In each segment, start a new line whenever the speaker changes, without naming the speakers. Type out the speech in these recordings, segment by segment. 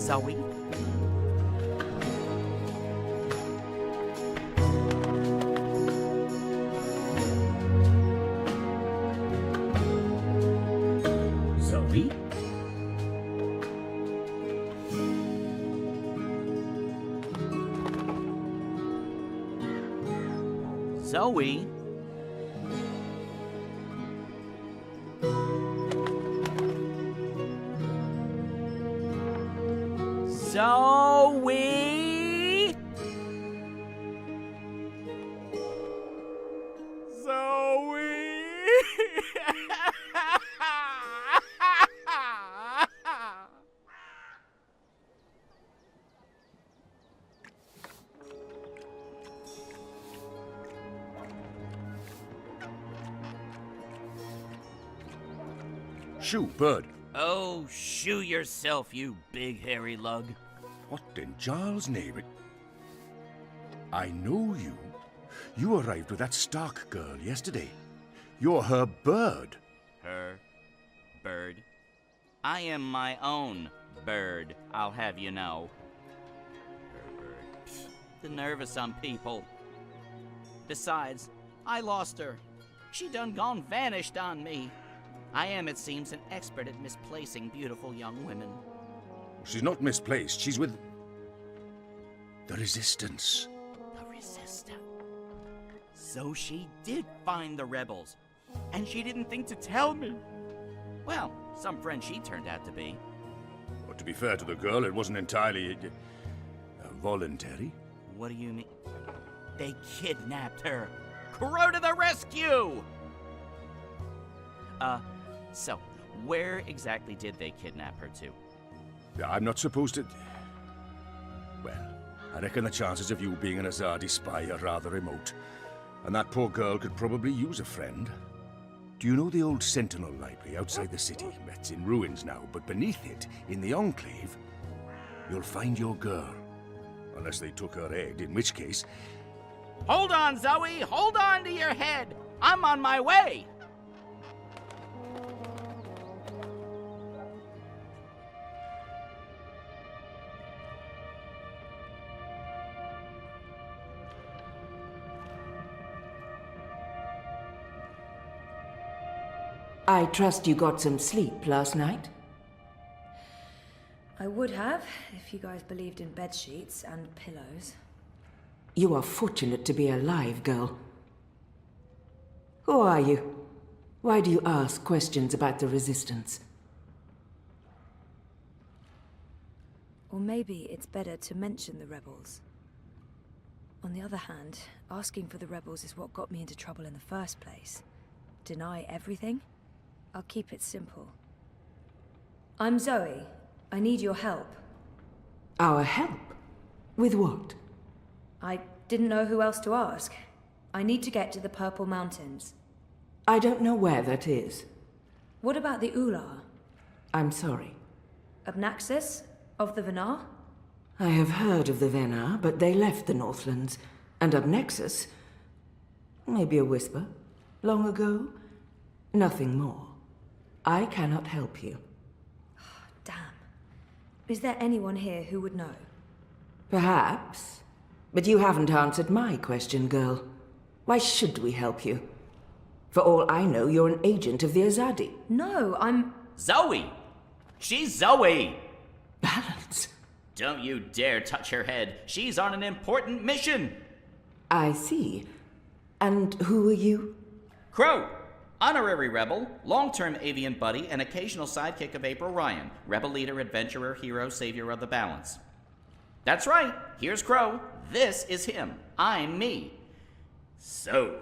Zoe? Zoe? Zoe? Zoe?
Shoo, bird.
Oh, shoo yourself, you big hairy lug.
What in Giles' name? I know you. You arrived with that Stark girl yesterday. You're her bird.
Her bird? I am my own bird, I'll have you know. Her bird. Pfft, the nerve of some people. Besides, I lost her. She done gone vanished on me. I am, it seems, an expert at misplacing beautiful young women.
She's not misplaced. She's with the Resistance.
The Resistance? So she did find the rebels, and she didn't think to tell me. Well, some friend she turned out to be.
Well, to be fair to the girl, it wasn't entirely voluntary.
What do you mean? They kidnapped her. Crow to the rescue! So, where exactly did they kidnap her to?
I'm not supposed to... Well, I reckon the chances of you being an Azadi spy are rather remote. And that poor girl could probably use a friend. Do you know the old Sentinel Library outside the city? It's in ruins now, but beneath it, in the Enclave, you'll find your girl. Unless they took her head, in which case...
Hold on, Zoe! Hold on to your head! I'm on my way!
I trust you got some sleep last night?
I would have, if you guys believed in bed sheets and pillows.
You are fortunate to be alive, girl. Who are you? Why do you ask questions about the Resistance?
Or maybe it's better to mention the rebels. On the other hand, asking for the rebels is what got me into trouble in the first place. Deny everything? I'll keep it simple. I'm Zoe. I need your help.
Our help? With what?
I didn't know who else to ask. I need to get to the Purple Mountains.
I don't know where that is.
What about the Ular?
I'm sorry.
Obnaxis? Of the Venar?
I have heard of the Venar, but they left the Northlands. And Obnexus? Maybe a whisper. Long ago? Nothing more. I cannot help you.
Damn. Is there anyone here who would know?
Perhaps. But you haven't answered my question, girl. Why should we help you? For all I know, you're an agent of the Azadi.
No, I'm...
Zoe! She's Zoe!
Balance.
Don't you dare touch her head. She's on an important mission.
I see. And who are you?
Crow! Honorary rebel, long-term avian buddy, and occasional sidekick of April Ryan. Rebel leader, adventurer, hero, savior of the balance. That's right. Here's Crow. This is him. I'm me. So...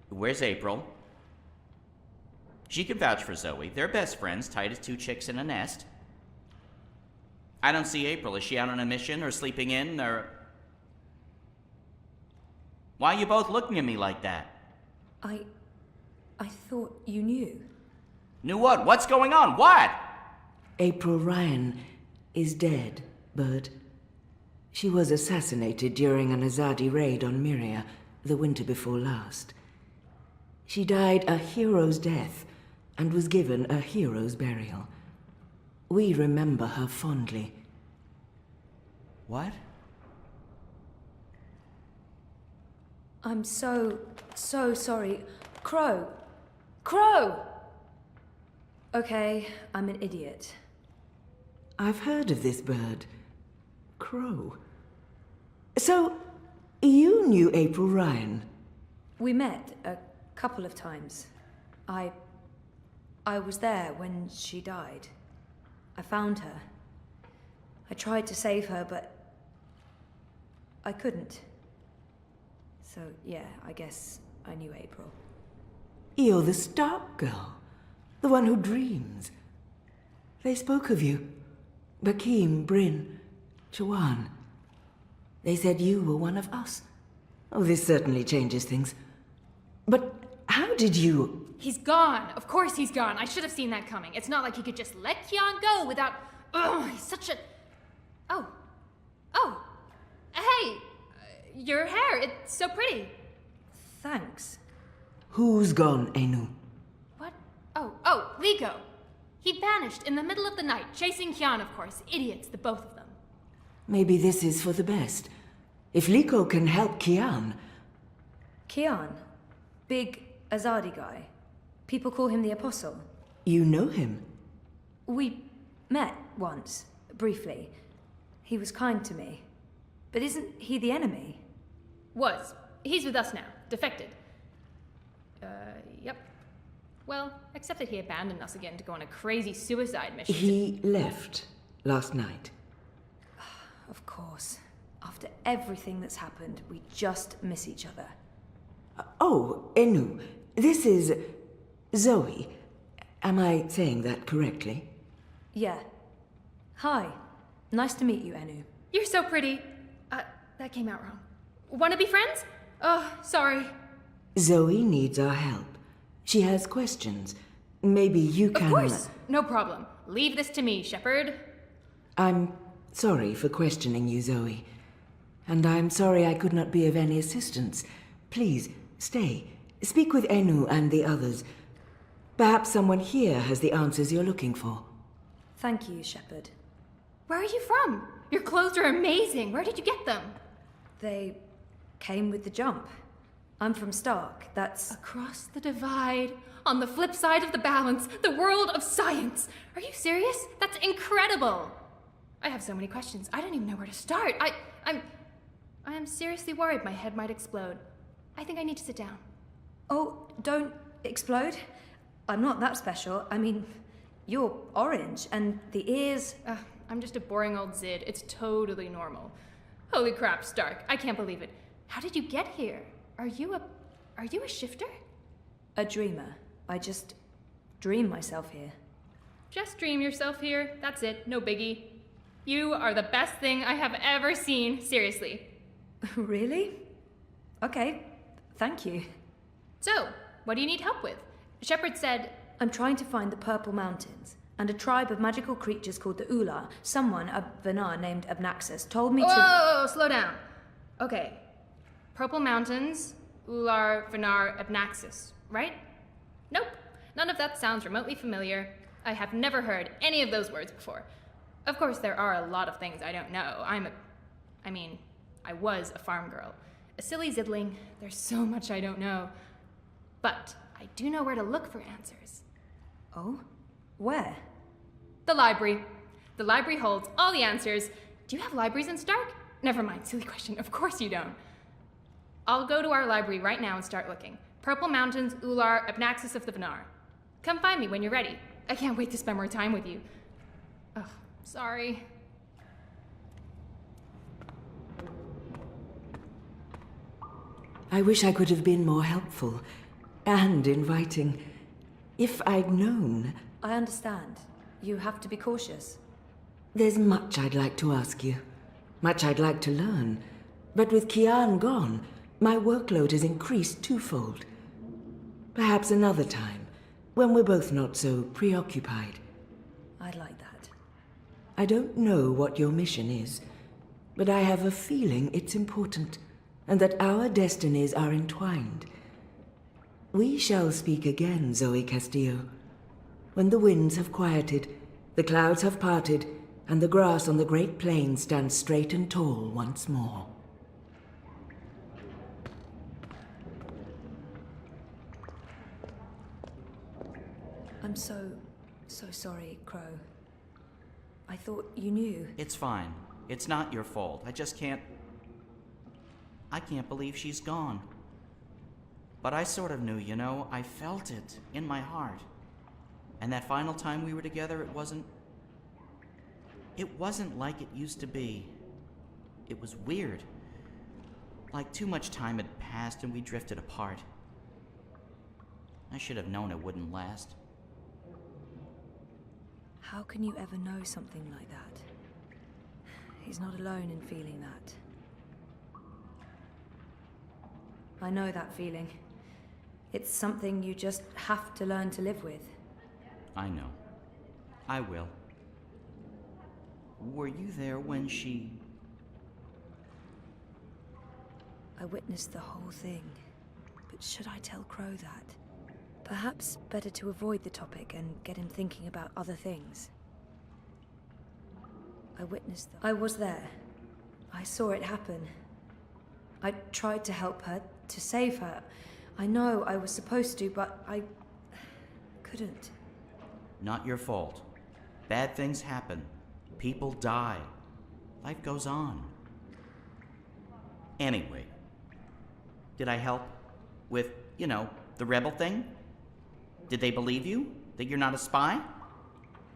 where's April? She can vouch for Zoe. They're best friends, tight as two chicks in a nest. I don't see April. Is she out on a mission, or sleeping in, or... Why are you both looking at me like that?
I thought you knew.
Knew what? What's going on? What?
April Ryan is dead, Bird. She was assassinated during an Azadi raid on Myria the winter before last. She died a hero's death and was given a hero's burial. We remember her fondly.
What?
I'm so sorry. Crow! Crow! Okay, I'm an idiot.
I've heard of this bird. Crow. So, you knew April Ryan?
We met a couple of times. I was there when she died. I found her. I tried to save her, but I couldn't. So, yeah, I guess I knew April.
You're the Stark girl. The one who dreams. They spoke of you. Bakim, Bryn, Chawan. They said you were one of us. Oh, this certainly changes things. But how did you...
He's gone. Of course he's gone. I should have seen that coming. It's not like he could just let Kian go without... Ugh, he's such a... Oh. Oh. Hey. Your hair. It's so pretty.
Thanks.
Who's gone, Enu?
What? Oh, Liko. He vanished in the middle of the night, chasing Kian, of course. Idiots, the both of them.
Maybe this is for the best. If Liko can help Kian...
Kian. Big Azadi guy. People call him the Apostle.
You know him?
We met once, briefly. He was kind to me. But isn't he the enemy?
Was. He's with us now. Defected. Yep. Well, except that he abandoned us again to go on a crazy suicide mission.
He left last night.
Of course. After everything that's happened, we just miss each other.
Oh, Enu, this is Zoe. Am I saying that correctly?
Yeah. Hi. Nice to meet you, Enu.
You're so pretty. That came out wrong. Wanna be friends? Oh, sorry.
Zoe needs our help. She has questions. Maybe you can...
Of course. No problem. Leave this to me, Shepard.
I'm sorry for questioning you, Zoe. And I'm sorry I could not be of any assistance. Please, stay. Speak with Enu and the others. Perhaps someone here has the answers you're looking for.
Thank you, Shepard.
Where are you from? Your clothes are amazing. Where did you get them?
They came with the jump. I'm from Stark. That's...
Across the divide, on the flip side of the balance, the world of science. Are you serious? That's incredible. I have so many questions. I don't even know where to start. I am seriously worried my head might explode. I think I need to sit down.
Oh, don't explode. I'm not that special. I mean, you're orange, and the ears...
I'm just a boring old Zid. It's totally normal. Holy crap, Stark. I can't believe it. How did you get here? Are you a shifter?
A dreamer. I just dream myself here.
Just dream yourself here. That's it. No biggie. You are the best thing I have ever seen. Seriously.
Really? Okay. Thank you.
So, what do you need help with? Shepard said...
I'm trying to find the Purple Mountains, and a tribe of magical creatures called the Ula. Someone, a Venar named Abnaxus, told me to...
Whoa, slow down. Okay. Purple Mountains, Ular, Venar, Abnaxus, right? Nope. None of that sounds remotely familiar. I have never heard any of those words before. Of course, there are a lot of things I don't know. I was a farm girl. A silly zidling. There's so much I don't know. But I do know where to look for answers.
Oh? Where?
The library. The library holds all the answers. Do you have libraries in Stark? Never mind, silly question. Of course you don't. I'll go to our library right now and start looking. Purple Mountains, Ular, Abnaxus of the Venar. Come find me when you're ready. I can't wait to spend more time with you. Ugh, sorry.
I wish I could have been more helpful and inviting. If I'd known...
I understand. You have to be cautious.
There's much I'd like to ask you. Much I'd like to learn. But with Kian gone, my workload has increased twofold. Perhaps another time, when we're both not so preoccupied.
I'd like that.
I don't know what your mission is, but I have a feeling it's important, and that our destinies are entwined. We shall speak again, Zoe Castillo. When the winds have quieted, The clouds have parted, and the grass on the Great Plain stands straight and tall once more.
I'm so sorry, Crow. I thought you knew.
It's fine. It's not your fault. I just can't... I can't believe she's gone. But I sort of knew, you know? I felt it in my heart. And that final time we were together, it wasn't like it used to be. It was weird. Like too much time had passed and we drifted apart. I should have known it wouldn't last.
How can you ever know something like that? He's not alone in feeling that. I know that feeling. It's something you just have to learn to live with.
I know. I will. Were you there when she...
I witnessed the whole thing. But should I tell Crow that? Perhaps better to avoid the topic and get him thinking about other things. I was there. I saw it happen. I tried to help her, to save her. I know I was supposed to, but I couldn't.
Not your fault. Bad things happen. People die. Life goes on. Anyway, did I help with, you know, the rebel thing? Did they believe you? That you're not a spy?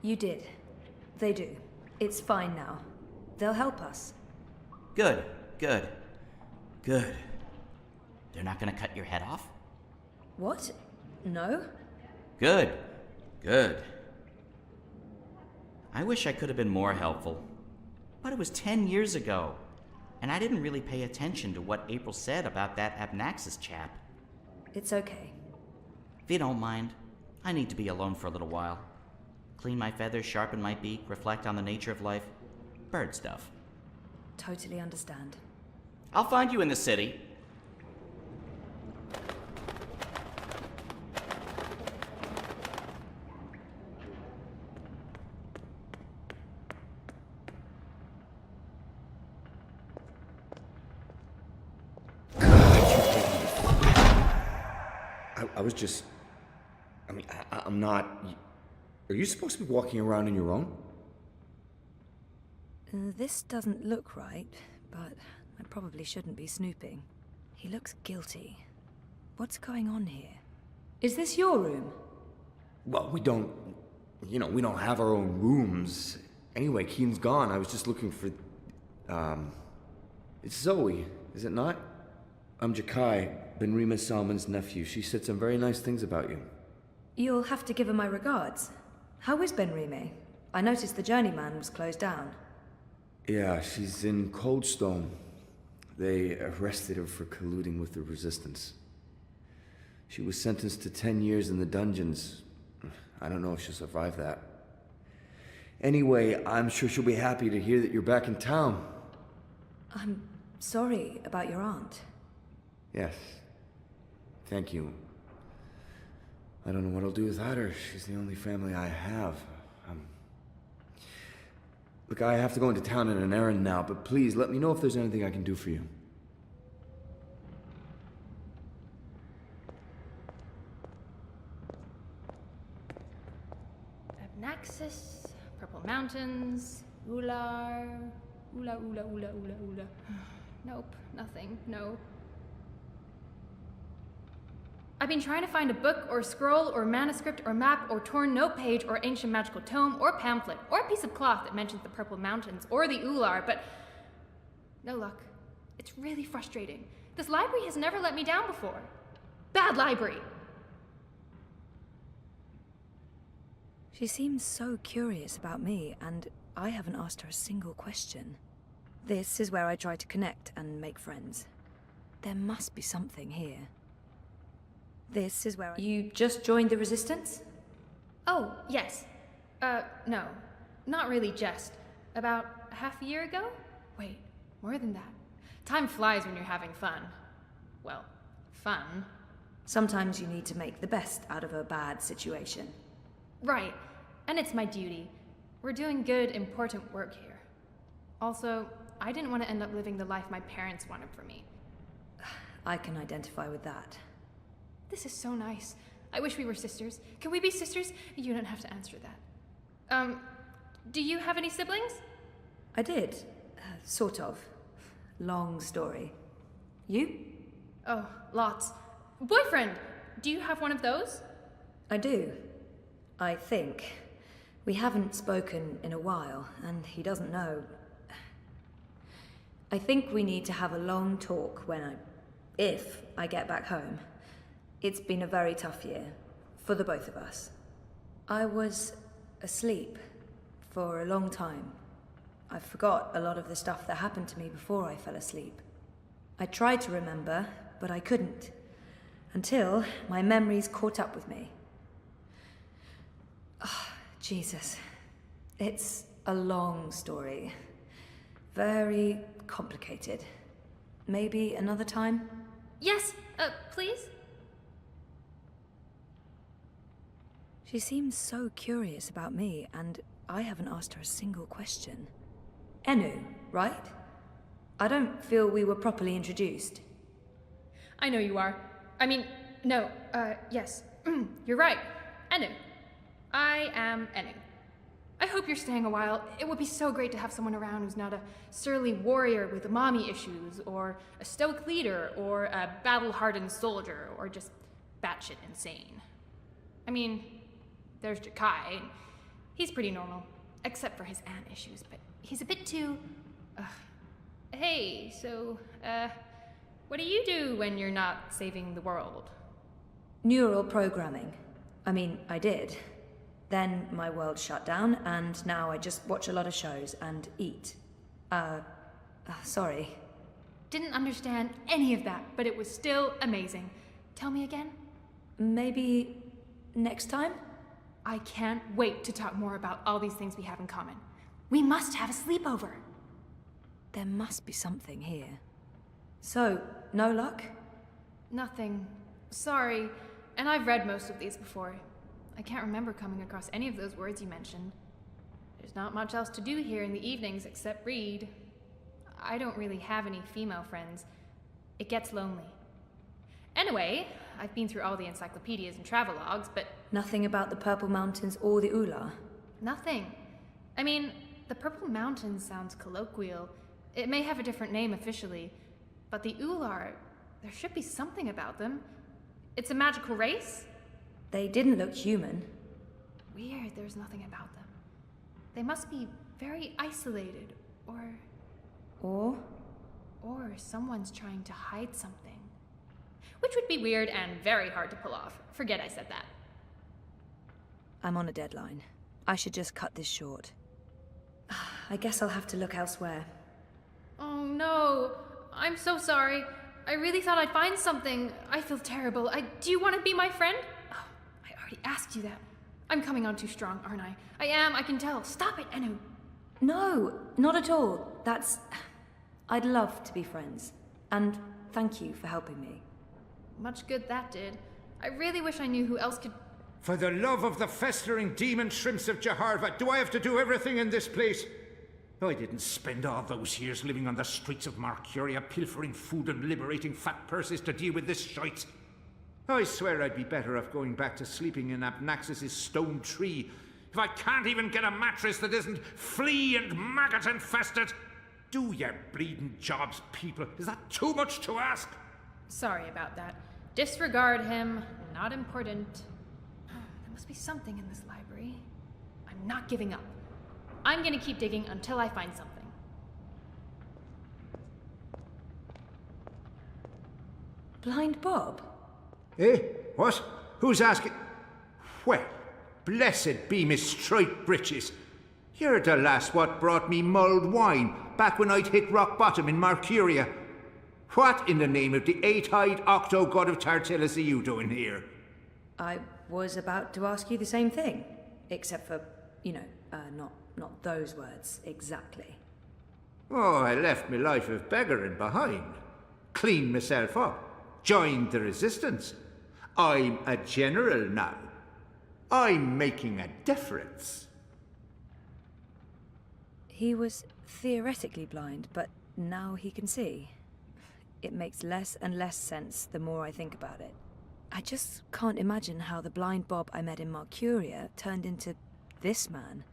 You did. They do. It's fine now. They'll help us.
Good, good, good. They're not gonna cut your head off?
What? No?
Good, good. I wish I could have been more helpful. But it was 10 years ago, and I didn't really pay attention to what April said about that Abnaxis chap.
It's okay.
If you don't mind, I need to be alone for a little while. Clean my feathers, sharpen my beak, reflect on the nature of life. Bird stuff.
Totally understand.
I'll find you in the city.
I was just... I'm not... Are you supposed to be walking around on your own?
This doesn't look right, but I probably shouldn't be snooping. He looks guilty. What's going on here? Is this your room?
Well, we don't... You know, we don't have our own rooms. Anyway, Keen's gone. I was just looking for... It's Zoe, is it not? I'm Jakai, Benrima Salman's nephew. She said some very nice things about you.
You'll have to give her my regards. How is Benrime? I noticed the Journeyman was closed down.
Yeah, she's in Coldstone. They arrested her for colluding with the Resistance. She was sentenced to 10 years in the dungeons. I don't know if she'll survive that. Anyway, I'm sure she'll be happy to hear that you're back in town.
I'm sorry about your aunt.
Yes. Thank you. I don't know what I'll do without her. She's the only family I have. Look, I have to go into town on an errand now, but please let me know if there's anything I can do for you.
Abnaxis, Purple Mountains, Ular, Ula. Nope, nothing, no. I've been trying to find a book or scroll or manuscript or map or torn note page or ancient magical tome or pamphlet or a piece of cloth that mentions the Purple Mountains or the Ular, but no luck. It's really frustrating. This library has never let me down before. Bad library.
She seems so curious about me, and I haven't asked her a single question. This is where I try to connect and make friends. There must be something here. This is where You just joined the Resistance?
Oh, yes. No. Not really just. About half a year ago? Wait, more than that. Time flies when you're having fun. Well, fun.
Sometimes you need to make the best out of a bad situation.
Right. And it's my duty. We're doing good, important work here. Also, I didn't want to end up living the life my parents wanted for me.
I can identify with that.
This is so nice. I wish we were sisters. Can we be sisters? You don't have to answer that. Do you have any siblings?
I did. Sort of. Long story. You?
Oh, lots. Boyfriend! Do you have one of those?
I do. I think. We haven't spoken in a while, and he doesn't know. I think we need to have a long talk if I get back home. It's been a very tough year, for the both of us. I was asleep for a long time. I forgot a lot of the stuff that happened to me before I fell asleep. I tried to remember, but I couldn't, until my memories caught up with me. Oh, Jesus. It's a long story. Very complicated. Maybe another time?
Yes, please?
She seems so curious about me, and I haven't asked her a single question. Enu, right? I don't feel we were properly introduced.
I know you are. I mean, no, yes. You're right. Enu. I am Enu. I hope you're staying a while. It would be so great to have someone around who's not a surly warrior with mommy issues, or a stoic leader, or a battle-hardened soldier, or just batshit insane. I mean, there's Jakai. He's pretty normal, except for his aunt issues, but he's a bit too... Hey, so, what do you do when you're not saving the world?
Neural programming. I did. Then my world shut down, and now I just watch a lot of shows and eat. Sorry.
Didn't understand any of that, but it was still amazing. Tell me again?
Maybe next time?
I can't wait to talk more about all these things we have in common. We must have a sleepover.
There must be something here. So, no luck?
Nothing. Sorry. And I've read most of these before. I can't remember coming across any of those words you mentioned. There's not much else to do here in the evenings except read. I don't really have any female friends. It gets lonely. Anyway, I've been through all the encyclopedias and travelogues, but...
Nothing about the Purple Mountains or the Ula?
Nothing. I mean, the Purple Mountains sounds colloquial. It may have a different name officially, but the Ular, there should be something about them. It's a magical race?
They didn't look human.
Weird, there's nothing about them. They must be very isolated, or someone's trying to hide something. Which would be weird and very hard to pull off. Forget I said that.
I'm on a deadline. I should just cut this short. I guess I'll have to look elsewhere.
Oh no, I'm so sorry. I really thought I'd find something. I feel terrible. Do you want to be my friend? Oh, I already asked you that. I'm coming on too strong, aren't I? I am, I can tell. Stop it, Enu.
No, not at all. I'd love to be friends. And thank you for helping me.
Much good that did. I really wish I knew who else could...
For the love of the festering demon shrimps of Jaharva, do I have to do everything in this place? I didn't spend all those years living on the streets of Marcuria, pilfering food and liberating fat purses to deal with this shite. I swear I'd be better off going back to sleeping in Abnaxis' stone tree if I can't even get a mattress that isn't flea and maggot infested. Do your bleeding jobs, people. Is that too much to ask?
Sorry about that. Disregard him. Not important. There must be something in this library. I'm not giving up. I'm gonna keep digging until I find something.
Blind Bob?
Eh? What? Who's asking? Well, blessed be Miss Striped Britches. You're the lass what brought me mulled wine back when I'd hit rock bottom in Marcuria. What in the name of the eight-eyed octo-god of Tartillus are you doing here?
I was about to ask you the same thing. Except for, not those words exactly.
Oh, I left my life of beggaring behind. Cleaned myself up. Joined the resistance. I'm a general now. I'm making a difference.
He was theoretically blind, but now he can see. It makes less and less sense the more I think about it. I just can't imagine how the blind Bob I met in Marcuria turned into this man.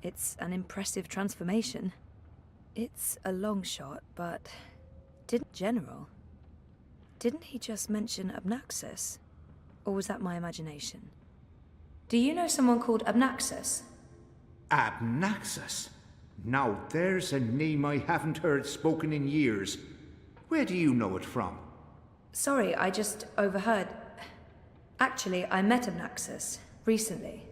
It's an impressive transformation. It's a long shot, but General, didn't he just mention Abnaxus? Or was that my imagination? Do you know someone called Abnaxus?
Abnaxus? Now there's a name I haven't heard spoken in years. Where do you know it from?
Sorry, I just overheard. Actually, I met Abnaxus recently.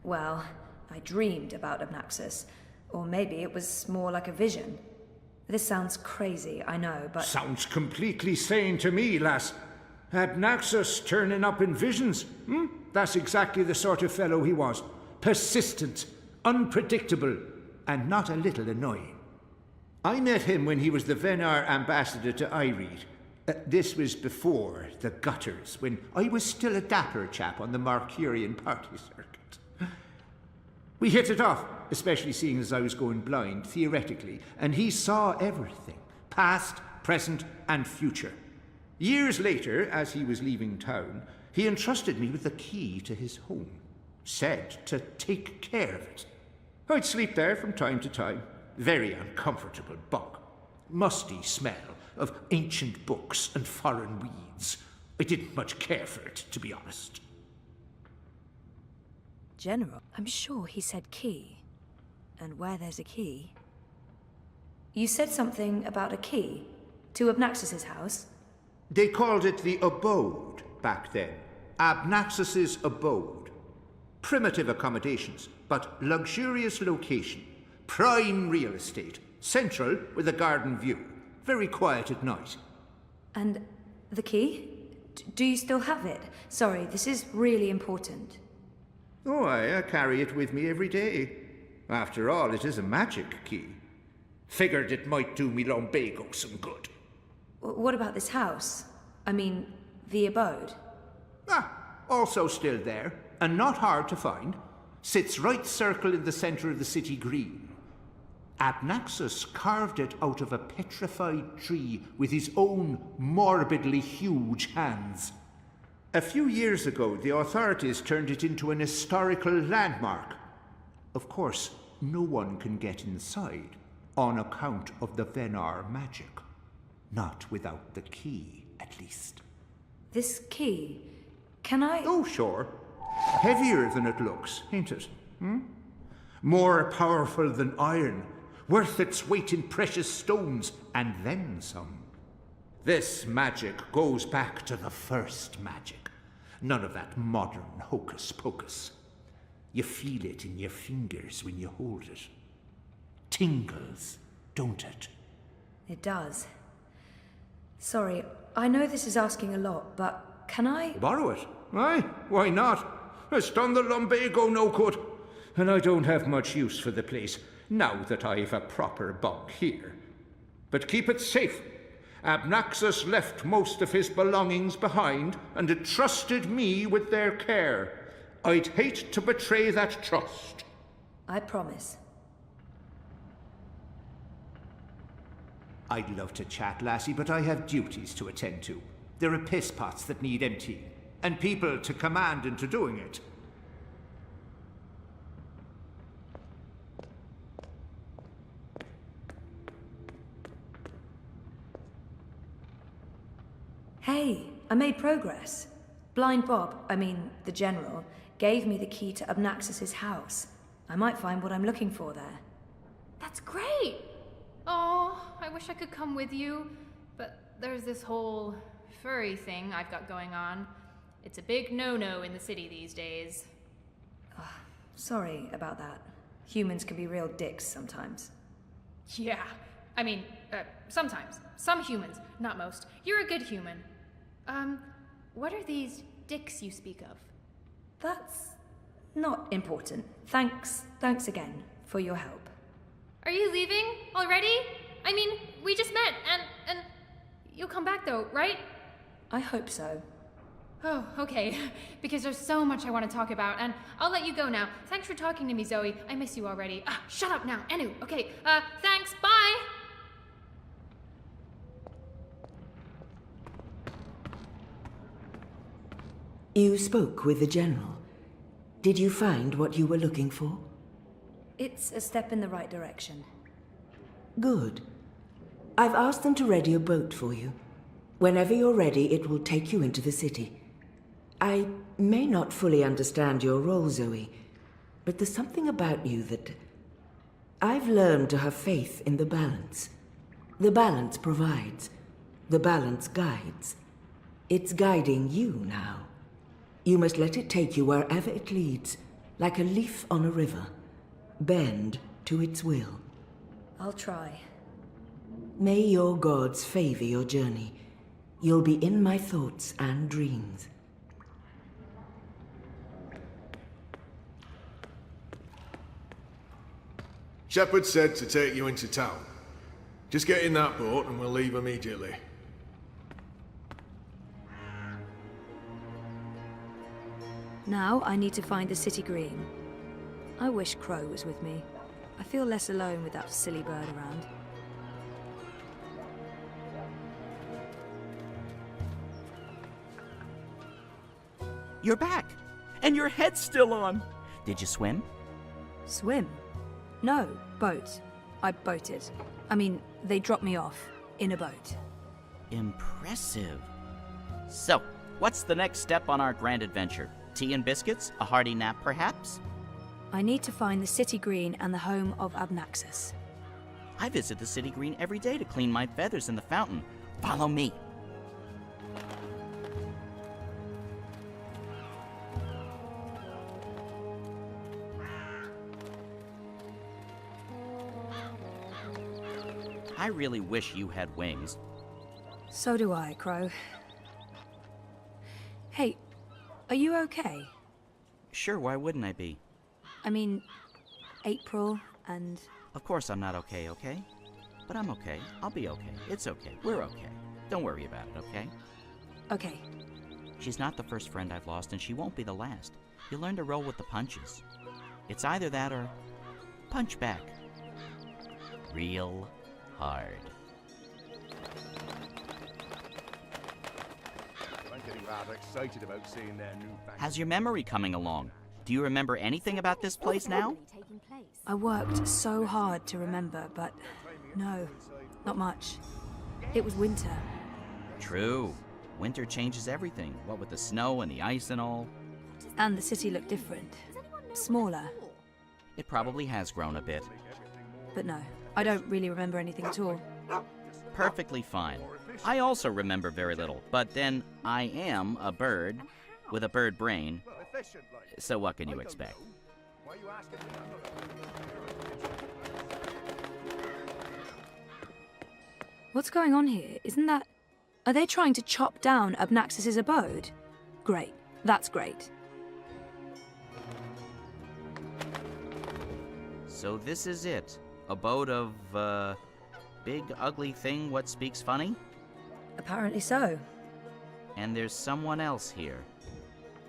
Well, I dreamed about Abnaxus. Or maybe it was more like a vision. This sounds crazy, I know, but...
Sounds completely sane to me, lass. Abnaxus turning up in visions. That's exactly the sort of fellow he was. Persistent, unpredictable, and not a little annoying. I met him when he was the Venar ambassador to Ireed. This was before the gutters, when I was still a dapper chap on the Marcurian party circuit. We hit it off, especially seeing as I was going blind, theoretically, and he saw everything, past, present, and future. Years later, as he was leaving town, he entrusted me with the key to his home, said to take care of it. I'd sleep there from time to time. Very uncomfortable bunk. Musty smell of ancient books and foreign weeds. I didn't much care for it, to be honest.
General, I'm sure he said key. And where there's a key... You said something about a key to Abnaxus's house?
They called it the abode back then. Abnaxus's abode. Primitive accommodations, but luxurious location. Prime real estate. Central with a garden view. Very quiet at night.
And the key? Do you still have it? Sorry, this is really important.
Oh, I carry it with me every day. After all, it is a magic key. Figured it might do me lumbago some good.
What about this house? I mean, the abode?
Also still there, and not hard to find. Sits right circle in the center of the city green. Abnaxus carved it out of a petrified tree with his own morbidly huge hands. A few years ago, the authorities turned it into an historical landmark. Of course, no one can get inside, on account of the Venar magic. Not without the key, at least.
This key? Can I...
Oh, sure. Heavier than it looks, ain't it? More powerful than iron, worth its weight in precious stones, and then some. This magic goes back to the first magic. None of that modern hocus-pocus. You feel it in your fingers when you hold it. Tingles, don't it?
It does. Sorry, I know this is asking a lot, but can I...
Borrow it? Aye, why not? It's done the lumbago no good. And I don't have much use for the place, now that I've a proper bunk here. But keep it safe. Abnaxus left most of his belongings behind and entrusted me with their care. I'd hate to betray that trust.
I promise.
I'd love to chat, lassie, but I have duties to attend to. There are piss pots that need emptying, and people to command into doing it.
Hey, I made progress. Blind Bob, the General, gave me the key to Abnaxus's house. I might find what I'm looking for there.
That's great! Oh, I wish I could come with you, but there's this whole furry thing I've got going on. It's a big no-no in the city these days.
Sorry about that. Humans can be real dicks sometimes.
Yeah, sometimes. Some humans, not most. You're a good human. What are these dicks you speak of?
That's not important. Thanks again for your help.
Are you leaving already? We just met, and you'll come back though, right?
I hope so.
Oh, okay. Because there's so much I want to talk about, and I'll let you go now. Thanks for talking to me, Zoe. I miss you already. Shut up now. Anu, okay. Thanks. Bye!
You spoke with the General. Did you find what you were looking for?
It's a step in the right direction.
Good. I've asked them to ready a boat for you. Whenever you're ready, it will take you into the city. I may not fully understand your role, Zoe, but there's something about you that... I've learned to have faith in the balance. The balance provides. The balance guides. It's guiding you now. You must let it take you wherever it leads, like a leaf on a river. Bend to its will.
I'll try.
May your gods favor your journey. You'll be in my thoughts and dreams.
Shepard said to take you into town. Just get in that boat and we'll leave immediately.
Now I need to find the city green. I wish Crow was with me. I feel less alone with that silly bird around.
You're back! And your head's still on! Did you swim?
Swim? No, boat. I boated. I mean, they dropped me off in a boat.
Impressive. So, what's the next step on our grand adventure? Tea and biscuits? A hearty nap, perhaps?
I need to find the city green and the home of Abnaxus.
I visit the city green every day to clean my feathers in the fountain. Follow me. I really wish you had wings.
So do I, Crow. Hey, are you okay?
Sure, why wouldn't I be?
I mean, April and...
Of course I'm not okay, okay? But I'm okay. I'll be okay. It's okay. We're okay. Don't worry about it, okay?
Okay.
She's not the first friend I've lost, and she won't be the last. You learn to roll with the punches. It's either that or punch back. Real hard.
I'm getting rather excited about seeing their new bank.
How's your memory coming along? Do you remember anything about this place now?
I worked so hard to remember, but no, not much. It was winter.
True. Winter changes everything, what with the snow and the ice and all.
And the city looked different. Smaller.
It probably has grown a bit.
But no, I don't really remember anything at all.
Perfectly fine. I also remember very little, but then I am a bird with a bird brain, so what can you expect?
What's going on here? Isn't that... Are they trying to chop down Abnaxus's abode? Great. That's great.
So this is it. Abode of, big ugly thing what speaks funny?
Apparently so.
And there's someone else here.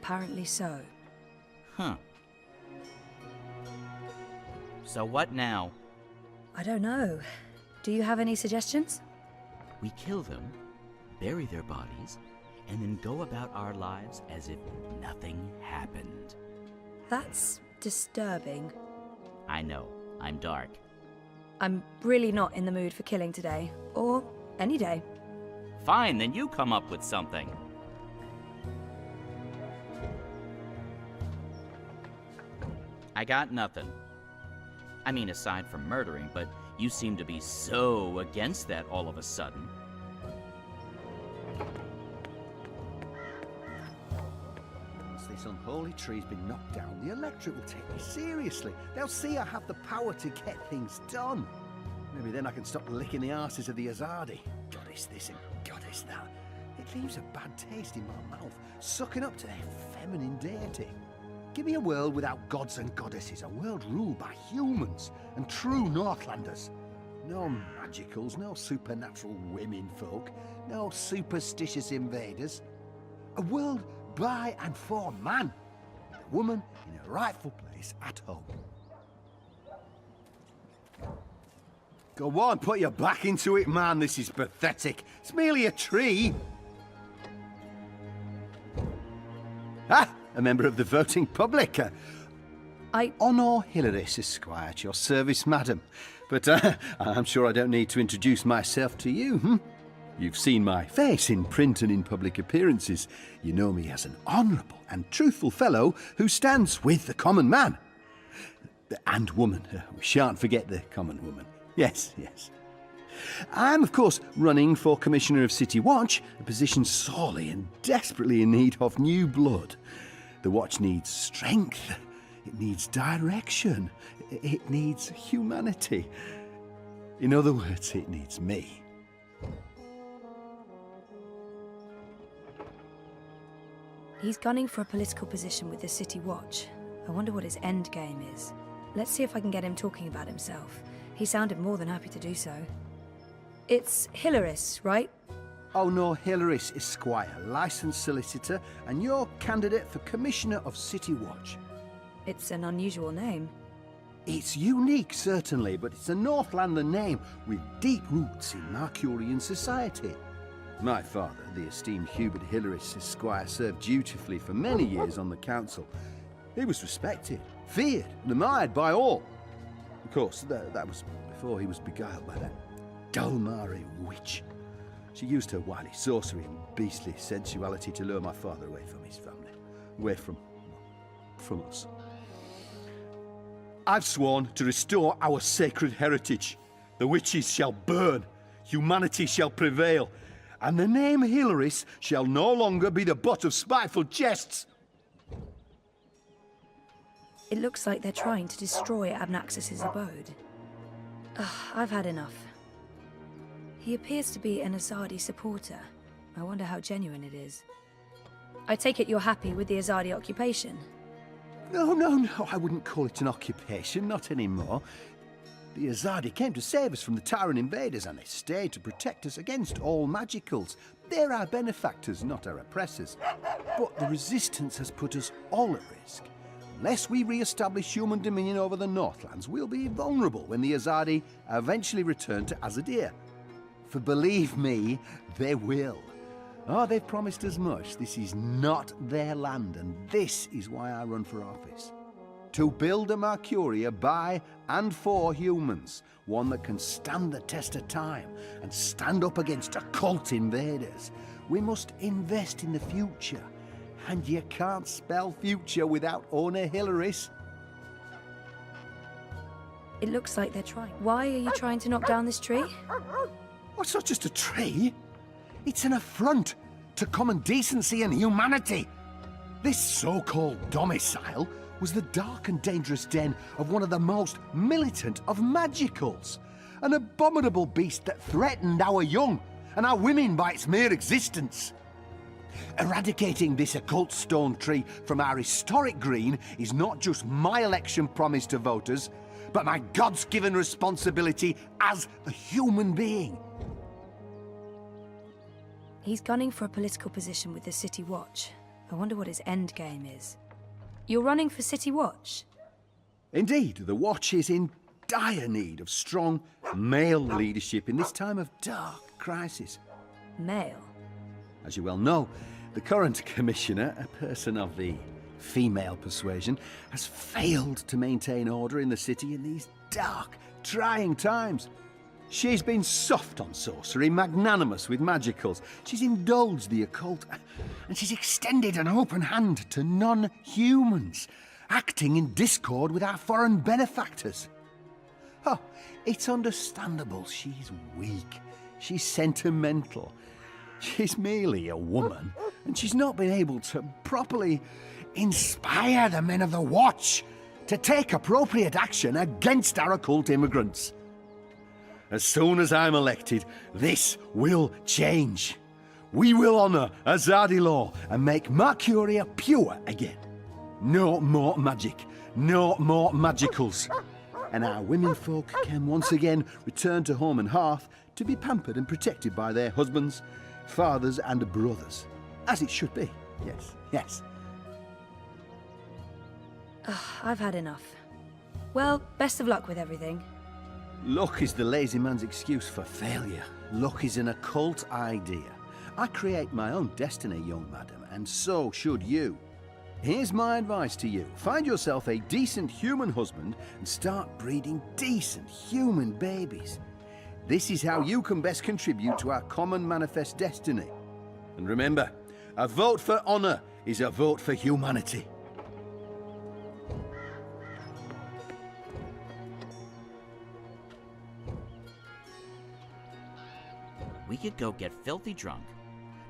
Apparently so.
Huh. So what now?
I don't know. Do you have any suggestions?
We kill them, bury their bodies, and then go about our lives as if nothing happened.
That's disturbing.
I know, I'm dark.
I'm really not in the mood for killing today. Or any day.
Fine, then you come up with something. I got nothing. I mean, aside from murdering, but you seem to be so against that all of a sudden.
Once this unholy tree's been knocked down, the electorate will take me seriously. They'll see I have the power to get things done. Maybe then I can stop licking the arses of the Azadi. Goddess this and goddess that. It leaves a bad taste in my mouth, sucking up to their feminine deity. Give me a world without gods and goddesses, a world ruled by humans and true Northlanders. No magicals, no supernatural women folk, no superstitious invaders. A world by and for man. The woman in her rightful place at home. Go on, put your back into it, man. This is pathetic. It's merely a tree. Ah, a member of the voting public. Honor Hilaris, Esquire, at your service, madam. But I'm sure I don't need to introduce myself to you, hmm? You've seen my face in print and in public appearances. You know me as an honourable and truthful fellow who stands with the common man. And woman. We shan't forget the common woman. Yes, yes. I'm, of course, running for Commissioner of City Watch, a position sorely and desperately in need of new blood. The Watch needs strength. It needs direction. It needs humanity. In other words, it needs me.
He's gunning for a political position with the City Watch. I wonder what his end game is. Let's see if I can get him talking about himself. He sounded more than happy to do so. It's Hilaris, right?
Oh no, Hilaris, Esquire, licensed solicitor, and your candidate for Commissioner of City Watch.
It's an unusual name.
It's unique, certainly, but it's a Northlander name with deep roots in Marcurian society. My father, the esteemed Hubert Hilaris, Esquire, served dutifully for many years on the council. He was respected, feared, and admired by all. Of course, that was before he was beguiled by that Dulmari witch. She used her wily sorcery and beastly sensuality to lure my father away from his family, away from us. I've sworn to restore our sacred heritage. The witches shall burn, humanity shall prevail, and the name Hilaris shall no longer be the butt of spiteful jests.
It looks like they're trying to destroy Abnaxis's abode. Ugh, I've had enough. He appears to be an Azadi supporter. I wonder how genuine it is. I take it you're happy with the Azadi occupation?
No, I wouldn't call it an occupation, not anymore. The Azadi came to save us from the Tyrant invaders, and they stayed to protect us against all magicals. They're our benefactors, not our oppressors. But the Resistance has put us all at risk. Unless we re-establish human dominion over the Northlands, we'll be vulnerable when the Azadi eventually return to Azadir. For believe me, they will. Oh, they've promised as much. This is not their land, and this is why I run for office. To build a Mercuria by and for humans, one that can stand the test of time and stand up against occult invaders. We must invest in the future, and you can't spell future without owner Hilaris.
It looks like they're trying. Why are you trying to knock down this tree?
Oh, it's not just a tree. It's an affront to common decency and humanity. This so-called domicile was the dark and dangerous den of one of the most militant of magicals. An abominable beast that threatened our young and our women by its mere existence. Eradicating this occult stone tree from our historic green is not just my election promise to voters, but my God's-given responsibility as a human being.
He's gunning for a political position with the City Watch. I wonder what his end game is. You're running for City Watch?
Indeed, the Watch is in dire need of strong male leadership in this time of dark crisis.
Male?
As you well know, the current commissioner, a person of the female persuasion, has failed to maintain order in the city in these dark, trying times. She's been soft on sorcery, magnanimous with magicals. She's indulged the occult, and she's extended an open hand to non-humans, acting in discord with our foreign benefactors. Oh, it's understandable she's weak. She's sentimental. She's merely a woman, and she's not been able to properly inspire the men of the Watch to take appropriate action against our occult immigrants. As soon as I'm elected, this will change. We will honour Azadi law and make Mercuria pure again. No more magic, no more magicals. And our womenfolk can once again return to home and hearth to be pampered and protected by their husbands, fathers and brothers, as it should be. Yes, yes.
I've had enough. Well, best of luck with everything.
Luck is the lazy man's excuse for failure. Luck is an occult idea. I create my own destiny, young madam, and so should you. Here's my advice to you. Find yourself a decent human husband and start breeding decent human babies. This is how you can best contribute to our common manifest destiny. And remember, a vote for honor is a vote for humanity.
We could go get filthy drunk,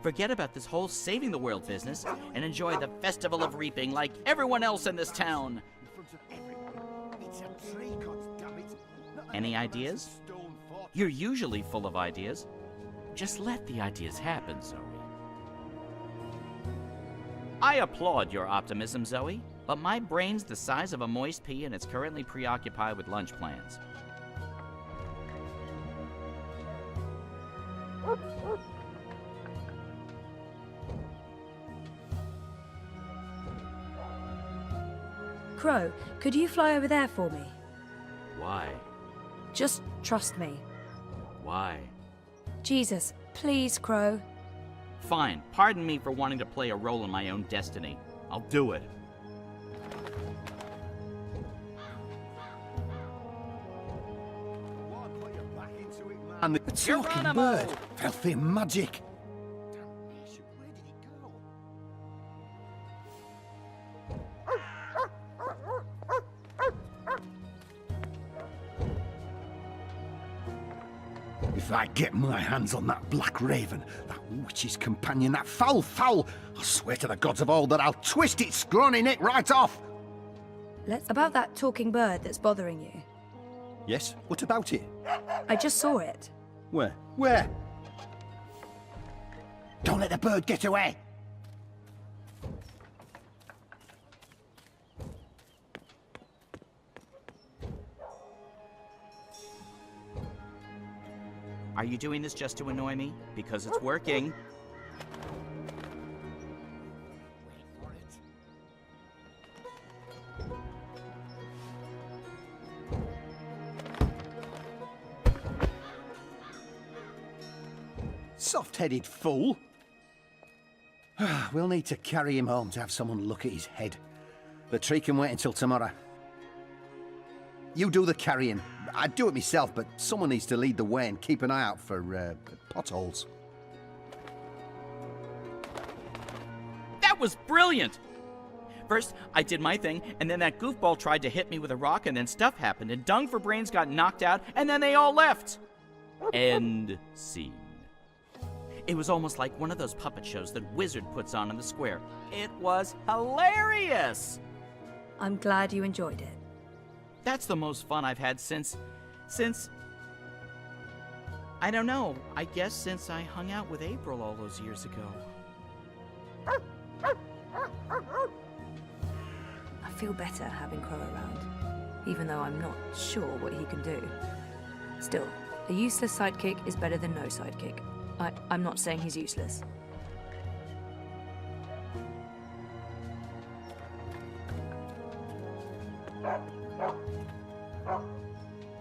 forget about this whole saving the world business, and enjoy the Festival of Reaping like everyone else in this town. Any ideas? You're usually full of ideas. Just let the ideas happen, Zoe. I applaud your optimism, Zoe, but my brain's the size of a moist pea and it's currently preoccupied with lunch plans.
Crow, could you fly over there for me?
Why?
Just trust me.
Why?
Jesus, please, Crow.
Fine. Pardon me for wanting to play a role in my own destiny. I'll do it.
And the talking bird. Filthy magic. Damnation, where did it go? If I get my hands on that black raven, that witch's companion, that foul, I swear to the gods of old that I'll twist its scrawny neck right off.
About that talking bird that's bothering you.
Yes, what about it?
I just saw it.
Where? Where? Don't let the bird get away!
Are you doing this just to annoy me? Because it's working.
Soft-headed fool. We'll need to carry him home to have someone look at his head. The tree can wait until tomorrow. You do the carrying. I'd do it myself, but someone needs to lead the way and keep an eye out for potholes.
That was brilliant! First, I did my thing, and then that goofball tried to hit me with a rock, and then stuff happened, and Dung for Brains got knocked out, and then they all left! End scene. It was almost like one of those puppet shows that Wizard puts on in the square. It was hilarious!
I'm glad you enjoyed it.
That's the most fun I've had since... I don't know. I guess since I hung out with April all those years ago.
I feel better having Crow around, even though I'm not sure what he can do. Still, a useless sidekick is better than no sidekick. I'm not saying he's useless.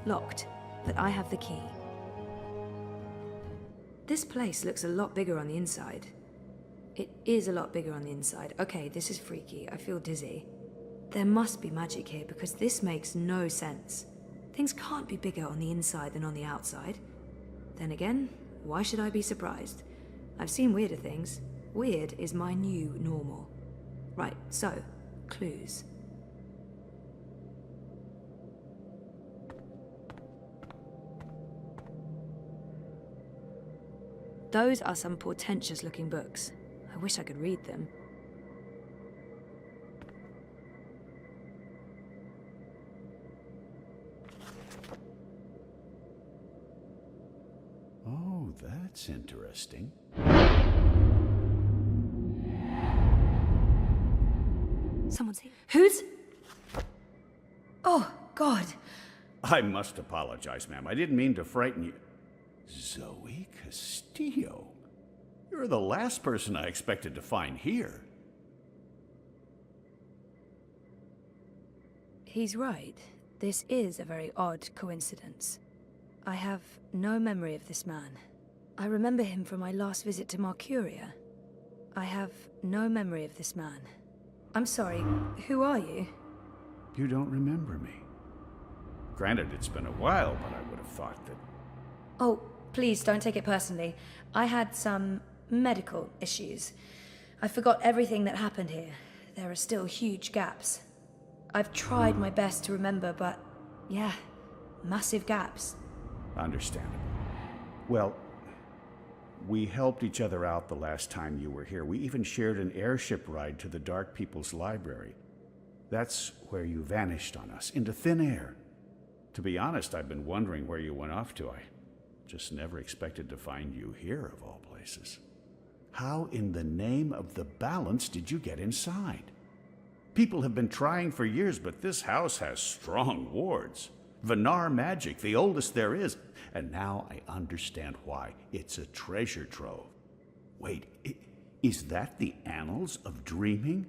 Locked, but I have the key. This place looks a lot bigger on the inside. It is a lot bigger on the inside. Okay, this is freaky. I feel dizzy. There must be magic here because this makes no sense. Things can't be bigger on the inside than on the outside. Then again, why should I be surprised? I've seen weirder things. Weird is my new normal. Right, so, clues. Those are some portentous-looking books. I wish I could read them.
Oh, that's interesting.
Someone's here. Who's... Oh, God.
I must apologize, ma'am. I didn't mean to frighten you. Zoe Castillo. You're the last person I expected to find here.
He's right. This is a very odd coincidence. I have no memory of this man. I remember him from my last visit to Marcuria. I have no memory of this man. I'm sorry, who are you?
You don't remember me. Granted, it's been a while, but I would have thought that...
Oh, please don't take it personally. I had some medical issues. I forgot everything that happened here. There are still huge gaps. I've tried my best to remember, but yeah, massive gaps.
Understandable. Well, we helped each other out the last time you were here. We even shared an airship ride to the Dark People's Library. That's where you vanished on us, into thin air. To be honest, I've been wondering where you went off to. I just never expected to find you here, of all places. How in the name of the balance did you get inside? People have been trying for years, but this house has strong wards. Venar magic, the oldest there is. And now I understand why. It's a treasure trove. Wait, is that the Annals of Dreaming?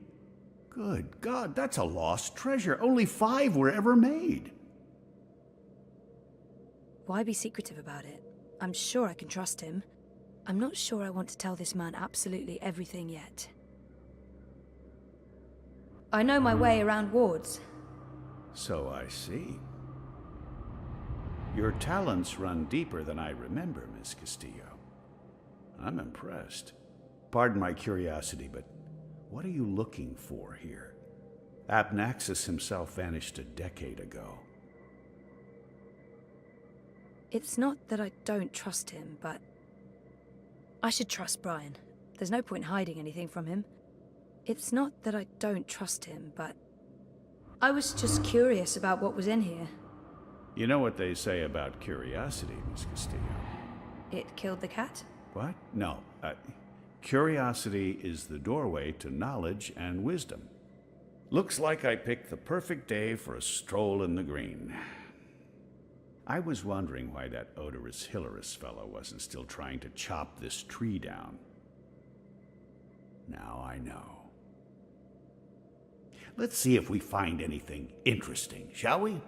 Good God, that's a lost treasure. Only 5 were ever made.
Why be secretive about it? I'm sure I can trust him. I'm not sure I want to tell this man absolutely everything yet. I know my way around wards.
So I see. Your talents run deeper than I remember, Miss Castillo. I'm impressed. Pardon my curiosity, but what are you looking for here? Abnaxis himself vanished a decade ago.
It's not that I don't trust him, but I should trust Brian. There's no point hiding anything from him. It's not that I don't trust him, but I was just curious about what was in here.
You know what they say about curiosity, Miss Castillo?
It killed the cat?
What? No. Curiosity is the doorway to knowledge and wisdom. Looks like I picked the perfect day for a stroll in the green. I was wondering why that odorous Hilarious fellow wasn't still trying to chop this tree down. Now I know. Let's see if we find anything interesting, shall we?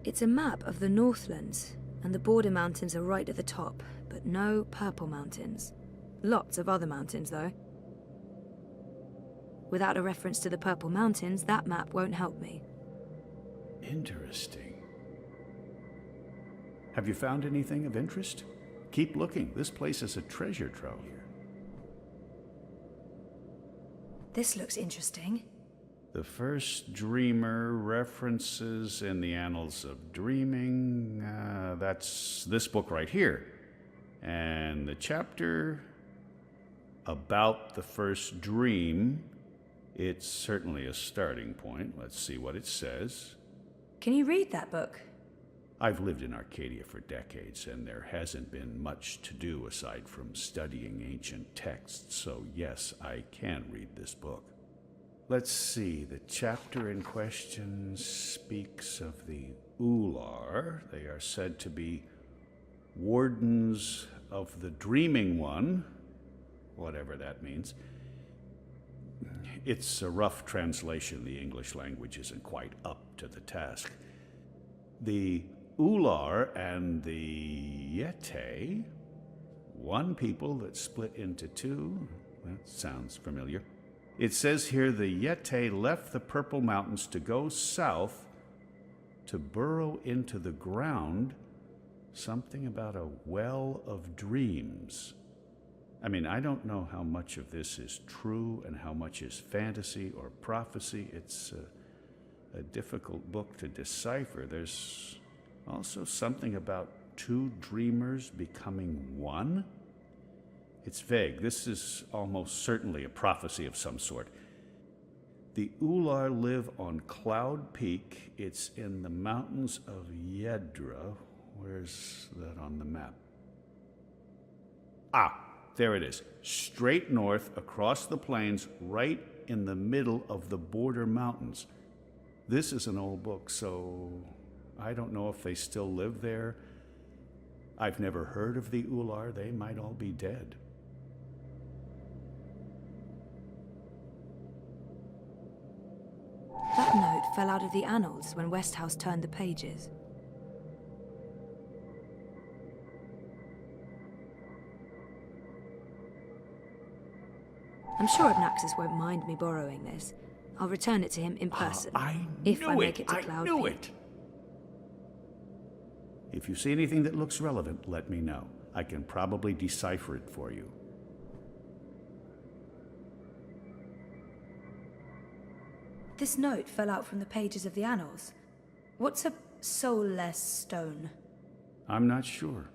It's a map of the Northlands, and the border mountains are right at the top, but no purple mountains. Lots of other mountains, though. Without a reference to the purple mountains, that map won't help me.
Interesting. Have you found anything of interest? Keep looking. This place is a treasure trove here.
This looks interesting.
The first dreamer references in the Annals of Dreaming. That's this book right here. And the chapter about the first dream, it's certainly a starting point. Let's see what it says.
Can you read that book?
I've lived in Arcadia for decades, and there hasn't been much to do aside from studying ancient texts, so yes, I can read this book. Let's see, the chapter in question speaks of the Ular. They are said to be wardens of the Dreaming One, whatever that means. It's a rough translation. The English language isn't quite up to the task. The Ular and the Yete, one people that split into two. That sounds familiar. It says here the Yete left the Purple Mountains to go south to burrow into the ground. Something about a well of dreams. I mean, I don't know how much of this is true and how much is fantasy or prophecy. It's a difficult book to decipher. There's also something about 2 dreamers becoming one. It's vague. This is almost certainly a prophecy of some sort. The Ular live on Cloud Peak. It's in the mountains of Yedra. Where's that on the map? Ah, there it is. Straight north across the plains, right in the middle of the border mountains. This is an old book, so I don't know if they still live there. I've never heard of the Ular. They might all be dead.
fell out of the annals when Westhouse turned the pages. I'm sure Abnaxis won't mind me borrowing this. I'll return it to him in person. If I make it to Cloud Peak.
If you see anything that looks relevant, let me know. I can probably decipher it for you.
This note fell out from the pages of the annals. What's a soulless stone?
I'm not sure.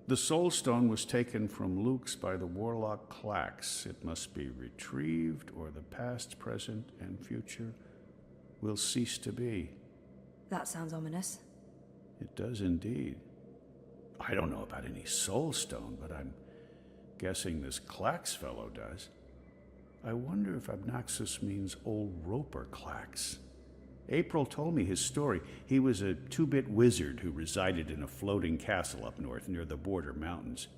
The Soul Stone was taken from Luke's by the warlock Clax. It must be retrieved, or the past, present, and future will cease to be.
That sounds ominous.
It does indeed. I don't know about any Soul Stone, but I'm guessing this Clax fellow does. I wonder if Abnaxis means old Roper Clax. April told me his story. He was a two-bit wizard who resided in a floating castle up north near the border mountains.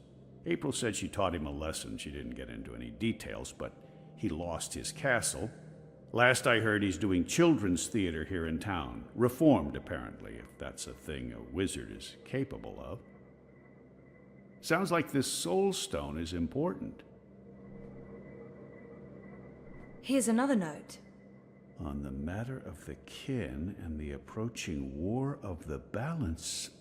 April said she taught him a lesson. She didn't get into any details, but he lost his castle. Last I heard, he's doing children's theater here in town. Reformed, apparently, if that's a thing a wizard is capable of. Sounds like this Soul Stone is important.
Here's another note.
On the matter of the kin and the approaching War of the Balance.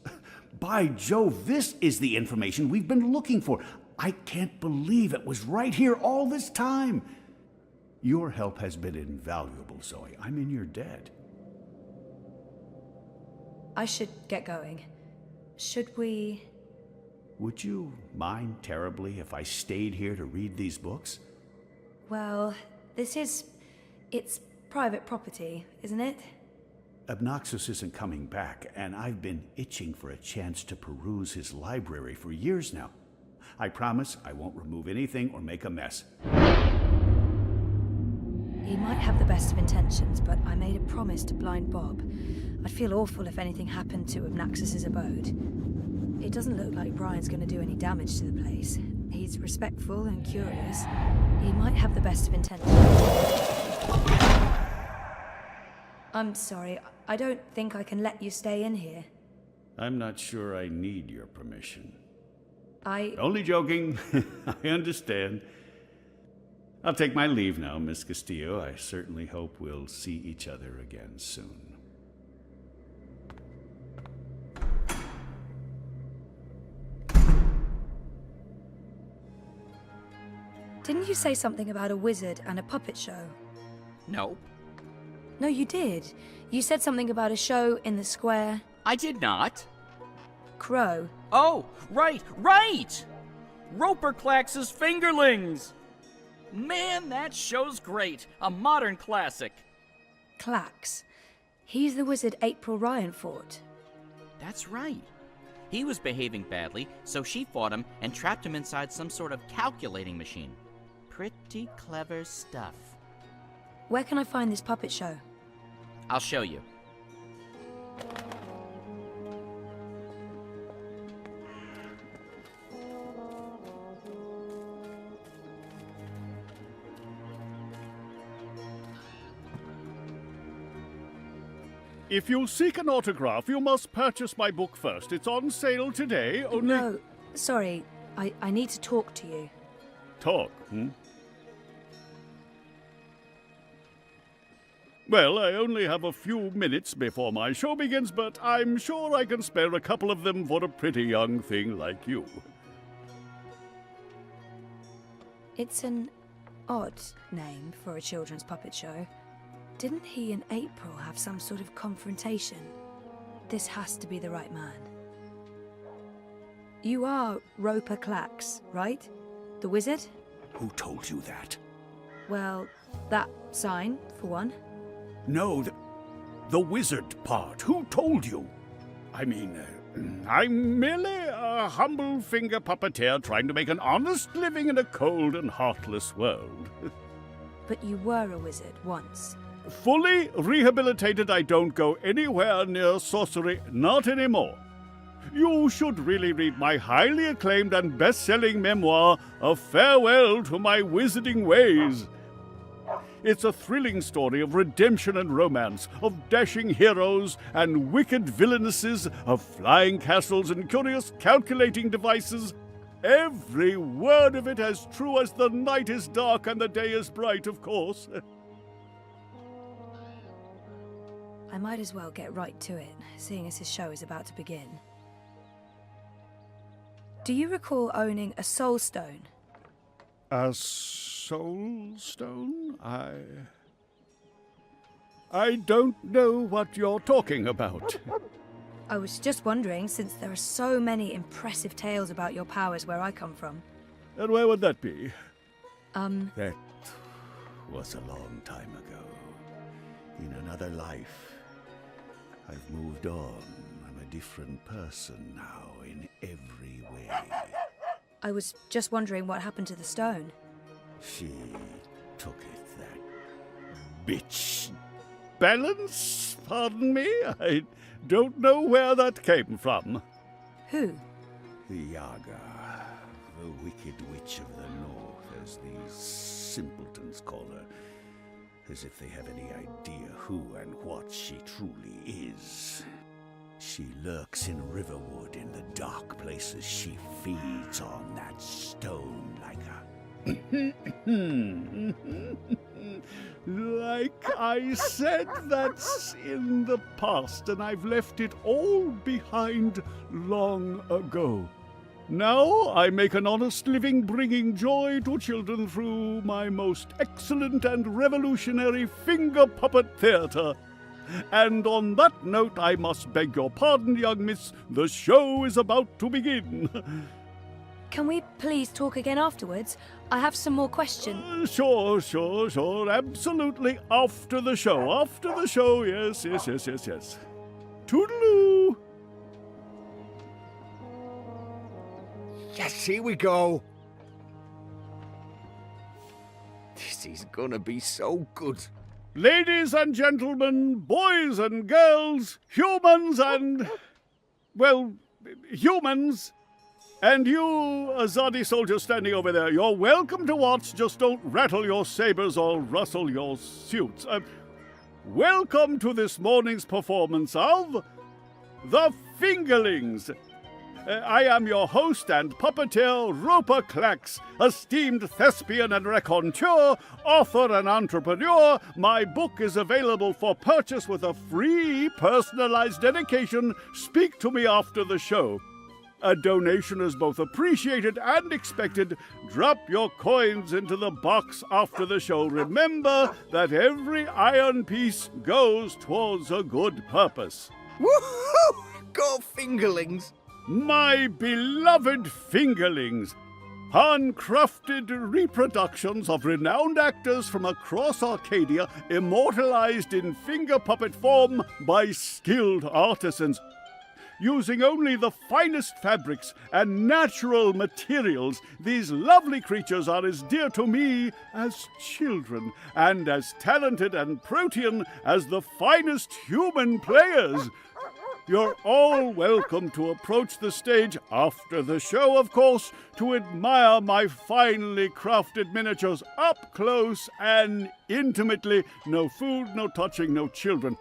By Jove, this is the information we've been looking for. I can't believe it was right here all this time. Your help has been invaluable, Zoe. I'm in your debt.
I should get going. Should we...
Would you mind terribly if I stayed here to read these books?
Well, it's private property, isn't it?
Abnaxis isn't coming back, and I've been itching for a chance to peruse his library for years now. I promise I won't remove anything or make a mess.
He might have the best of intentions, but I made a promise to Blind Bob. I'd feel awful if anything happened to Abnaxis' abode. It doesn't look like Brian's going to do any damage to the place. He's respectful and curious. He might have the best of intentions. I'm sorry, I don't think I can let you stay in here.
I'm not sure I need your permission.
I...
Only joking. I understand. I'll take my leave now, Miss Castillo. I certainly hope we'll see each other again soon.
Didn't you say something about a wizard and a puppet show?
Nope.
No, you did. You said something about a show in the square.
I did not.
Crow.
Oh, right! Roper Clax's Fingerlings! Man, that show's great. A modern classic.
Clax. He's the wizard April Ryan fought.
That's right. He was behaving badly, so she fought him and trapped him inside some sort of calculating machine. Pretty clever stuff.
Where can I find this puppet show?
I'll show you.
If you'll seek an autograph, you must purchase my book first. It's on sale today, only...
No, sorry. I need to talk to you.
Talk, hmm? Well, I only have a few minutes before my show begins, but I'm sure I can spare a couple of them for a pretty young thing like you.
It's an odd name for a children's puppet show. Didn't he and April have some sort of confrontation? This has to be the right man. You are Roper Clax, right? The wizard?
Who told you that?
Well, that sign, for one.
No, the wizard part. Who told you?
I mean, I'm merely a humble finger puppeteer trying to make an honest living in a cold and heartless world.
But you were a wizard once.
Fully rehabilitated, I don't go anywhere near sorcery, not anymore. You should really read my highly acclaimed and best-selling memoir, A Farewell to My Wizarding Ways. It's a thrilling story of redemption and romance, of dashing heroes and wicked villainesses, of flying castles and curious calculating devices. Every word of it as true as the night is dark and the day is bright, of course.
I might as well get right to it, seeing as his show is about to begin. Do you recall owning a soul stone?
A soul stone? I don't know what you're talking about.
I was just wondering, since there are so many impressive tales about your powers where I come from.
And where would that be?
That was a long time ago. In another life. I've moved on. I'm a different person now in every way.
I was just wondering what happened to the stone.
She took it, that bitch.
Balance? Pardon me? I don't know where that came from.
Who?
The Yaga, the wicked witch of the north, as these simpletons call her. As if they have any idea who and what she truly is. She lurks in Riverwood in the dark places. She feeds on that stone like
Like I said, that's in the past, and I've left it all behind long ago. Now I make an honest living bringing joy to children through my most excellent and revolutionary finger puppet theatre. And on that note, I must beg your pardon, young miss. The show is about to begin.
Can we please talk again afterwards? I have some more questions.
Sure. Absolutely. After the show. Yes. Toodaloo.
Yes, here we go. This is gonna be so good.
Ladies and gentlemen, boys and girls, humans and... well, humans. And you, Azadi soldier standing over there, you're welcome to watch, just don't rattle your sabers or rustle your suits. Welcome to this morning's performance of The Fingerlings. I am your host and puppeteer, Roper Clax, esteemed thespian and raconteur, author and entrepreneur. My book is available for purchase with a free personalized dedication. Speak to me after the show. A donation is both appreciated and expected. Drop your coins into the box after the show. Remember that every iron piece goes towards a good purpose.
Woohoo! Go Fingerlings!
My beloved Fingerlings, handcrafted reproductions of renowned actors from across Arcadia, immortalized in finger puppet form by skilled artisans. Using only the finest fabrics and natural materials, these lovely creatures are as dear to me as children, and as talented and protean as the finest human players. You're all welcome to approach the stage after the show, of course, to admire my finely crafted miniatures up close and intimately. No food, no touching, no children.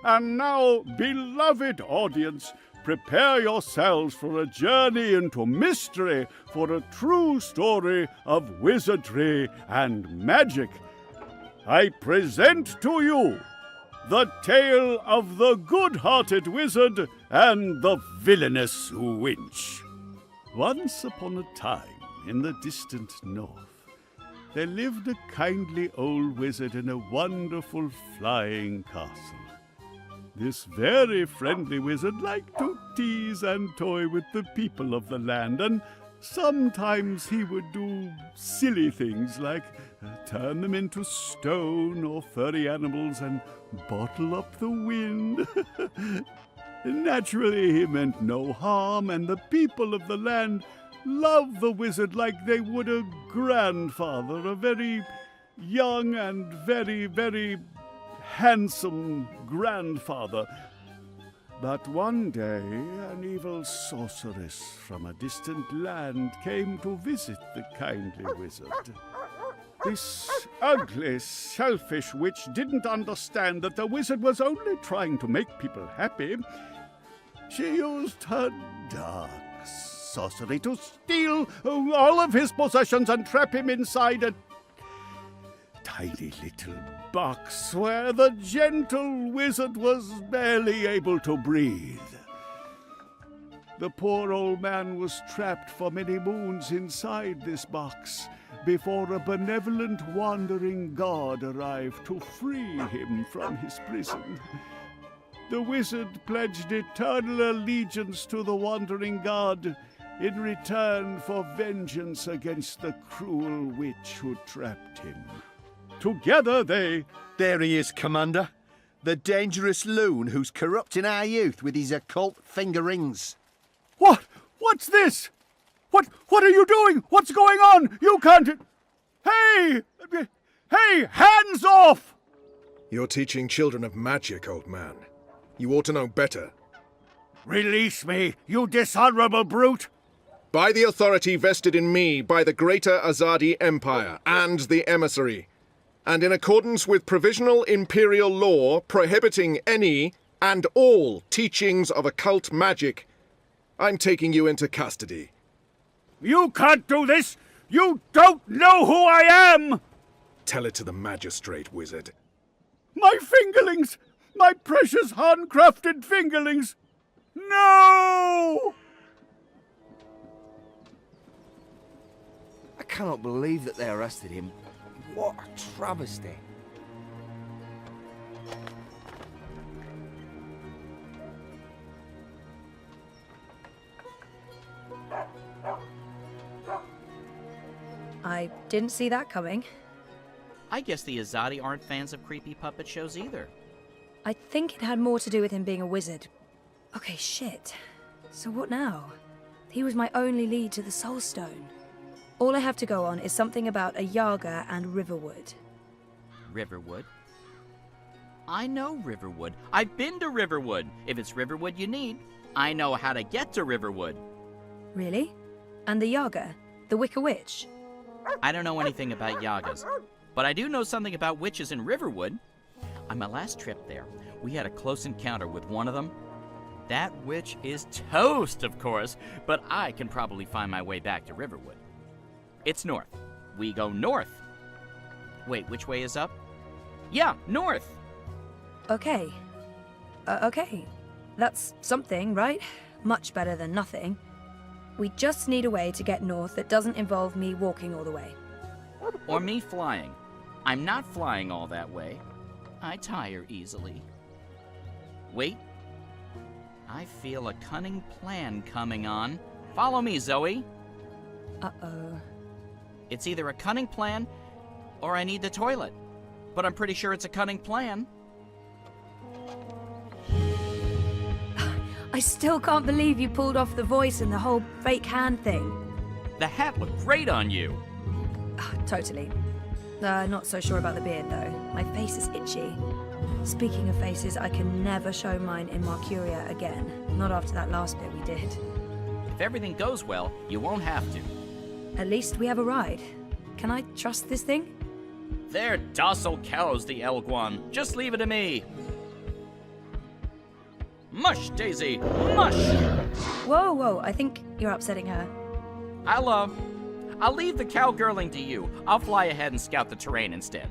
And now, beloved audience, prepare yourselves for a journey into mystery, for a true story of wizardry and magic. I present to you the tale of the good-hearted wizard and the villainous winch. Once upon a time, in the distant north, there lived a kindly old wizard in a wonderful flying castle. This very friendly wizard liked to tease and toy with the people of the land, and sometimes he would do silly things like turn them into stone or furry animals and bottle up the wind. Naturally, he meant no harm, and the people of the land loved the wizard like they would a grandfather, a very young and very, very handsome grandfather. But one day, an evil sorceress from a distant land came to visit the kindly wizard. This ugly, selfish witch didn't understand that the wizard was only trying to make people happy. She used her dark sorcery to steal all of his possessions and trap him inside a tiny little box where the gentle wizard was barely able to breathe. The poor old man was trapped for many moons inside this box before a benevolent wandering god arrived to free him from his prison. The wizard pledged eternal allegiance to the wandering god in return for vengeance against the cruel witch who trapped him. Together they...
There he is, Commander. The dangerous loon who's corrupting our youth with his occult finger rings.
What? What's this? What are you doing? What's going on? You can't... Hey! Hey, hands off!
You're teaching children of magic, old man. You ought to know better.
Release me, you dishonorable brute!
By the authority vested in me by the Greater Azadi Empire and the Emissary, and in accordance with provisional imperial law prohibiting any and all teachings of occult magic, I'm taking you into custody.
You can't do this! You don't know who I am!
Tell it to the magistrate, wizard.
My fingerlings! My precious handcrafted fingerlings! No!
I cannot believe that they arrested him. What a travesty.
I didn't see that coming.
I guess the Azadi aren't fans of creepy puppet shows either.
I think it had more to do with him being a wizard. Okay, shit. So what now? He was my only lead to the Soul Stone. All I have to go on is something about a Yaga and Riverwood.
Riverwood? I know Riverwood. I've been to Riverwood. If it's Riverwood you need, I know how to get to Riverwood.
Really? And the Yaga? The Wicker Witch?
I don't know anything about Yagas, but I do know something about witches in Riverwood. On my last trip there, we had a close encounter with one of them. That witch is toast, of course, but I can probably find my way back to Riverwood. It's north. We go north. Wait, which way is up? Yeah, north.
Okay. Okay. That's something, right? Much better than nothing. We just need a way to get north that doesn't involve me walking all the way.
Or me flying. I'm not flying all that way. I tire easily. Wait. I feel a cunning plan coming on. Follow me, Zoe.
Uh-oh.
It's either a cunning plan, or I need the toilet. But I'm pretty sure it's a cunning plan.
I still can't believe you pulled off the voice and the whole fake hand thing.
The hat looked great on you.
Totally. Not so sure about the beard, though. My face is itchy. Speaking of faces, I can never show mine in Marcuria again. Not after that last bit we did.
If everything goes well, you won't have to.
At least we have a ride. Can I trust this thing?
They're docile cows, the Elguan. Just leave it to me. Mush, Daisy! Mush!
Whoa, whoa, I think you're upsetting her.
I'll leave the cowgirling to you. I'll fly ahead and scout the terrain instead.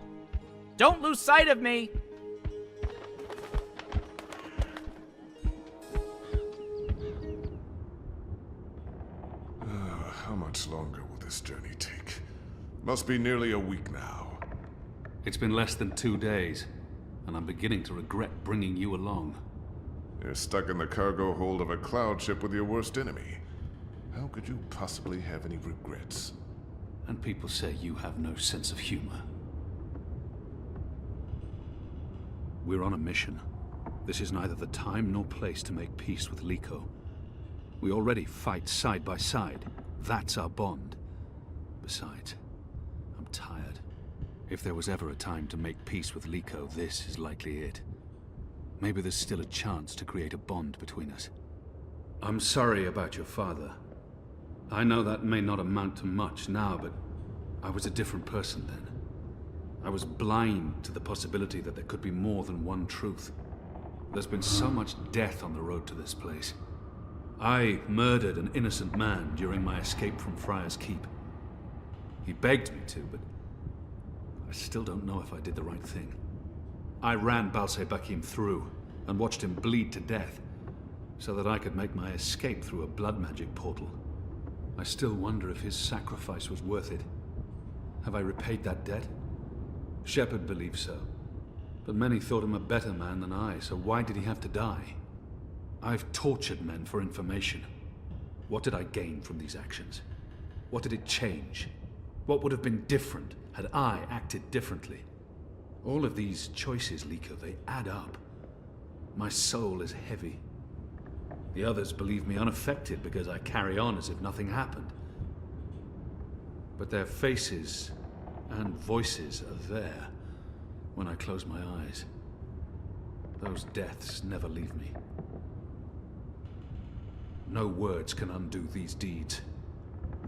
Don't lose sight of me!
How much longer will this journey take? Must be nearly a week now.
It's been less than 2 days, and I'm beginning to regret bringing you along.
You're stuck in the cargo hold of a cloud ship with your worst enemy. How could you possibly have any regrets?
And people say you have no sense of humor. We're on a mission. This is neither the time nor place to make peace with Liko. We already fight side by side. That's our bond. Besides, I'm tired. If there was ever a time to make peace with Liko, this is likely it. Maybe there's still a chance to create a bond between us. I'm sorry about your father. I know that may not amount to much now, but I was a different person then. I was blind to the possibility that there could be more than one truth. There's been so much death on the road to this place. I murdered an innocent man during my escape from Friar's Keep. He begged me to, but I still don't know if I did the right thing. I ran Balsebakim through and watched him bleed to death so that I could make my escape through a blood magic portal. I still wonder if his sacrifice was worth it. Have I repaid that debt? Shepard believes so, but many thought him a better man than I, so why did he have to die? I've tortured men for information. What did I gain from these actions? What did it change? What would have been different had I acted differently? All of these choices, Liko, they add up. My soul is heavy. The others believe me unaffected because I carry on as if nothing happened. But their faces and voices are there when I close my eyes. Those deaths never leave me. No words can undo these deeds.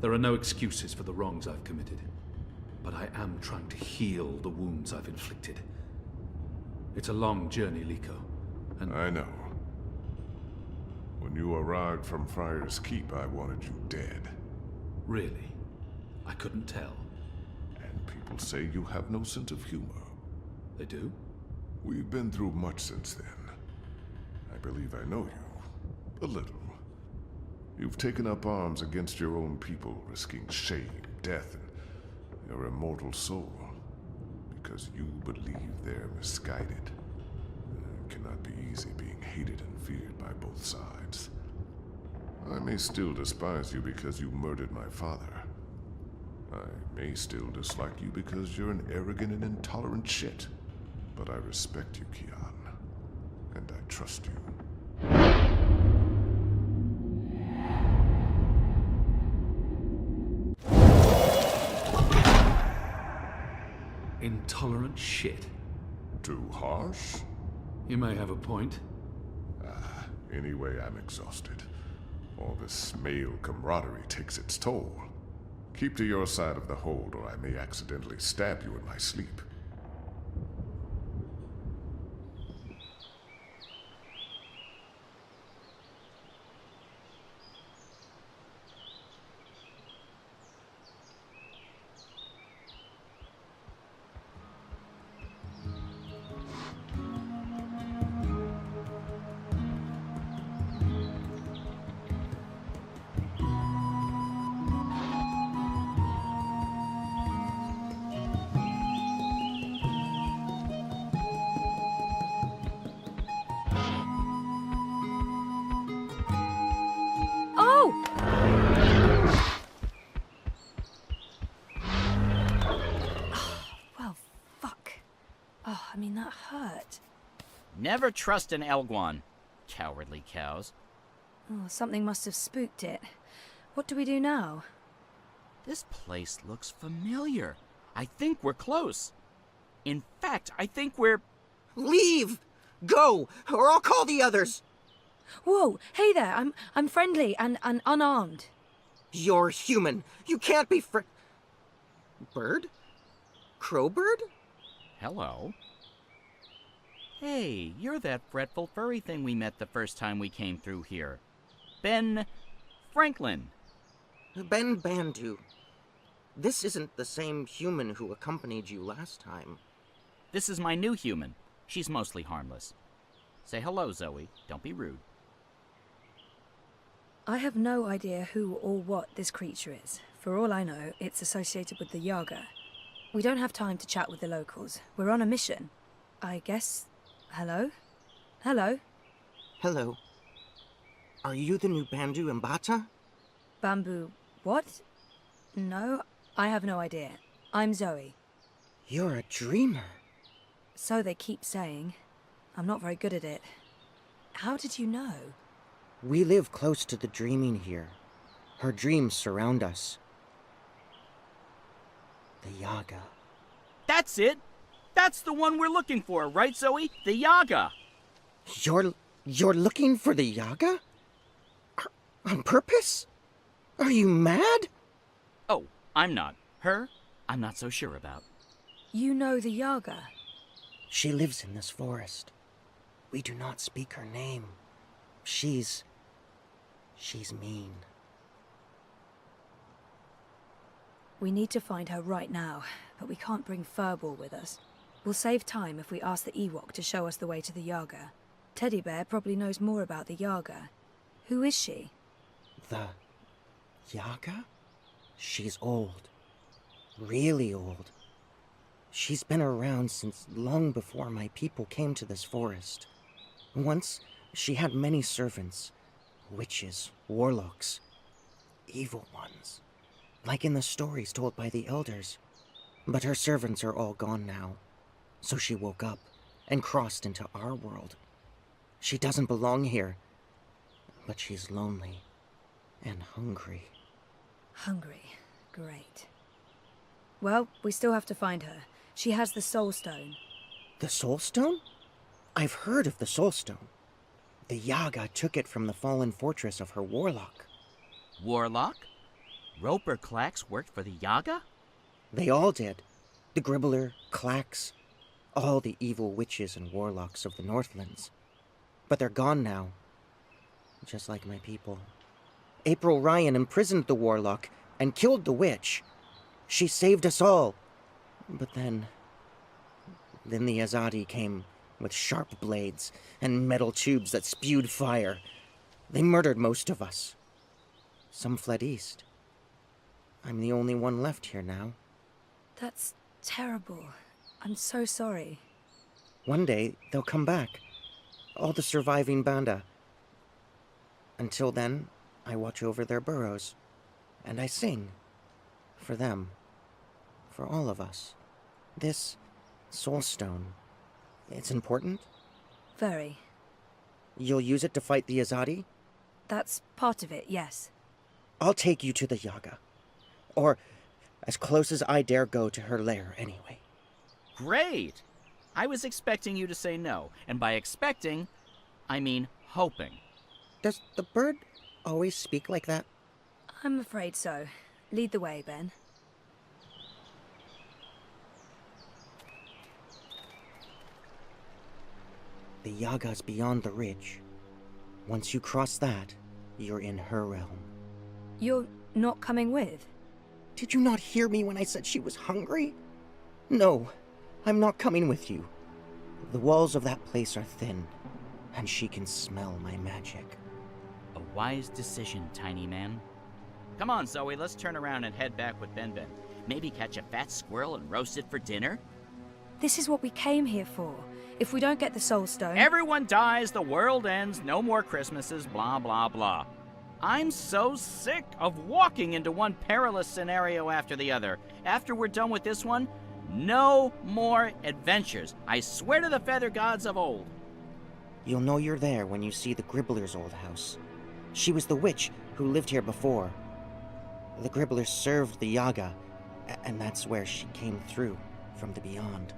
There are no excuses for the wrongs I've committed. But I am trying to heal the wounds I've inflicted. It's a long journey, Liko, and
I know. When you arrived from Friar's Keep, I wanted you dead.
Really? I couldn't tell.
And people say you have no sense of humor.
They do?
We've been through much since then. I believe I know you. A little. You've taken up arms against your own people, risking shame, death, and your immortal soul. Because you believe they're misguided. It cannot be easy being hated and feared by both sides. I may still despise you because you murdered my father. I may still dislike you because you're an arrogant and intolerant shit. But I respect you, Kian. And I trust you.
Intolerant shit.
Too harsh?
You may have a point.
Anyway, I'm exhausted. All this male camaraderie takes its toll. Keep to your side of the hold, or I may accidentally stab you in my sleep.
That hurt.
Never trust an Elguan. Cowardly cows.
Oh, something must have spooked it. What do we do now?
This place looks familiar. I think we're close. In fact, I think we're...
Leave! Go, or I'll call the others!
Whoa, hey there, I'm friendly and unarmed.
You're human. You can't be Bird? Crowbird?
Hello. Hey, you're that fretful furry thing we met the first time we came through here. Ben Franklin.
Ben Bandu. This isn't the same human who accompanied you last time.
This is my new human. She's mostly harmless. Say hello, Zoe. Don't be rude.
I have no idea who or what this creature is. For all I know, it's associated with the Yaga. We don't have time to chat with the locals. We're on a mission. I guess... Hello? Hello?
Hello. Are you the new Bandu Mbata?
Bamboo... what? No, I have no idea. I'm Zoe.
You're a dreamer.
So they keep saying. I'm not very good at it. How did you know?
We live close to the dreaming here. Her dreams surround us. The Yaga.
That's it! That's the one we're looking for, right, Zoe? The Yaga!
You're looking for the Yaga? On purpose? Are you mad?
Oh, I'm not. Her, I'm not so sure about.
You know the Yaga?
She lives in this forest. We do not speak her name. She's mean.
We need to find her right now, but we can't bring Furball with us. We'll save time if we ask the Ewok to show us the way to the Yaga. Teddy Bear probably knows more about the Yaga. Who is she?
The Yaga? She's old. Really old. She's been around since long before my people came to this forest. Once, she had many servants. Witches, warlocks, evil ones. Like in the stories told by the elders. But her servants are all gone now. So she woke up and crossed into our world. She doesn't belong here. But she's lonely and hungry.
Hungry. Great. Well, we still have to find her. She has the Soul Stone.
The Soul Stone? I've heard of the Soul Stone. The Yaga took it from the fallen fortress of her warlock.
Warlock? Roper Clax worked for the Yaga?
They all did. The Gribbler, Clax, all the evil witches and warlocks of the Northlands. But they're gone now. Just like my people. April Ryan imprisoned the warlock and killed the witch. She saved us all. But then the Azadi came with sharp blades and metal tubes that spewed fire. They murdered most of us. Some fled east. I'm the only one left here now.
That's terrible. I'm so sorry.
One day, they'll come back. All the surviving Banda. Until then, I watch over their burrows. And I sing. For them. For all of us. This Soul Stone. It's important?
Very.
You'll use it to fight the Azadi?
That's part of it, yes.
I'll take you to the Yaga. Or as close as I dare go to her lair, anyway.
Great! I was expecting you to say no, and by expecting, I mean hoping.
Does the bird always speak like that?
I'm afraid so. Lead the way, Ben.
The Yaga's beyond the ridge. Once you cross that, you're in her realm.
You're not coming with?
Did you not hear me when I said she was hungry? No, I'm not coming with you. The walls of that place are thin, and she can smell my magic.
A wise decision, tiny man. Come on, Zoe, let's turn around and head back with Ben Ben. Maybe catch a fat squirrel and roast it for dinner?
This is what we came here for. If we don't get the Soul Stone...
Everyone dies, the world ends, no more Christmases, blah, blah, blah. I'm so sick of walking into one perilous scenario after the other. After we're done with this one, no more adventures. I swear to the feather gods of old.
You'll know you're there when you see the Gribbler's old house. She was the witch who lived here before. The Gribbler served the Yaga, and that's where she came through from the beyond.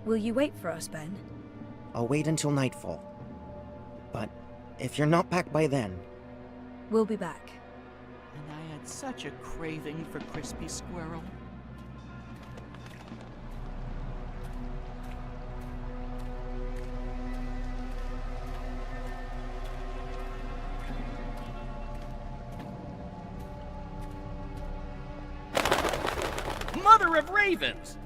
Will you wait for us, Ben?
I'll wait until nightfall. But if you're not back by then...
We'll be back.
And I had such a craving for crispy squirrel. Mother of ravens!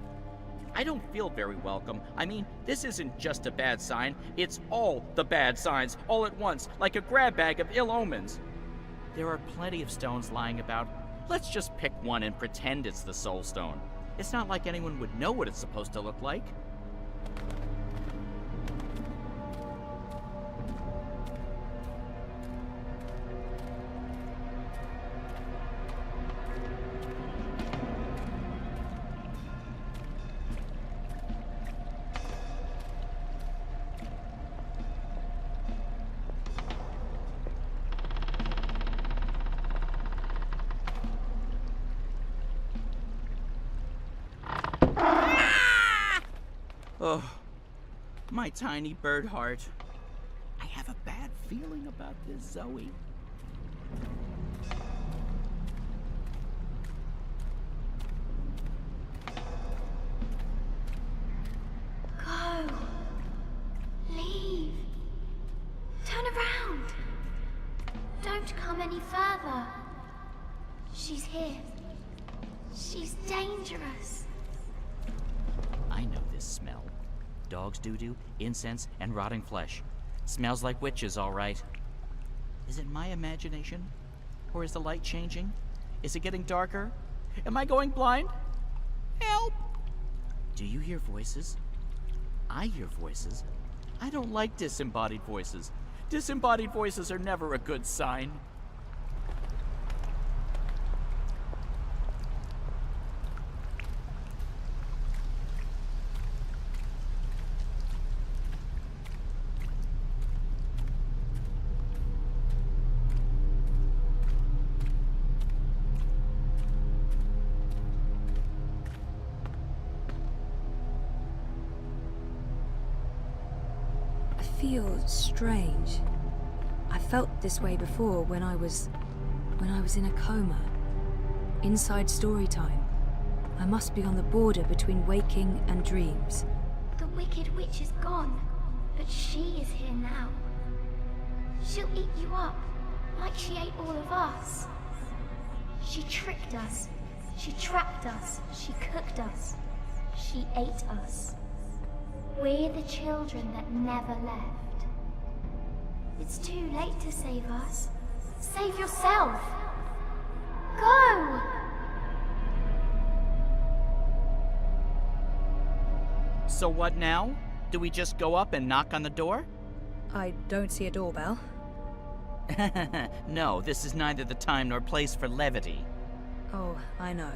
I don't feel very welcome. I mean, this isn't just a bad sign, it's all the bad signs, all at once, like a grab bag of ill omens. There are plenty of stones lying about. Let's just pick one and pretend it's the Soul Stone. It's not like anyone would know what it's supposed to look like. Oh, my tiny bird heart. I have a bad feeling about this, Zoe.
any further. She's here. She's dangerous.
I know this smell. Dog's doo-doo, incense, and rotting flesh. Smells like witches, all right. Is it my imagination? Or is the light changing? Is it getting darker? Am I going blind? Help! Do you hear voices? I hear voices. I don't like disembodied voices. Disembodied voices are never a good sign.
I feel strange. I felt this way before when I was in a coma. Inside story time. I must be on the border between waking and dreams.
The wicked witch is gone, but she is here now. She'll eat you up, like she ate all of us. She tricked us. She trapped us. She cooked us. She ate us. We're the children that never left. It's too late to save us. Save yourself. Go!
So what now? Do we just go up and knock on the door?
I don't see a doorbell.
No, this is neither the time nor place for levity.
Oh, I know.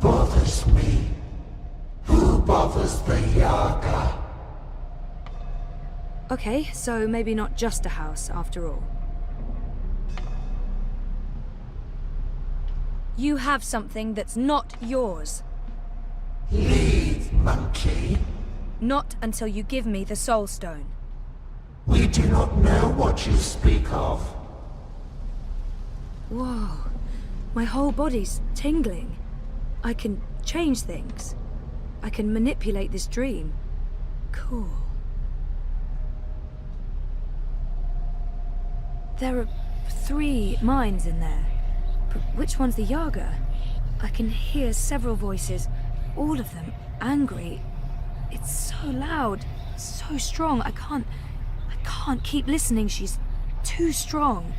Bothers me. Who bothers the Yaga?
Okay, so maybe not just a house after all. You have something that's not yours.
Leave, monkey.
Not until you give me the Soul Stone.
We do not know what you speak of.
Whoa. My whole body's tingling. I can change things. I can manipulate this dream. Cool. There are 3 minds in there. But which one's the Yaga? I can hear several voices, all of them angry. It's so loud, so strong. I can't keep listening. She's too strong.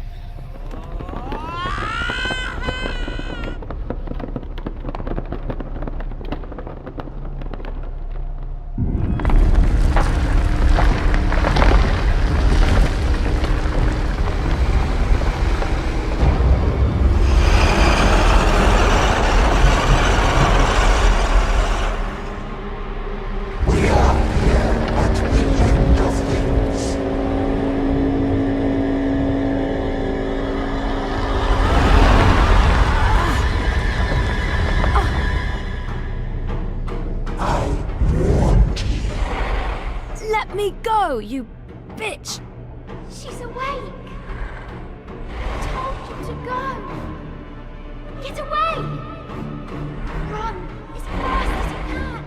Let me go, you bitch!
She's awake! I told you to go! Get away! Run as fast as you can!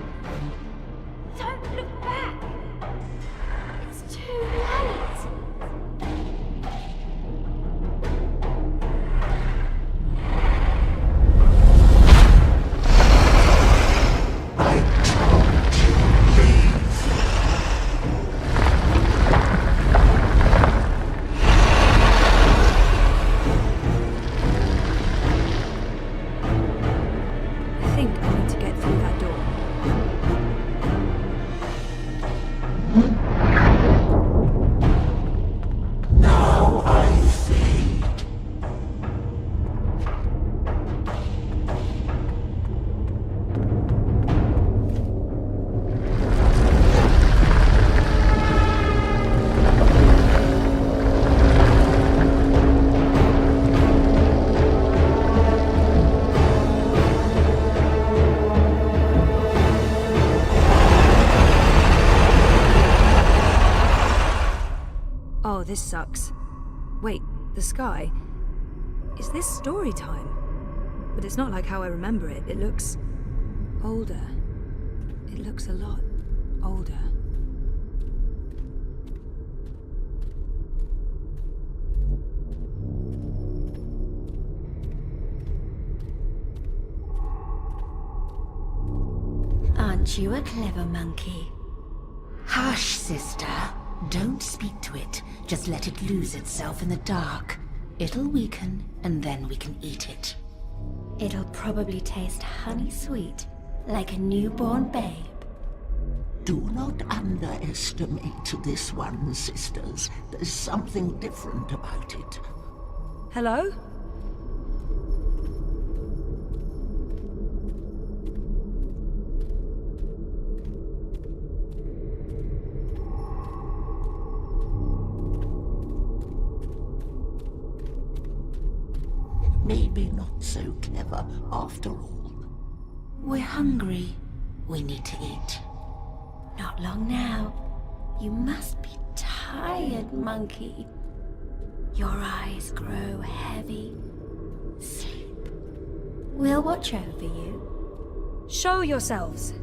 Don't look back! It's too late!
I told you leave.
this sucks. Wait, the sky? Is this story time? But it's not like how I remember it. It looks older. It looks a lot older.
Aren't you a clever monkey? Hush, sister. Don't speak to it. Just let it lose itself in the dark. It'll weaken, and then we can eat it. It'll probably taste honey sweet, like a newborn babe.
Do not underestimate this one, sisters. There's something different about it.
Hello?
Maybe not so clever after all.
We're hungry. We need to eat. Not long now. You must be tired, monkey. Your eyes grow heavy. Sleep. We'll watch over you.
Show yourselves!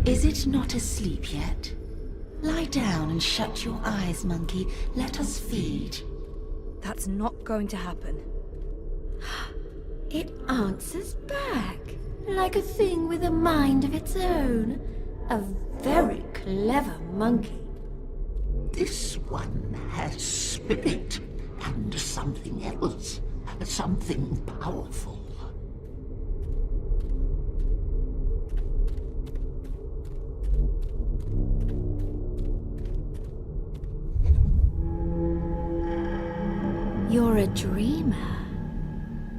Is it not asleep yet? Lie down and shut your eyes, monkey. Let us feed.
That's not going to happen.
It answers back, like a thing with a mind of its own. A very clever monkey.
This one has spirit and something else. Something powerful.
You're a dreamer.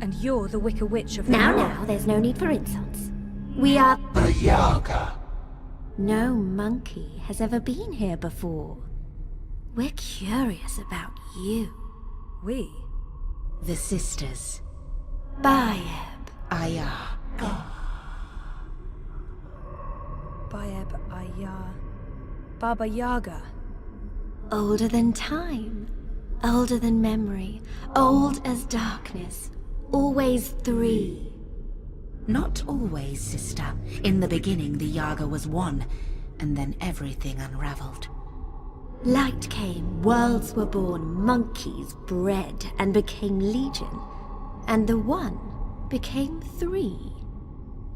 And you're the Wicker Witch of...
Now, there's no need for insults. We are...
The Yaga.
No monkey has ever been here before. We're curious about you.
We?
The sisters. Bayeb, Ayah.
Bayeb, Ayah... Baba Yaga.
Older than time. Older than memory. Old as darkness. Always three. Not always, sister. In the beginning, the Yaga was one, and then everything unraveled. Light came, worlds were born, monkeys bred and became legion. And the one became three.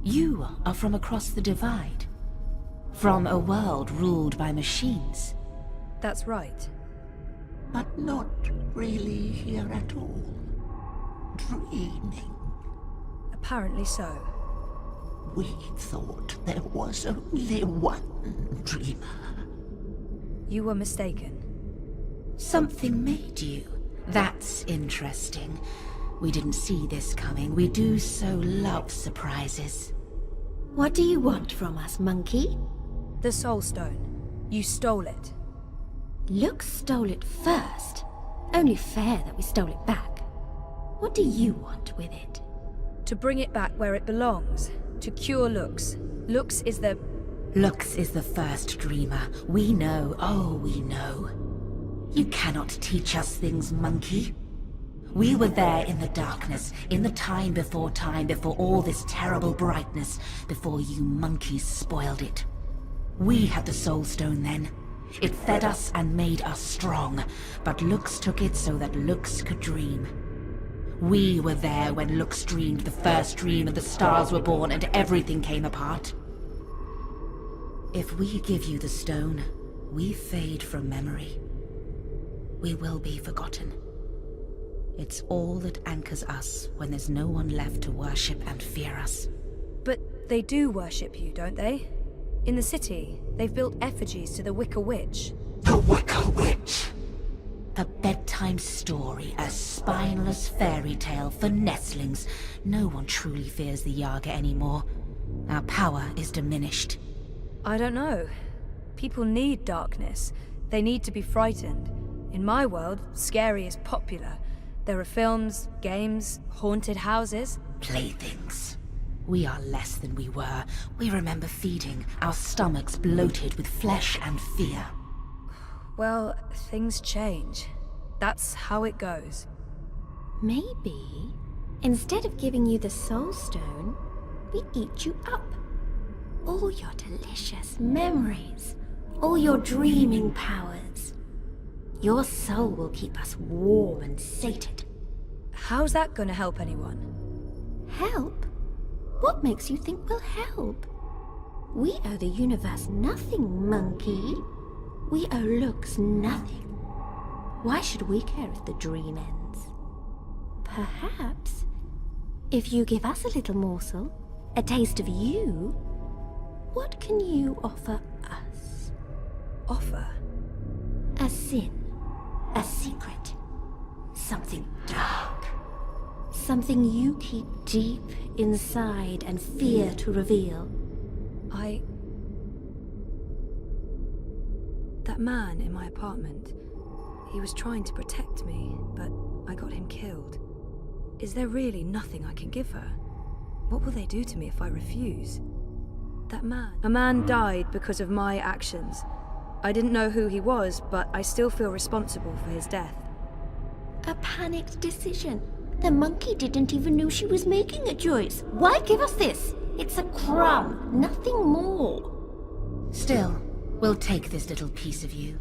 You are from across the divide. From a world ruled by machines.
That's right.
But not really here at all. Dreaming.
Apparently so.
We thought there was only one dreamer.
You were mistaken.
Something made you. That's interesting. We didn't see this coming. We do so love surprises. What do you want from us, monkey?
The Soul Stone. You stole it.
Lux stole it first. Only fair that we stole it back. What do you want with it?
To bring it back where it belongs. To cure Lux. Lux is the
first dreamer. We know, oh, we know. You cannot teach us things, monkey. We were there in the darkness, in the time, before all this terrible brightness, before you monkeys spoiled it. We had the Soul Stone then. It fed us and made us strong, but Lux took it so that Lux could dream. We were there when Lux dreamed the first dream and the stars were born and everything came apart. If we give you the stone, we fade from memory. We will be forgotten. It's all that anchors us when there's no one left to worship and fear us.
But they do worship you, don't they? In the city, they've built effigies to the Wicker Witch.
The Wicker Witch!
A bedtime story, a spineless fairy tale for nestlings. No one truly fears the Yaga anymore. Our power is diminished.
I don't know. People need darkness. They need to be frightened. In my world, scary is popular. There are films, games, haunted houses.
Playthings. We are less than we were. We remember feeding, our stomachs bloated with flesh and fear.
Well, things change. That's how it goes.
Maybe, instead of giving you the Soul Stone, we eat you up. All your delicious memories, all your dreaming powers. Your soul will keep us warm and sated.
How's that gonna help anyone?
Help? What makes you think we'll help? We owe the universe nothing, monkey. We owe looks nothing. Why should we care if the dream ends? Perhaps, if you give us a little morsel, a taste of you, what can you offer us?
Offer?
A sin, a secret, something dark. Something you keep deep inside and fear to reveal.
That man in my apartment, he was trying to protect me, but I got him killed. Is there really nothing I can give her? What will they do to me if I refuse? A man died because of my actions. I didn't know who he was, but I still feel responsible for his death.
A panicked decision. The monkey didn't even know she was making a choice. Why give us this? It's a crumb, nothing more.
Still, we'll take this little piece of you.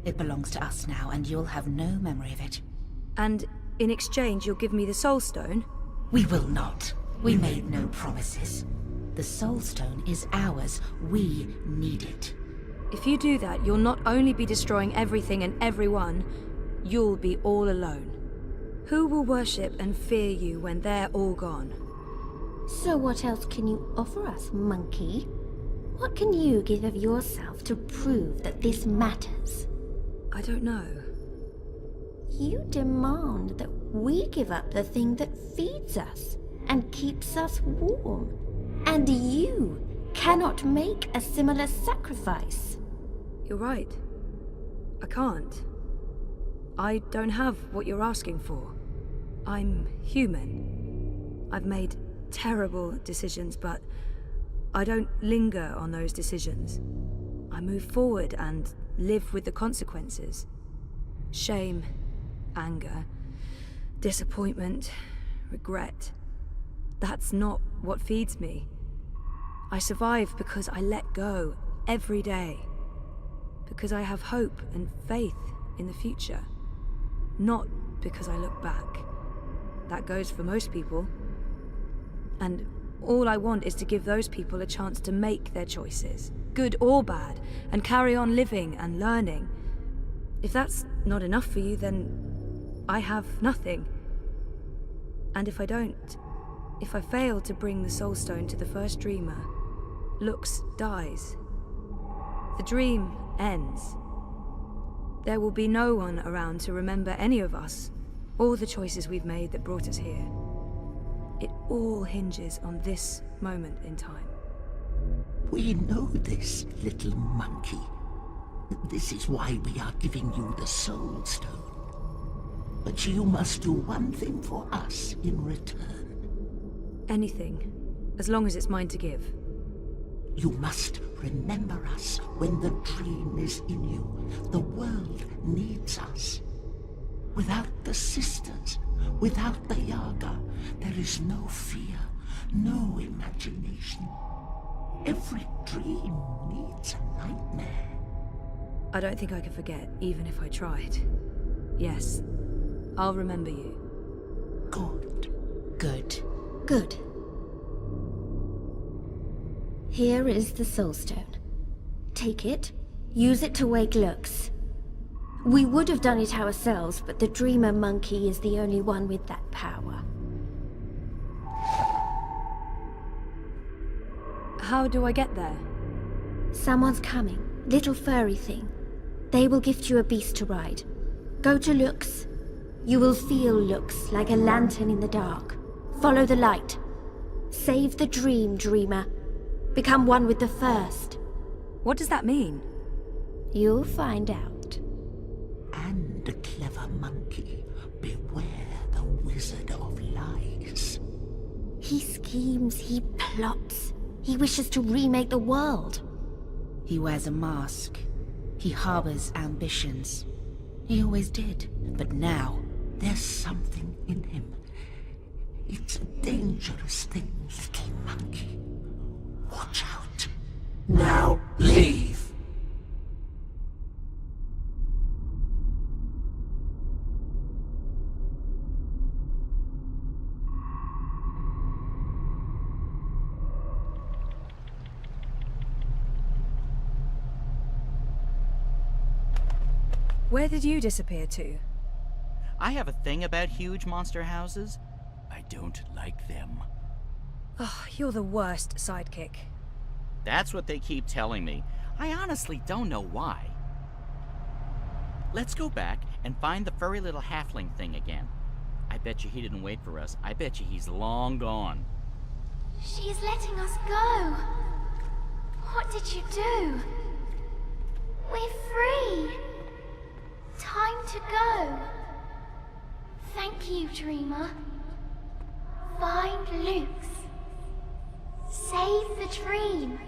It belongs to us now, and you'll have no memory of it.
And in exchange, you'll give me the Soul Stone?
We will not. We made no promises. The Soul Stone is ours. We need it.
If you do that, you'll not only be destroying everything and everyone, you'll be all alone. Who will worship and fear you when they're all gone?
So what else can you offer us, monkey? What can you give of yourself to prove that this matters?
I don't know.
You demand that we give up the thing that feeds us and keeps us warm. And you cannot make a similar sacrifice.
You're right. I can't. I don't have what you're asking for. I'm human. I've made terrible decisions, but I don't linger on those decisions. I move forward and live with the consequences. Shame, anger, disappointment, regret. That's not what feeds me. I survive because I let go every day. Because I have hope and faith in the future. Not because I look back. That goes for most people. And all I want is to give those people a chance to make their choices, good or bad, and carry on living and learning. If that's not enough for you, then I have nothing. And if I fail to bring the Soul Stone to the first dreamer, Lux dies. The dream ends. There will be no one around to remember any of us, or the choices we've made that brought us here. It all hinges on this moment in time.
We know this, little monkey. This is why we are giving you the Soul Stone. But you must do one thing for us in return.
Anything, as long as it's mine to give.
You must remember us when the dream is in you. The world needs us. Without the sisters, without the Yaga, there is no fear, no imagination. Every dream needs a nightmare.
I don't think I could forget, even if I tried. Yes, I'll remember you.
Good.
Good.
Good. Here is the Soul Stone. Take it, use it to wake Lux. We would have done it ourselves, but the Dreamer Monkey is the only one with that power.
How do I get there?
Someone's coming. Little furry thing. They will gift you a beast to ride. Go to Lux. You will feel Lux like a lantern in the dark. Follow the light. Save the dream, dreamer. Become one with the first.
What does that mean?
You'll find out.
And, clever monkey, beware the wizard of lies.
He schemes, he plots. He wishes to remake the world.
He wears a mask. He harbors ambitions. He always did, but now...
There's something in him. It's a dangerous thing, little monkey. Watch out. Now leave!
Where did you disappear to?
I have a thing about huge monster houses. I don't like them.
Oh, you're the worst sidekick.
That's what they keep telling me. I honestly don't know why. Let's go back and find the furry little halfling thing again. I bet you he didn't wait for us. I bet you he's long gone.
She is letting us go. What did you do? We're free. Time to go. Thank you, dreamer. Find Luke's. Save the dream.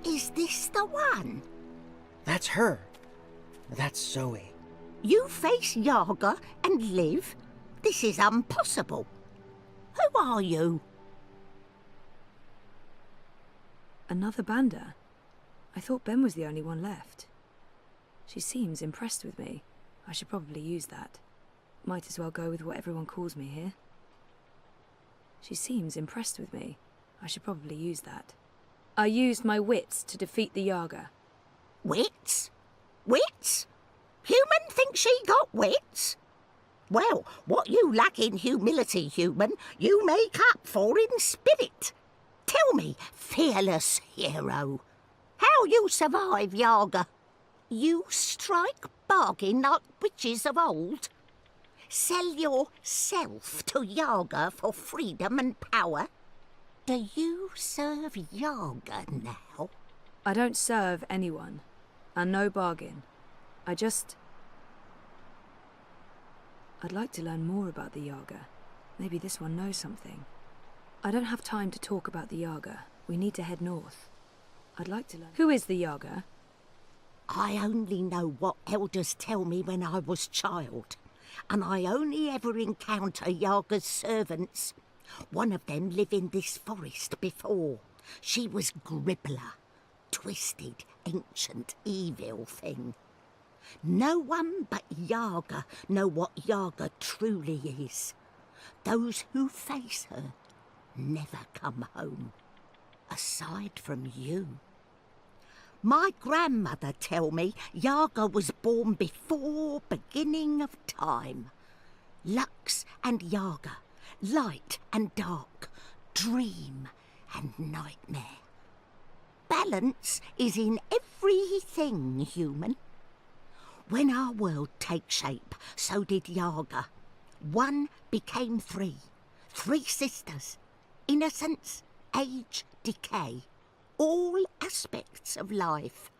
Is this the one?
That's her. That's Zoe.
You face Yaga and live? This is impossible. Who are you?
Another Banda? I thought Ben was the only one left. She seems impressed with me. I should probably use that. Might as well go with what everyone calls me here. She seems impressed with me. I should probably use that. I used my wits to defeat the Yaga.
Wits? Wits? Human thinks she got wits? Well, what you lack in humility, human, you make up for in spirit. Tell me, fearless hero, how you survive Yaga? You strike bargain like witches of old? Sell yourself to Yaga for freedom and power? Do you serve Yaga now?
I don't serve anyone, and no bargain. I'd like to learn more about the Yaga. Maybe this one knows something. I don't have time to talk about the Yaga. We need to head north. I'd like to learn... Who is the Yaga?
I only know what elders tell me when I was child, and I only ever encounter Yaga's servants. One of them lived in this forest before. She was Gribbler, twisted, ancient, evil thing. No one but Yaga know what Yaga truly is. Those who face her never come home, aside from you. My grandmother tell me Yaga was born before beginning of time. Lux and Yaga, light and dark, dream and nightmare. Balance is in everything, human. When our world takes shape, so did Yaga. One became three. Three sisters. Innocence, age, decay. All aspects of life.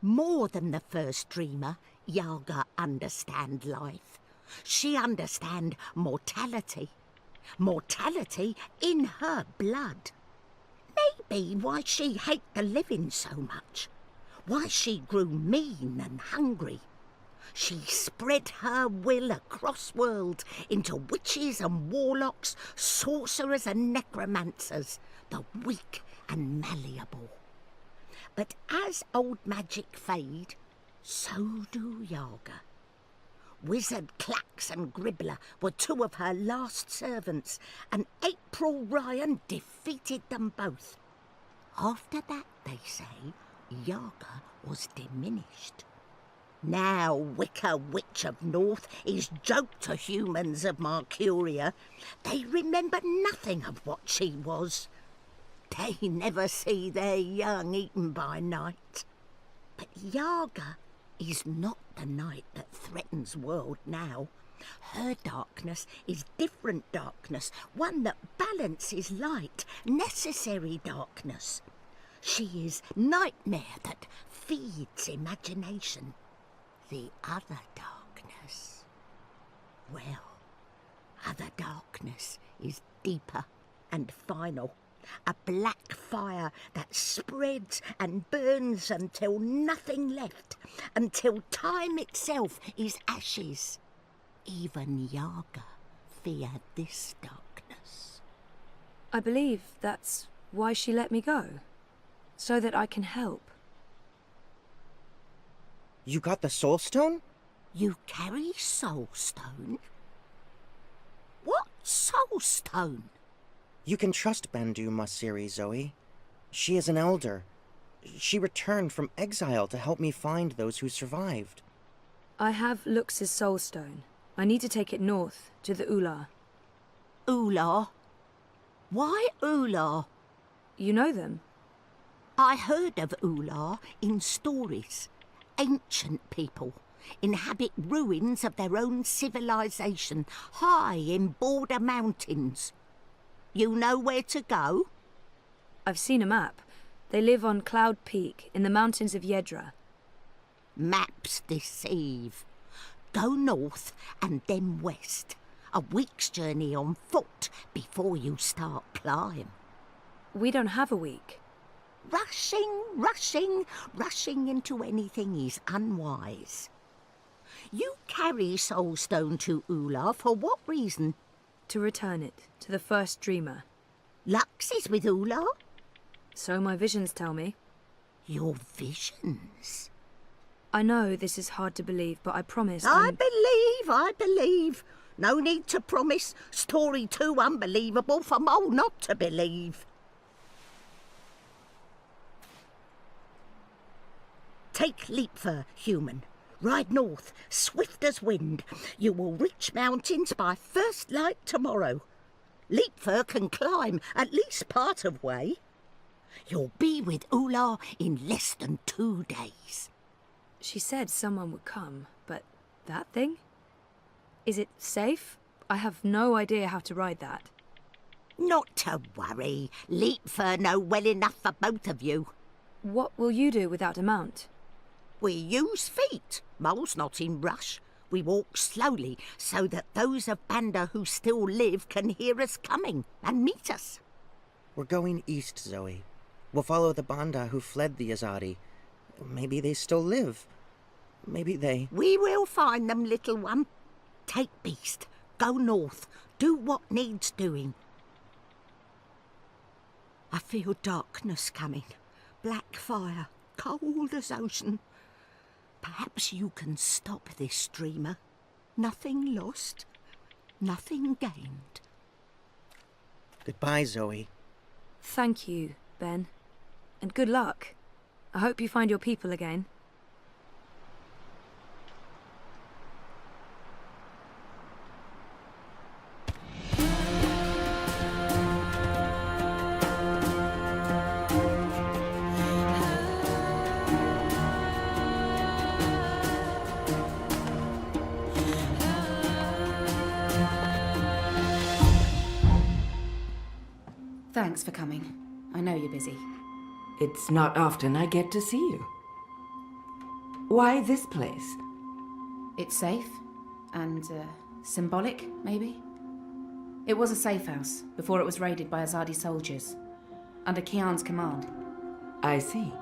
More than the first dreamer, Yaga understand life. She understand mortality. Mortality in her blood. Maybe why she hate the living so much. Why she grew mean and hungry. She spread her will across world into witches and warlocks, sorcerers and necromancers, the weak and malleable. But as old magic fade, so do Yaga. Wizard Clax and Gribbler were two of her last servants, and April Ryan defeated them both. After that, they say, Yaga was diminished. Now Wicker Witch of North is joke to humans of Mercuria. They remember nothing of what she was. They never see their young eaten by night. But Yaga is not the night that threatens world now. Her darkness is different darkness, one that balances light, necessary darkness. She is nightmare that feeds imagination. The other darkness, well, other darkness is deeper and final. A black fire that spreads and burns until nothing left, until time itself is ashes. Even Yaga feared this darkness.
I believe that's why she let me go. So that I can help.
You got the Soul Stone?
You carry Soul Stone? What Soul Stone?
You can trust Bandu Masiri, Zoe. She is an elder. She returned from exile to help me find those who survived.
I have Lux's Soul Stone. I need to take it north, to the Ular.
Ular? Why Ular?
You know them?
I heard of Ular in stories. Ancient people inhabit ruins of their own civilization, high in border mountains. You know where to go?
I've seen a map. They live on Cloud Peak, in the mountains of Yedra.
Maps deceive. Go north and then west. A week's journey on foot before you start climb.
We don't have a week.
Rushing into anything is unwise. You carry Soulstone to Ular for what reason?
To return it to the first dreamer.
Lux is with Ular?
So my visions tell me.
Your visions?
I know this is hard to believe, but I promise
I believe. No need to promise. Story too unbelievable for Mole not to believe. Take Leapfur, human. Ride north, swift as wind. You will reach mountains by first light tomorrow. Leapfur can climb at least part of way. You'll be with Ular in less than 2 days.
She said someone would come, but that thing? Is it safe? I have no idea how to ride that.
Not to worry. Leapfur know well enough for both of you.
What will you do without a mount?
We use feet. Mole's not in rush. We walk slowly so that those of Banda who still live can hear us coming and meet us.
We're going east, Zoe. We'll follow the Banda who fled the Azadi. Maybe they still live. Maybe they...
We will find them, little one. Take Beast. Go north. Do what needs doing. I feel darkness coming. Black fire. Cold as ocean. Perhaps you can stop this dreamer. Nothing lost. Nothing gained.
Goodbye, Zoe.
Thank you, Ben. And good luck. I hope you find your people again.
Thanks for coming. I know you're busy.
It's not often I get to see you. Why this place?
It's safe and symbolic, maybe? It was a safe house before it was raided by Azadi soldiers, under Kian's command.
I see.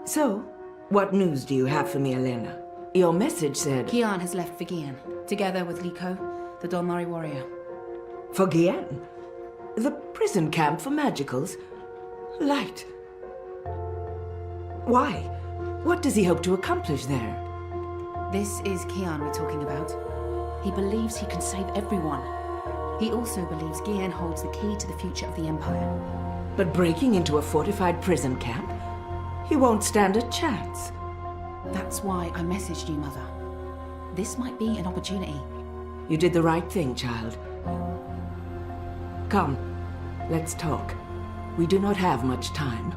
So, what news do you have for me, Elena? Your message said...
Kian has left for Gian, together with Liko, the Dolmari warrior.
For Gian? The prison camp for magicals? Light. Why? What does he hope to accomplish there?
This is Kian we're talking about. He believes he can save everyone. He also believes Gian holds the key to the future of the Empire.
But breaking into a fortified prison camp? He won't stand a chance.
That's why I messaged you, Mother. This might be an opportunity.
You did the right thing, child. Come, let's talk. We do not have much time.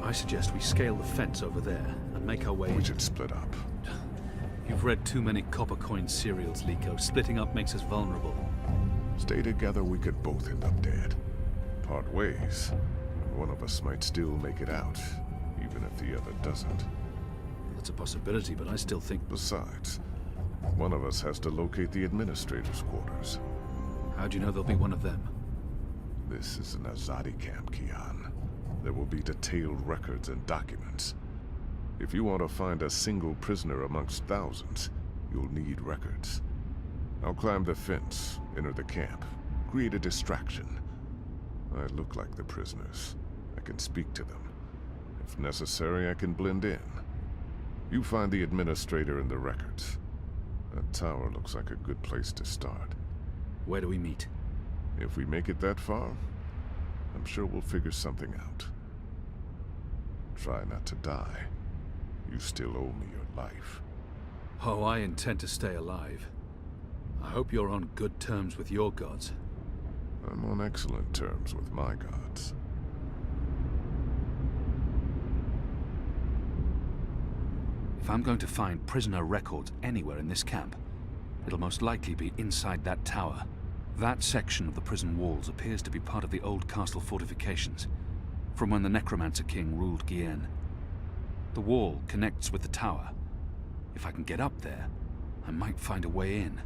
I suggest we scale the fence over there and make our way.
We should split up.
You've read too many copper coin serials, Liko. Splitting up makes us vulnerable.
Stay together, we could both end up dead. Part ways, and one of us might still make it out, even if the other doesn't.
That's a possibility, but I still think...
Besides, one of us has to locate the administrator's quarters.
How do you know there'll be one of them?
This is an Azadi camp, Kian. There will be detailed records and documents. If you want to find a single prisoner amongst thousands, you'll need records. I'll climb the fence, enter the camp, create a distraction. I look like the prisoners. I can speak to them. If necessary, I can blend in. You find the administrator and the records. That tower looks like a good place to start.
Where do we meet?
If we make it that far, I'm sure we'll figure something out. Try not to die. You still owe me your life.
Oh, I intend to stay alive. I hope you're on good terms with your gods.
I'm on excellent terms with my gods.
If I'm going to find prisoner records anywhere in this camp, it'll most likely be inside that tower. That section of the prison walls appears to be part of the old castle fortifications, from when the Necromancer King ruled Guyenne. The wall connects with the tower. If I can get up there, I might find a way in.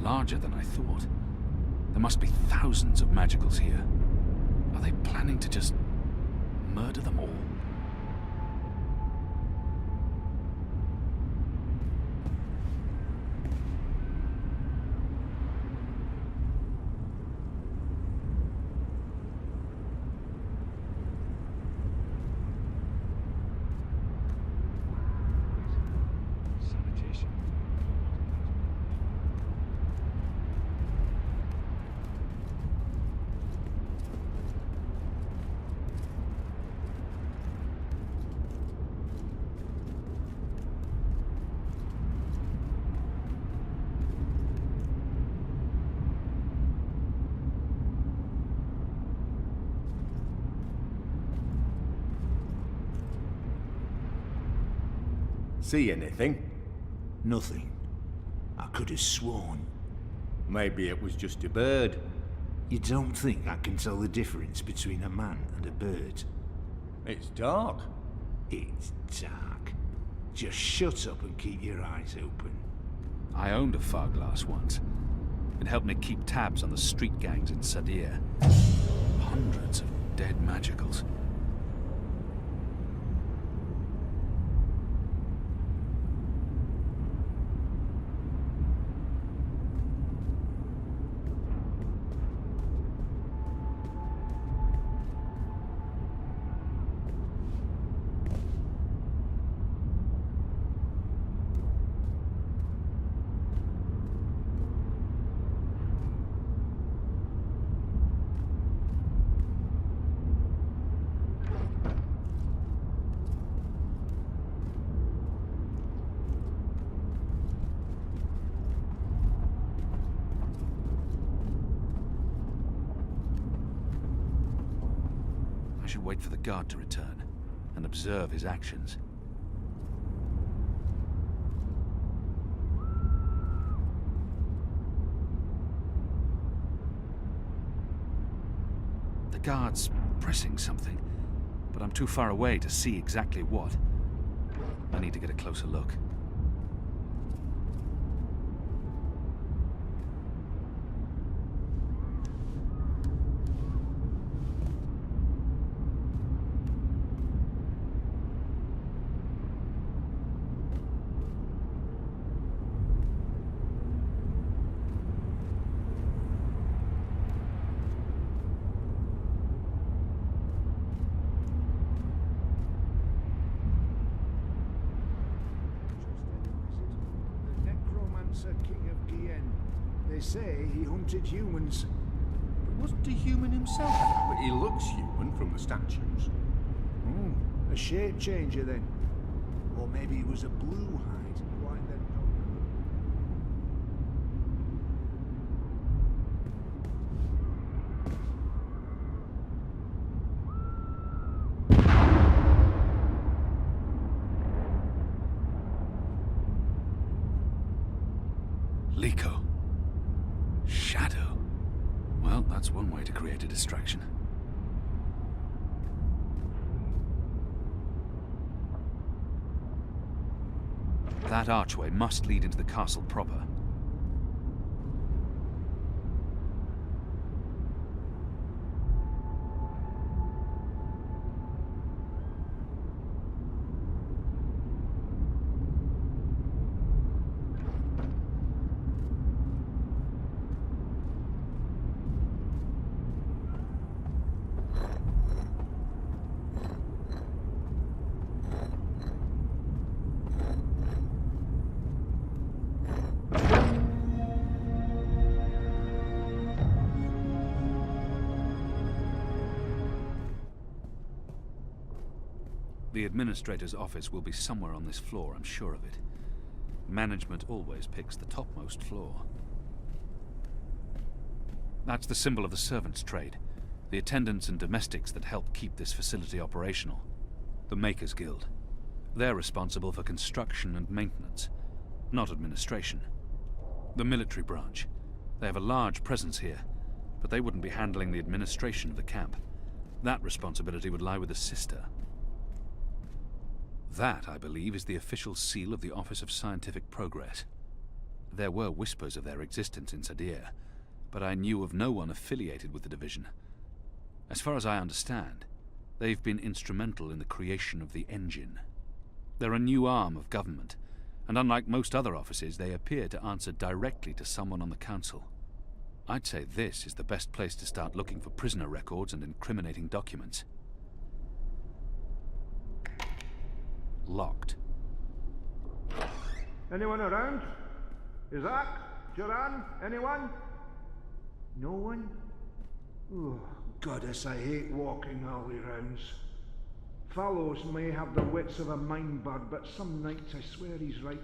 Larger than I thought. There must be thousands of magicals here. Are they planning to just murder them all?
See anything?
Nothing. I could have sworn.
Maybe it was just a bird.
You don't think I can tell the difference between a man and a bird?
It's dark.
It's dark. Just shut up and keep your eyes open.
I owned a fog glass once. It helped me keep tabs on the street gangs in Sadir. Hundreds of dead magicals. should wait for the guard to return and observe his actions. The guard's pressing something, but I'm too far away to see exactly what. I need to get a closer look.
King of Gien. They say he hunted humans.
But wasn't a human himself? But he looks human from the statues.
A shape changer then. Or maybe he was a blue hide. Why then?
Liko. Shadow. Well, that's one way to create a distraction. That archway must lead into the castle proper. The administrator's office will be somewhere on this floor, I'm sure of it. Management always picks the topmost floor. That's the symbol of the servants' trade, the attendants and domestics that help keep this facility operational. The Makers Guild. They're responsible for construction and maintenance, not administration. The military branch. They have a large presence here, but they wouldn't be handling the administration of the camp. That responsibility would lie with the sister. That, I believe, is the official seal of the Office of Scientific Progress. There were whispers of their existence in Sadir, but I knew of no one affiliated with the division. As far as I understand, they've been instrumental in the creation of the engine. They're a new arm of government, and unlike most other offices, they appear to answer directly to someone on the council. I'd say this is the best place to start looking for prisoner records and incriminating documents. Locked.
Anyone around? Isaac? Joran? Anyone? No one? Oh, goddess, I hate walking alley rounds. Fallows may have the wits of a mine bird, but some nights I swear he's right.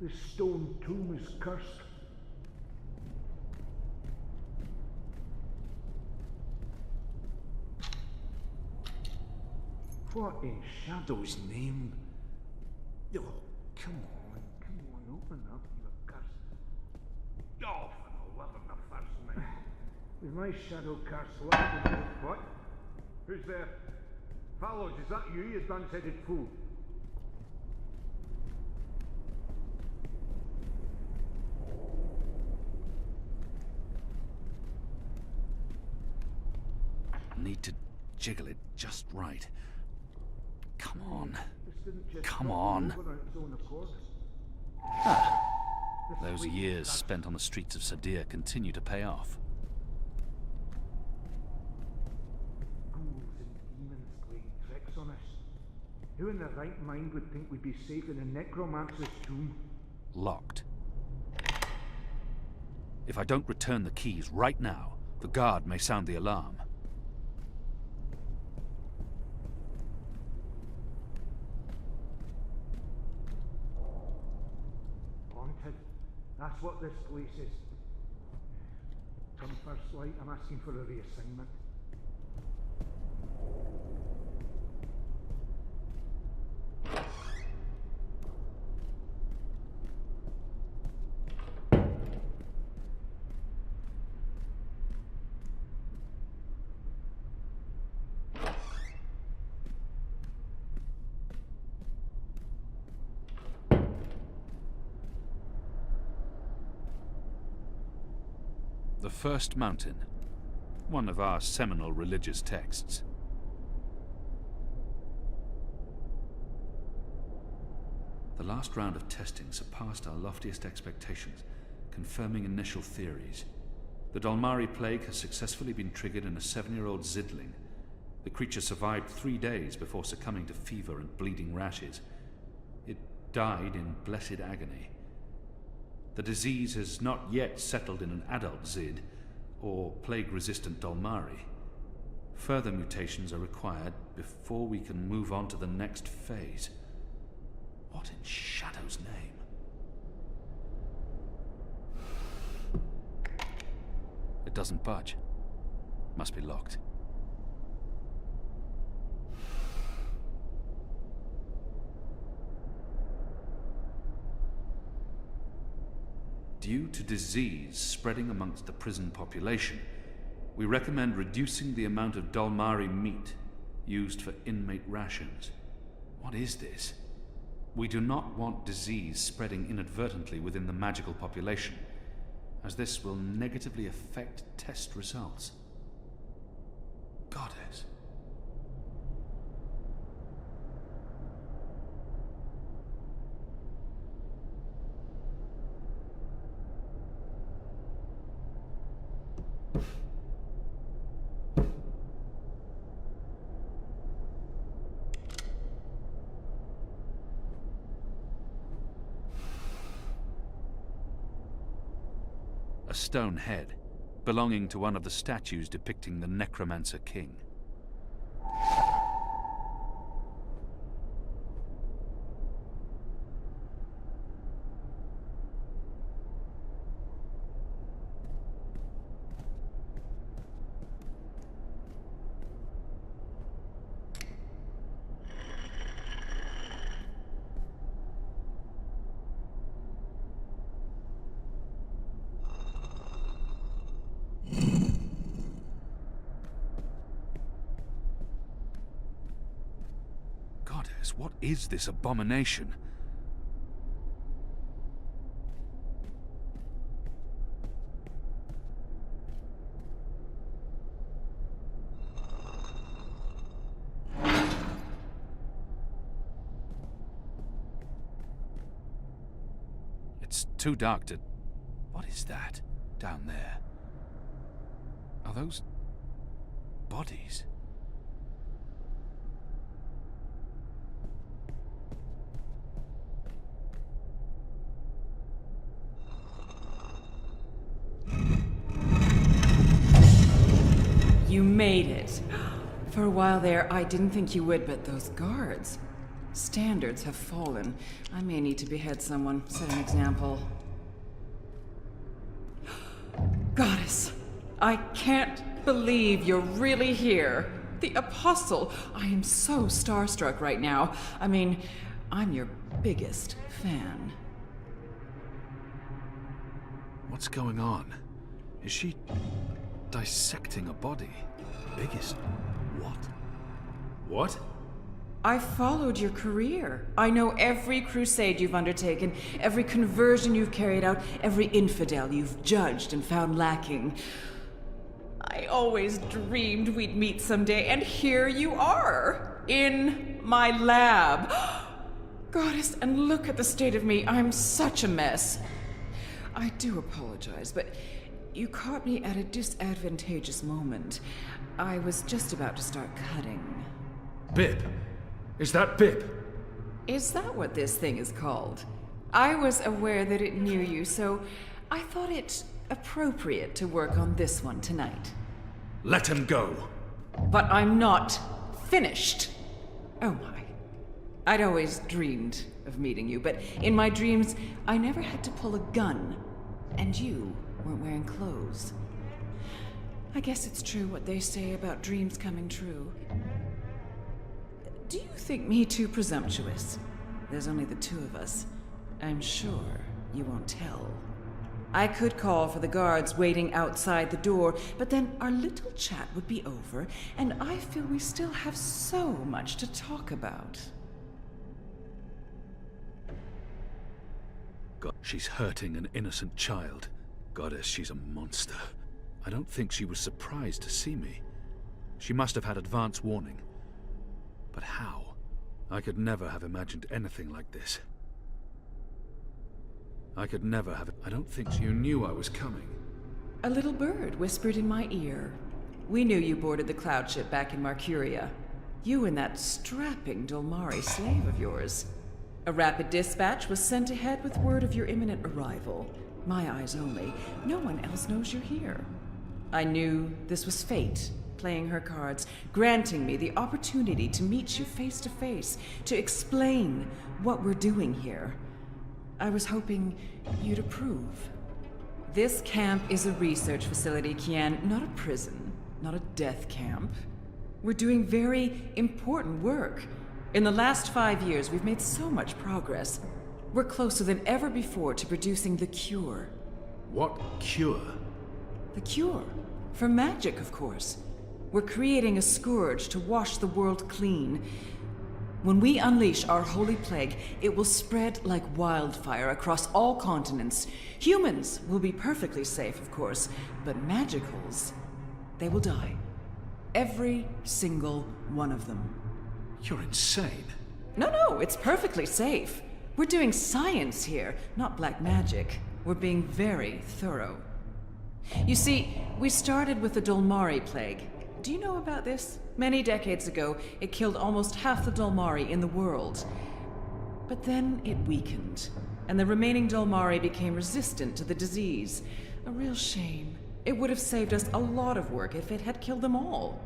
This stone tomb is cursed. What in Shadow's name? Oh, come on, open up, you curse. Oh, for the love of the first night. With my shadow curse locked. What? Who's there? Fallows, is that you dun-headed fool?
Need to jiggle it just right. Come on. Come on. Ah. Those years spent on the streets of Sadir continue to pay off.
Ghouls and demons playing tricks on us. Who in their right mind would think we'd be safe in a necromancer's tomb?
Locked. If I don't return the keys right now, the guard may sound the alarm.
That's what this place is. Come first light, I'm asking for a reassignment.
The First Mountain. One of our seminal religious texts. The last round of testing surpassed our loftiest expectations, confirming initial theories. The Dolmari plague has successfully been triggered in a 7-year-old Zidling. The creature survived 3 days before succumbing to fever and bleeding rashes. It died in blessed agony. The disease has not yet settled in an adult Zid, or plague-resistant Dolmari. Further mutations are required before we can move on to the next phase. What in Shadow's name? It doesn't budge. Must be locked. Due to disease spreading amongst the prison population, we recommend reducing the amount of Dolmari meat used for inmate rations. What is this? We do not want disease spreading inadvertently within the magical population, as this will negatively affect test results. Goddess. A stone head, belonging to one of the statues depicting the Necromancer King. Goddess, what is this abomination? It's too dark to... What is that down there? Are those bodies?
You made it. For a while there, I didn't think you would, but those guards... Standards have fallen. I may need to behead someone, set an example. Goddess, I can't believe you're really here. The Apostle. I am so starstruck right now. I mean, I'm your biggest fan.
What's going on? Is she dissecting a body?
Biggest? What?
What?
I followed your career. I know every crusade you've undertaken, every conversion you've carried out, every infidel you've judged and found lacking. I always dreamed we'd meet someday, and here you are, in my lab. Goddess, and look at the state of me. I'm such a mess. I do apologize, but you caught me at a disadvantageous moment. I was just about to start cutting.
Bib! Is that Bib?
Is that what this thing is called? I was aware that it knew you, so I thought it appropriate to work on this one tonight.
Let him go.
But I'm not finished. Oh my. I'd always dreamed of meeting you, but in my dreams, I never had to pull a gun. And you weren't wearing clothes. I guess it's true what they say about dreams coming true. Do you think me too presumptuous? There's only the two of us. I'm sure you won't tell. I could call for the guards waiting outside the door, but then our little chat would be over, and I feel we still have so much to talk about.
God, she's hurting an innocent child. Goddess, she's a monster. I don't think she was surprised to see me. She must have had advance warning. But how? I could never have imagined anything like this. I could never have... I don't think you knew I was coming.
A little bird whispered in my ear. We knew you boarded the cloud ship back in Marcuria. You and that strapping Dolmari slave of yours. A rapid dispatch was sent ahead with word of your imminent arrival. My eyes only. No one else knows you're here. I knew this was fate, playing her cards, granting me the opportunity to meet you face to face, to explain what we're doing here. I was hoping you'd approve. This camp is a research facility, Kian, not a prison, not a death camp. We're doing very important work. In the last 5 years, we've made so much progress. We're closer than ever before to producing the cure.
What cure?
The cure. For magic, of course. We're creating a scourge to wash the world clean. When we unleash our holy plague, it will spread like wildfire across all continents. Humans will be perfectly safe, of course, but magicals, they will die. Every single one of them.
You're insane.
No, it's perfectly safe. We're doing science here, not black magic. We're being very thorough. You see, we started with the Dolmari plague. Do you know about this? Many decades ago, it killed almost half the Dolmari in the world. But then it weakened, and the remaining Dolmari became resistant to the disease. A real shame. It would have saved us a lot of work if it had killed them all.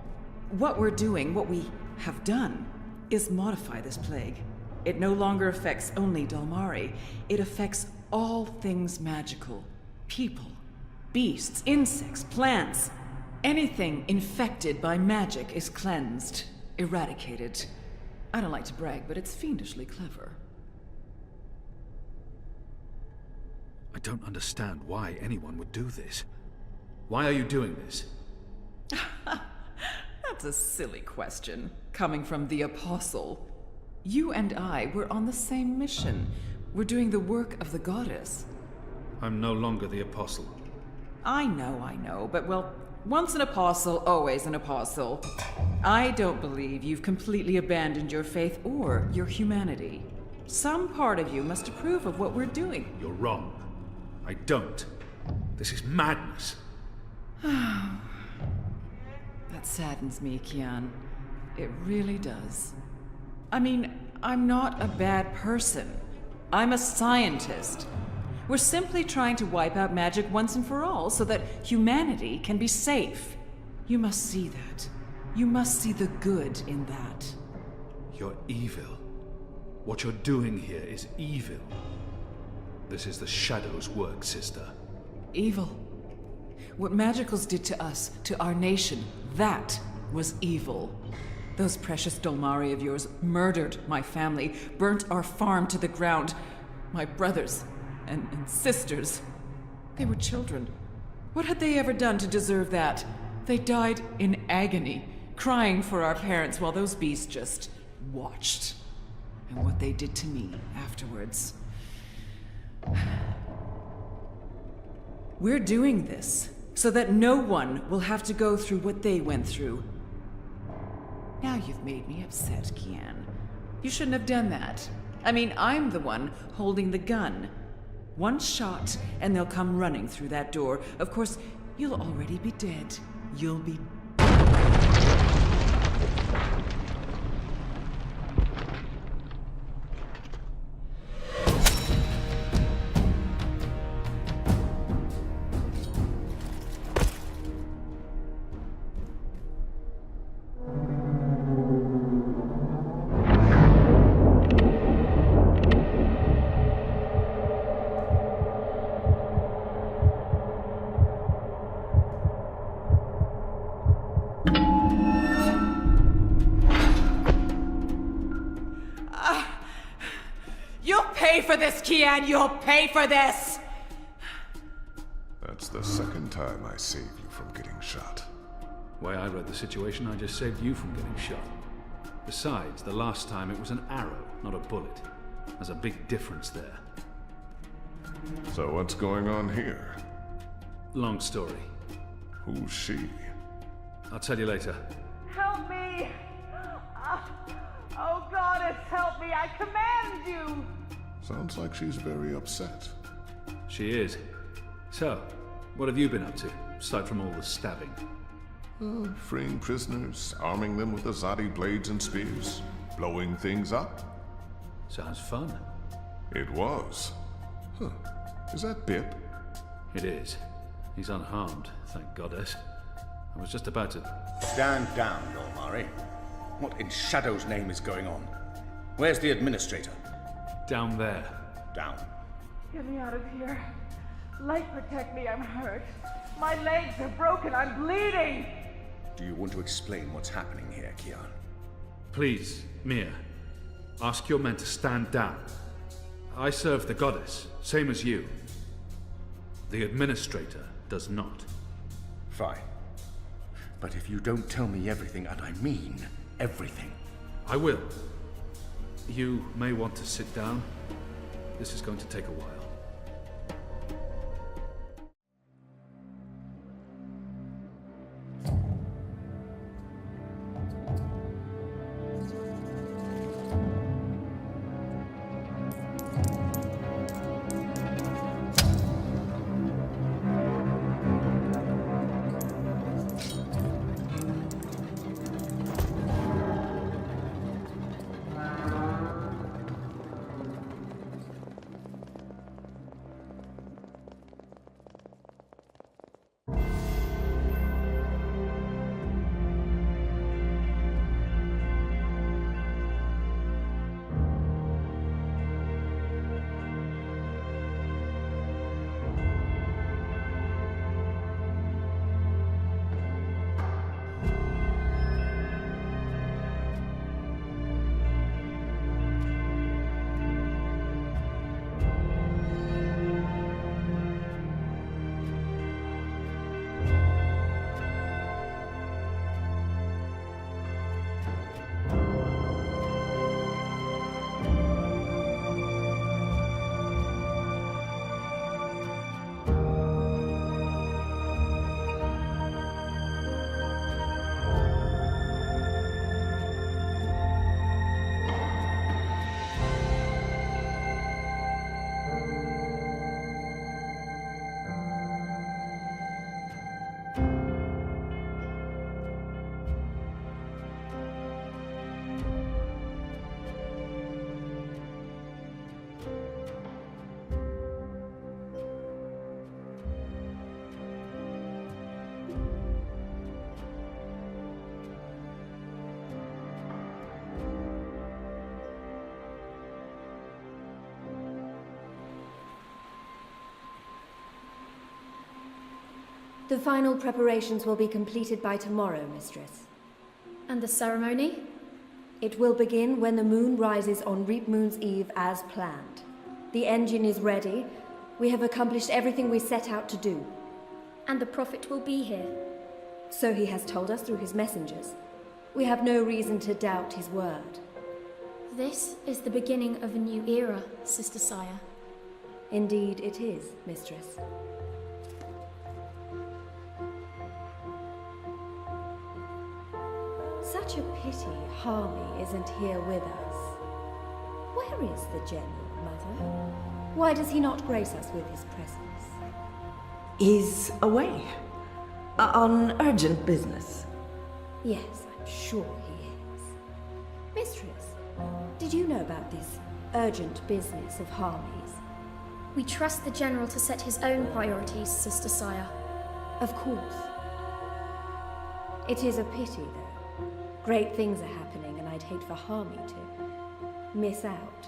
What we're doing, what we have done, is modify this plague. It no longer affects only Dolmari. It affects all things magical. People, beasts, insects, plants. Anything infected by magic is cleansed, eradicated. I don't like to brag, but it's fiendishly clever.
I don't understand why anyone would do this. Why are you doing this?
That's a silly question, coming from the Apostle. You and I were on the same mission. We're doing the work of the goddess.
I'm no longer the Apostle.
I know, but well, once an apostle, always an apostle. I don't believe you've completely abandoned your faith or your humanity. Some part of you must approve of what we're doing.
You're wrong. I don't. This is madness.
That saddens me, Kian. It really does. I mean, I'm not a bad person. I'm a scientist. We're simply trying to wipe out magic once and for all so that humanity can be safe. You must see that. You must see the good in that.
You're evil. What you're doing here is evil. This is the Shadow's work, sister.
Evil. What magicals did to us, to our nation, that was evil. Those precious Dolmari of yours murdered my family, burnt our farm to the ground. My brothers and sisters. They were children. What had they ever done to deserve that? They died in agony, crying for our parents while those beasts just watched. And what they did to me afterwards. We're doing this so that no one will have to go through what they went through. Now you've made me upset, Kian. You shouldn't have done that. I mean, I'm the one holding the gun. One shot, and they'll come running through that door. Of course, you'll already be dead. You'll be... for this, Kian! You'll pay for this!
That's the second time I saved you from getting shot.
Way I read the situation, I just saved you from getting shot. Besides, the last time it was an arrow, not a bullet. There's a big difference there.
So what's going on here?
Long story.
Who's she?
I'll tell you later.
Help me! Oh, goddess, help me! I command you!
Sounds like she's very upset.
She is. So, what have you been up to, aside from all the stabbing?
Freeing prisoners, arming them with Azadi blades and spears, blowing things up.
Sounds fun.
It was. Huh. Is that Bip?
It is. He's unharmed, thank goddess. I was just about to...
Stand down, Dolmari. What in Shadow's name is going on? Where's the administrator?
Down there.
Down.
Get me out of here. Light, protect me, I'm hurt. My legs are broken, I'm bleeding!
Do you want to explain what's happening here, Kian?
Please, Mia. Ask your men to stand down. I serve the goddess, same as you. The administrator does not.
Fine. But if you don't tell me everything, and I mean everything...
I will. You may want to sit down. This is going to take a while.
The final preparations will be completed by tomorrow, Mistress.
And the ceremony?
It will begin when the moon rises on Reap Moon's Eve as planned. The engine is ready. We have accomplished everything we set out to do.
And the Prophet will be here.
So he has told us through his messengers. We have no reason to doubt his word.
This is the beginning of a new era, Sister Saya.
Indeed it is, Mistress. Such a pity Harmy isn't here with us. Where is the General, Mother? Why does he not grace us with his presence?
He's away. On urgent business.
Yes, I'm sure he is. Mistress, did you know about this urgent business of Harmy's?
We trust the General to set his own priorities, Sister Saya.
Of course. It is a pity, though. Great things are happening, and I'd hate for Harmy to miss out.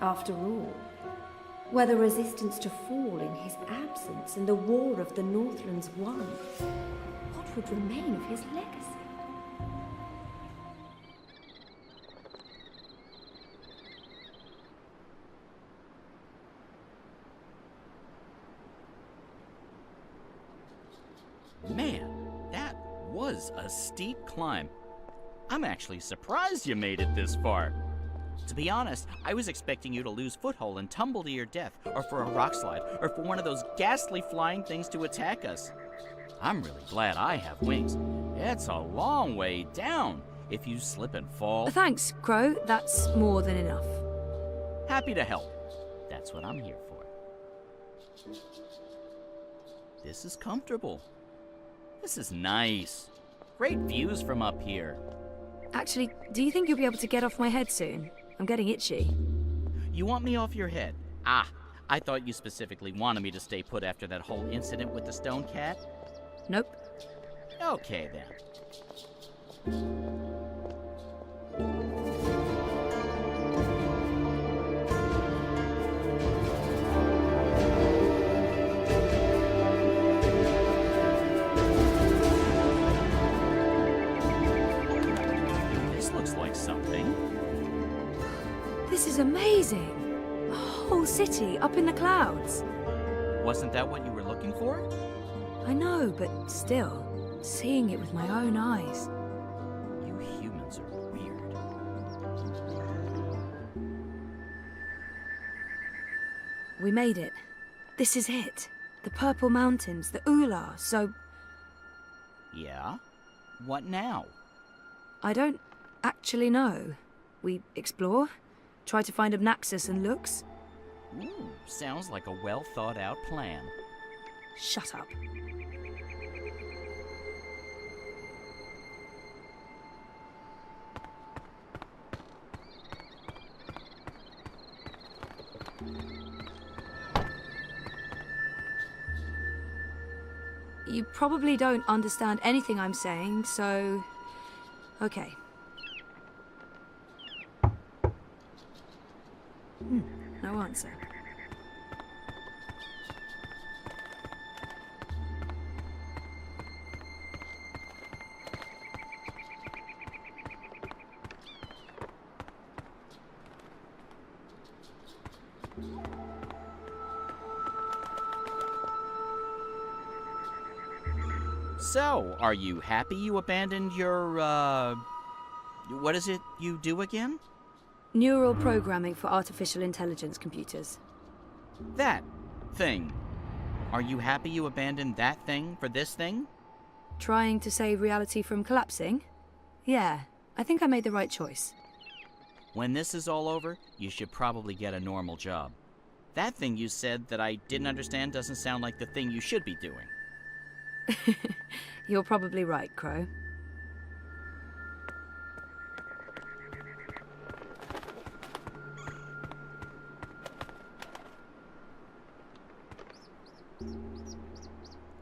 After all, were the resistance to fall in his absence and the war of the Northlands won, what would remain of his legacy?
Man, that was a steep climb. I'm actually surprised you made it this far. To be honest, I was expecting you to lose foothold and tumble to your death, or for a rock slide, or for one of those ghastly flying things to attack us. I'm really glad I have wings. It's a long way down if you slip and fall.
Thanks, Crow. That's more than enough.
Happy to help. That's what I'm here for. This is comfortable. This is nice. Great views from up here.
Actually, do you think you'll be able to get off my head soon? I'm getting itchy.
You want me off your head? Ah, I thought you specifically wanted me to stay put after that whole incident with the stone cat.
Nope.
Okay, then. This looks like something.
This is amazing. A whole city up in the clouds.
Wasn't that what you were looking for?
I know, but still, seeing it with my own eyes.
You humans are weird.
We made it. This is it. The Purple Mountains, the Ula, so...
Yeah? What now?
I don't actually know. We explore, try to find Obnaxus and Lux.
Ooh, sounds like a well-thought-out plan.
Shut up. You probably don't understand anything I'm saying, so... Okay. No answer.
So, are you happy you abandoned your, what is it you do again?
Neural programming for artificial intelligence computers.
That thing. Are you happy you abandoned that thing for this thing?
Trying to save reality from collapsing? Yeah, I think I made the right choice.
When this is all over, you should probably get a normal job. That thing you said that I didn't understand doesn't sound like the thing you should be doing.
You're probably right, Crow.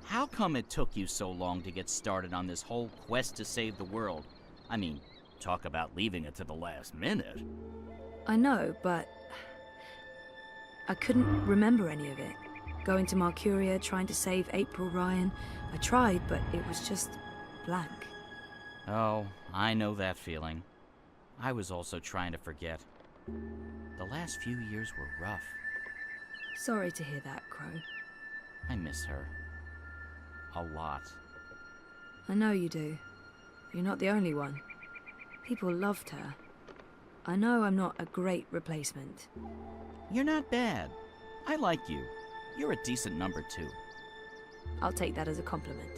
How come it took you so long to get started on this whole quest to save the world? I mean, talk about leaving it to the last minute.
I know, but... I couldn't remember any of it. Going to Marcuria, trying to save April Ryan. I tried, but it was just blank.
Oh, I know that feeling. I was also trying to forget. The last few years were rough.
Sorry to hear that, Crow.
I miss her. A lot.
I know you do. You're not the only one. People loved her. I know I'm not a great replacement.
You're not bad. I like you. You're a decent number, too.
I'll take that as a compliment.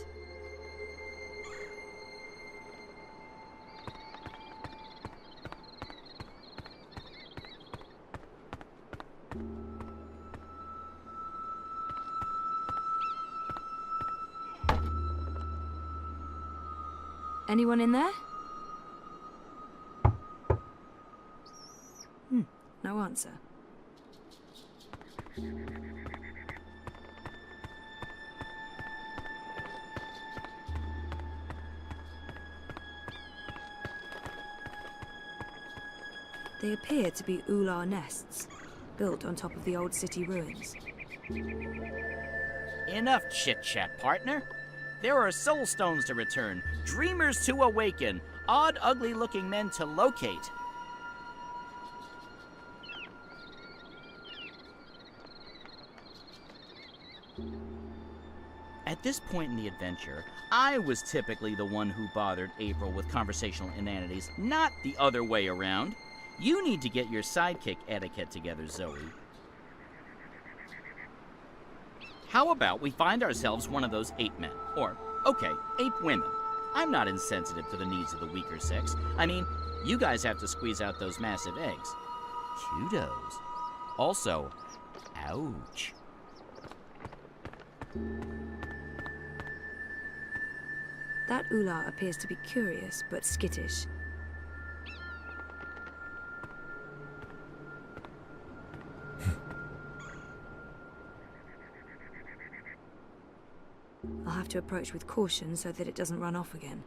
Anyone in there? No answer. They appear to be Ular nests, built on top of the old city ruins.
Enough chit-chat, partner. There are soul stones to return, dreamers to awaken, odd, ugly-looking men to locate. At this point in the adventure, I was typically the one who bothered April with conversational inanities, not the other way around. You need to get your sidekick etiquette together, Zoe. How about we find ourselves one of those ape men? Or, okay, ape women. I'm not insensitive to the needs of the weaker sex. I mean, you guys have to squeeze out those massive eggs. Kudos. Also, ouch.
That Ula appears to be curious, but skittish. I'll have to approach with caution so that it doesn't run off again.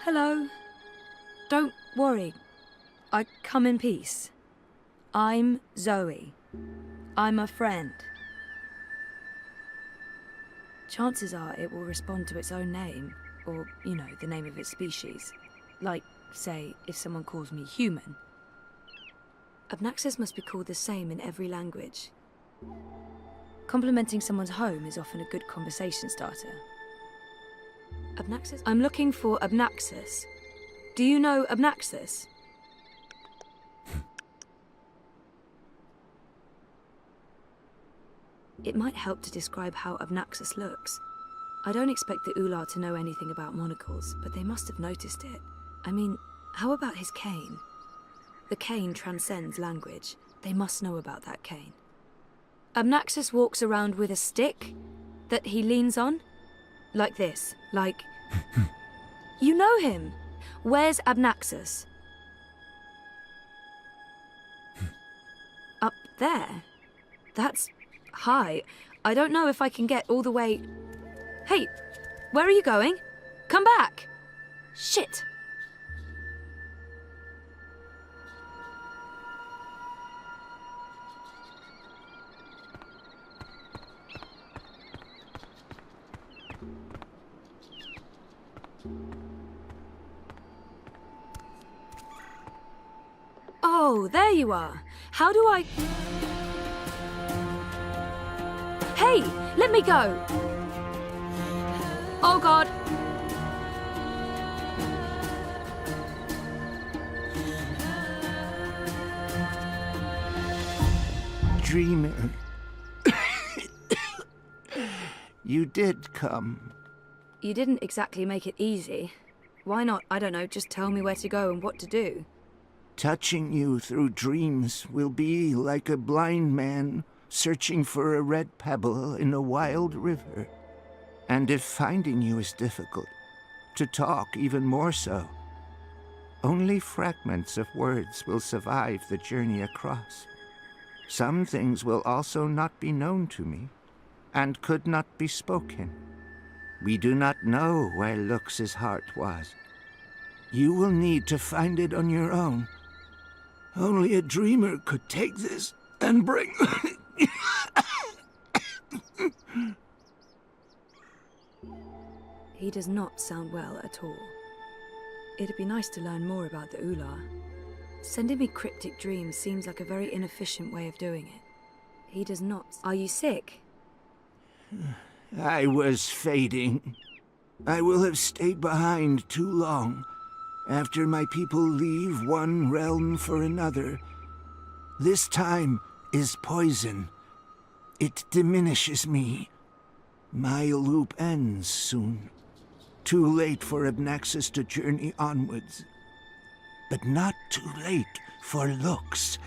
Hello. Don't worry. I come in peace. I'm Zoe. I'm a friend. Chances are it will respond to its own name, or, you know, the name of its species. Like, say, if someone calls me human. Obnaxis must be called the same in every language. Complimenting someone's home is often a good conversation starter. Obnaxis? I'm looking for Obnaxis. Do you know Obnaxis? It might help to describe how Obnaxis looks. I don't expect the Ular to know anything about monocles, but they must have noticed it. I mean, how about his cane? The cane transcends language. They must know about that cane. Obnaxis walks around with a stick that he leans on? Like this, like... You know him! Where's Obnaxis? Up there? That's high. I don't know if I can get all the way... Hey, where are you going? Come back! Shit! Oh, there you are. How do I... Hey, let me go! Oh God!
Dreamer. You did come.
You didn't exactly make it easy. Why not, I don't know, just tell me where to go and what to do?
Touching you through dreams will be like a blind man searching for a red pebble in a wild river. And if finding you is difficult, to talk even more so. Only fragments of words will survive the journey across. Some things will also not be known to me, and could not be spoken. We do not know where Lux's heart was. You will need to find it on your own. Only a dreamer could take this and bring...
He does not sound well at all. It'd be nice to learn more about the Ular. Sending me cryptic dreams seems like a very inefficient way of doing it. He does not... Are you sick?
I was fading. I will have stayed behind too long. After my people leave one realm for another. This time is poison. It diminishes me. My loop ends soon. Too late for Obnaxis to journey onwards. But not too late for Lux.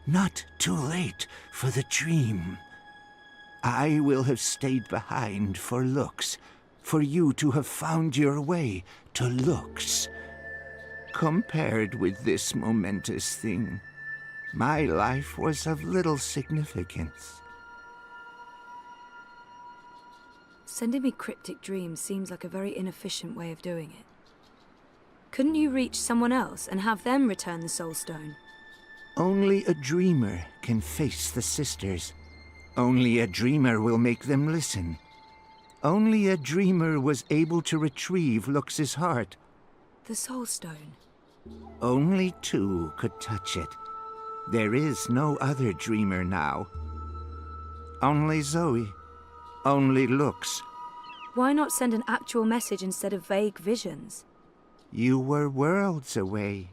Not too late for the dream. I will have stayed behind for Lux, for you to have found your way to Lux. Compared with this momentous thing, my life was of little significance.
Sending me cryptic dreams seems like a very inefficient way of doing it. Couldn't you reach someone else and have them return the Soul Stone?
Only a dreamer can face the sisters. Only a dreamer will make them listen. Only a dreamer was able to retrieve Lux's heart.
The Soul Stone.
Only two could touch it. There is no other dreamer now. Only Zoe. only looks.
Why not send an actual message instead of vague visions?
You were worlds away.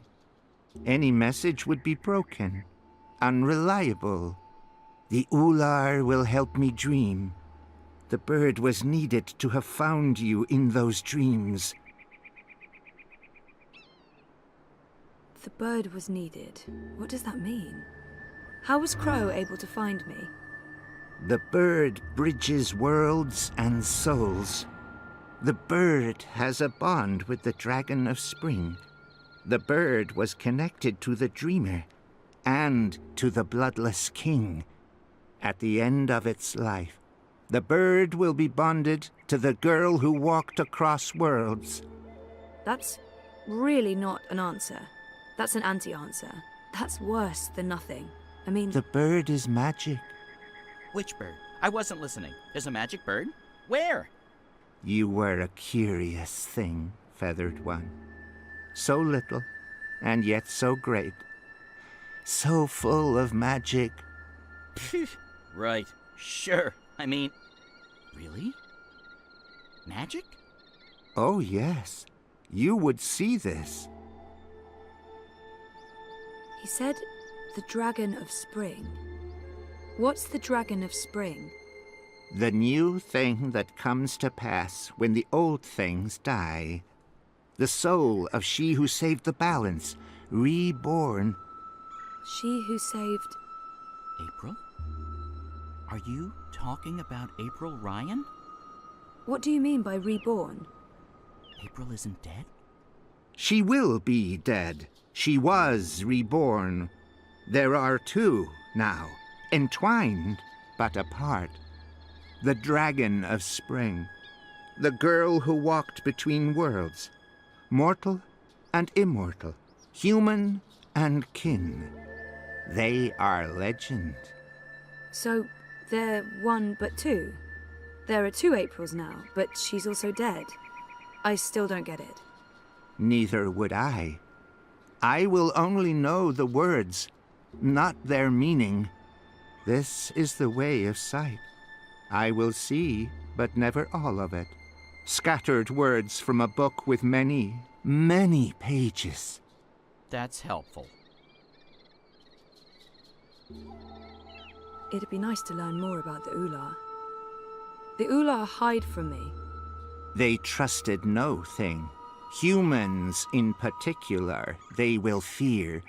Any message would be broken, unreliable. The Ular will help me dream. The bird was needed to have found you in those dreams.
The bird was needed. What does that mean? How was Crow able to find me?
The bird bridges worlds and souls. The bird has a bond with the Dragon of Spring. The bird was connected to the Dreamer and to the Bloodless King. At the end of its life, the bird will be bonded to the girl who walked across worlds.
That's really not an answer. That's an anti-answer. That's worse than nothing. I mean...
The bird is magic.
Which bird? I wasn't listening. There's a magic bird? Where?
You were a curious thing, Feathered One. So little, and yet so great. So full of magic.
Right. Sure. I mean... Really? Magic?
Oh, yes. You would see this.
He said the Dragon of Spring. What's the Dragon of Spring?
The new thing that comes to pass when the old things die. The soul of she who saved the balance, reborn.
She who saved...
April? Are you talking about April Ryan?
What do you mean by reborn?
April isn't dead?
She will be dead. She was reborn. There are two now, entwined but apart. The Dragon of Spring, the girl who walked between worlds, mortal and immortal, human and kin. They are legend.
So, they're one but two? There are two Aprils now, but she's also dead. I still don't get it.
Neither would I. I will only know the words, not their meaning. This is the way of sight. I will see, but never all of it. Scattered words from a book with many, many pages.
That's helpful.
It'd be nice to learn more about the Ular. The Ular hide from me.
They trusted no thing. Humans in particular, they will fear.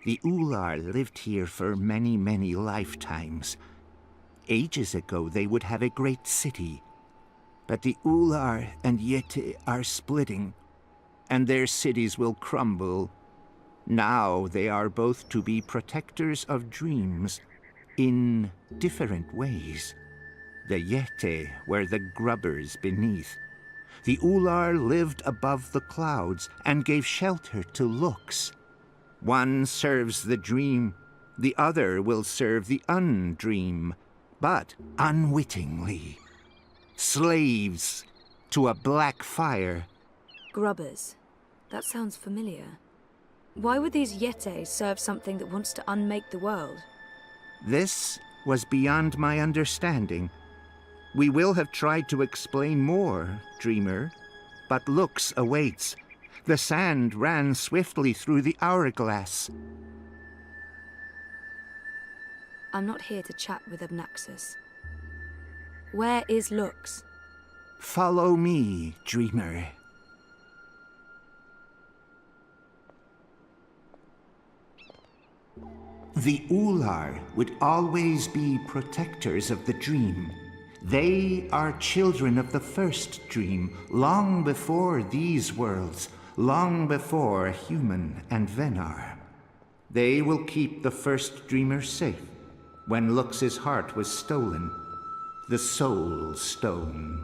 The Ular lived here for many, many lifetimes. Ages ago, they would have a great city. But the Ular and Yeti are splitting, and their cities will crumble. Now they are both to be protectors of dreams, in different ways. The Yeti were the grubbers beneath. The Ular lived above the clouds and gave shelter to looks. One serves the dream, the other will serve the undream, but unwittingly. Slaves to a black fire.
Grubbers. That sounds familiar. Why would these Yeti serve something that wants to unmake the world?
This was beyond my understanding. We will have tried to explain more, Dreamer, but looks awaits. The sand ran swiftly through the hourglass.
I'm not here to chat with Obnaxus. Where is Lux?
Follow me, Dreamer. The Ular would always be protectors of the dream. They are children of the first dream, long before these worlds, long before human and Venar. They will keep the first dreamer safe when Lux's heart was stolen, the Soul Stone.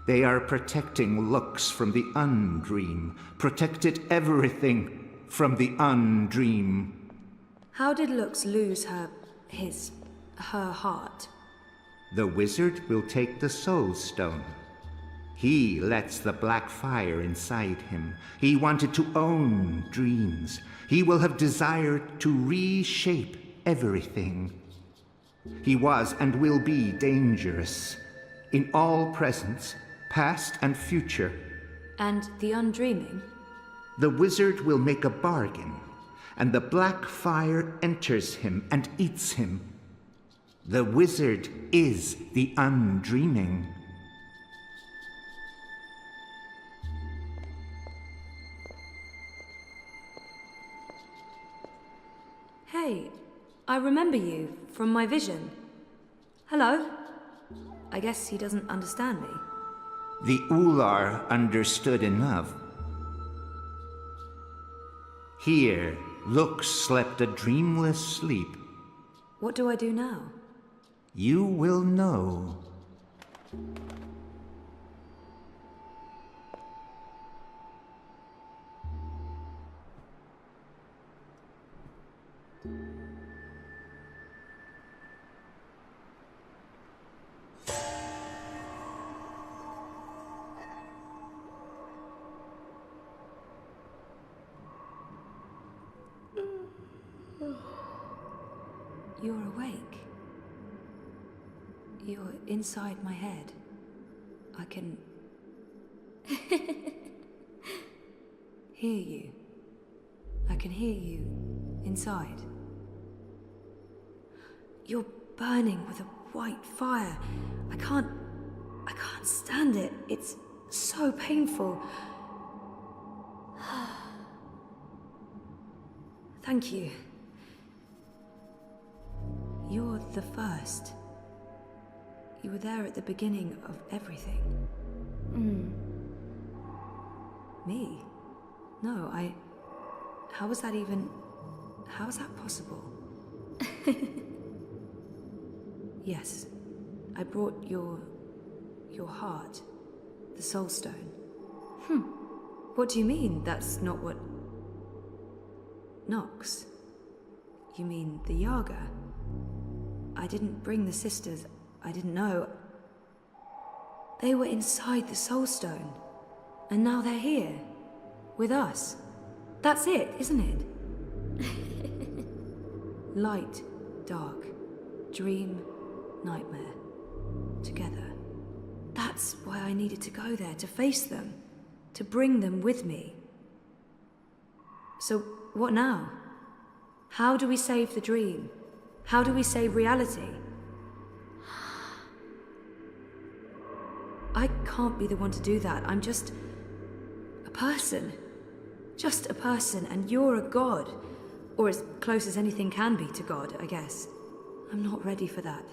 They are protecting Lux from the undream, protected everything from the undream.
How did Lux lose her heart?
The wizard will take the Soul Stone. He lets the black fire inside him. He wanted to own dreams. He will have desired to reshape everything. He was and will be dangerous,
in all presence, past and future.
And the undreaming?
The wizard will make a bargain, and the black fire enters him and eats him. The wizard is the undreaming.
Hey, I remember you from my vision. Hello? I guess he doesn't understand me.
The Ular understood enough. Here, Lux slept a dreamless sleep.
What do I do now?
You will know.
You're awake. You're inside my head. I can hear you. I can hear you inside. You're burning with a white fire. I can't stand it. It's so painful. Thank you. You're the first. You were there at the beginning of everything. Me? No, how was that possible? Yes, I brought your heart, the soul stone. What do you mean that's not what... Nox? You mean the Yaga? I didn't bring the sisters. I didn't know. They were inside the soul stone. And now they're here. With us. That's it, isn't it? Light, dark, dream, nightmare. Together. That's why I needed to go there, to face them. To bring them with me. So, what now? How do we save the dream? How do we save reality? I can't be the one to do that. I'm just a person. Just a person, and you're a god. Or as close as anything can be to God, I guess. I'm not ready for that.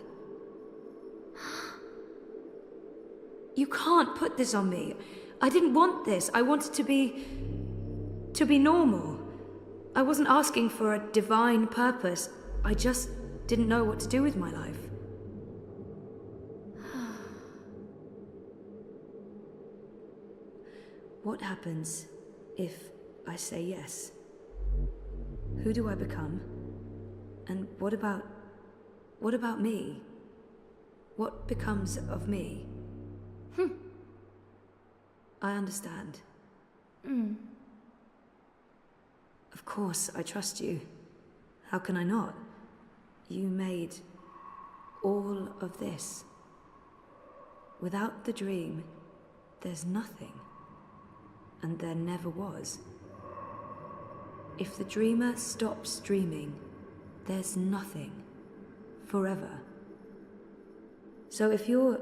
You can't put this on me. I didn't want this. I wanted to be normal. I wasn't asking for a divine purpose. I just didn't know what to do with my life. What happens if I say yes? Who do I become? And what about me? What becomes of me? I understand. Of course, I trust you. How can I not? You made all of this. Without the dream, there's nothing. And there never was. If the dreamer stops dreaming, there's nothing. Forever. So if you're...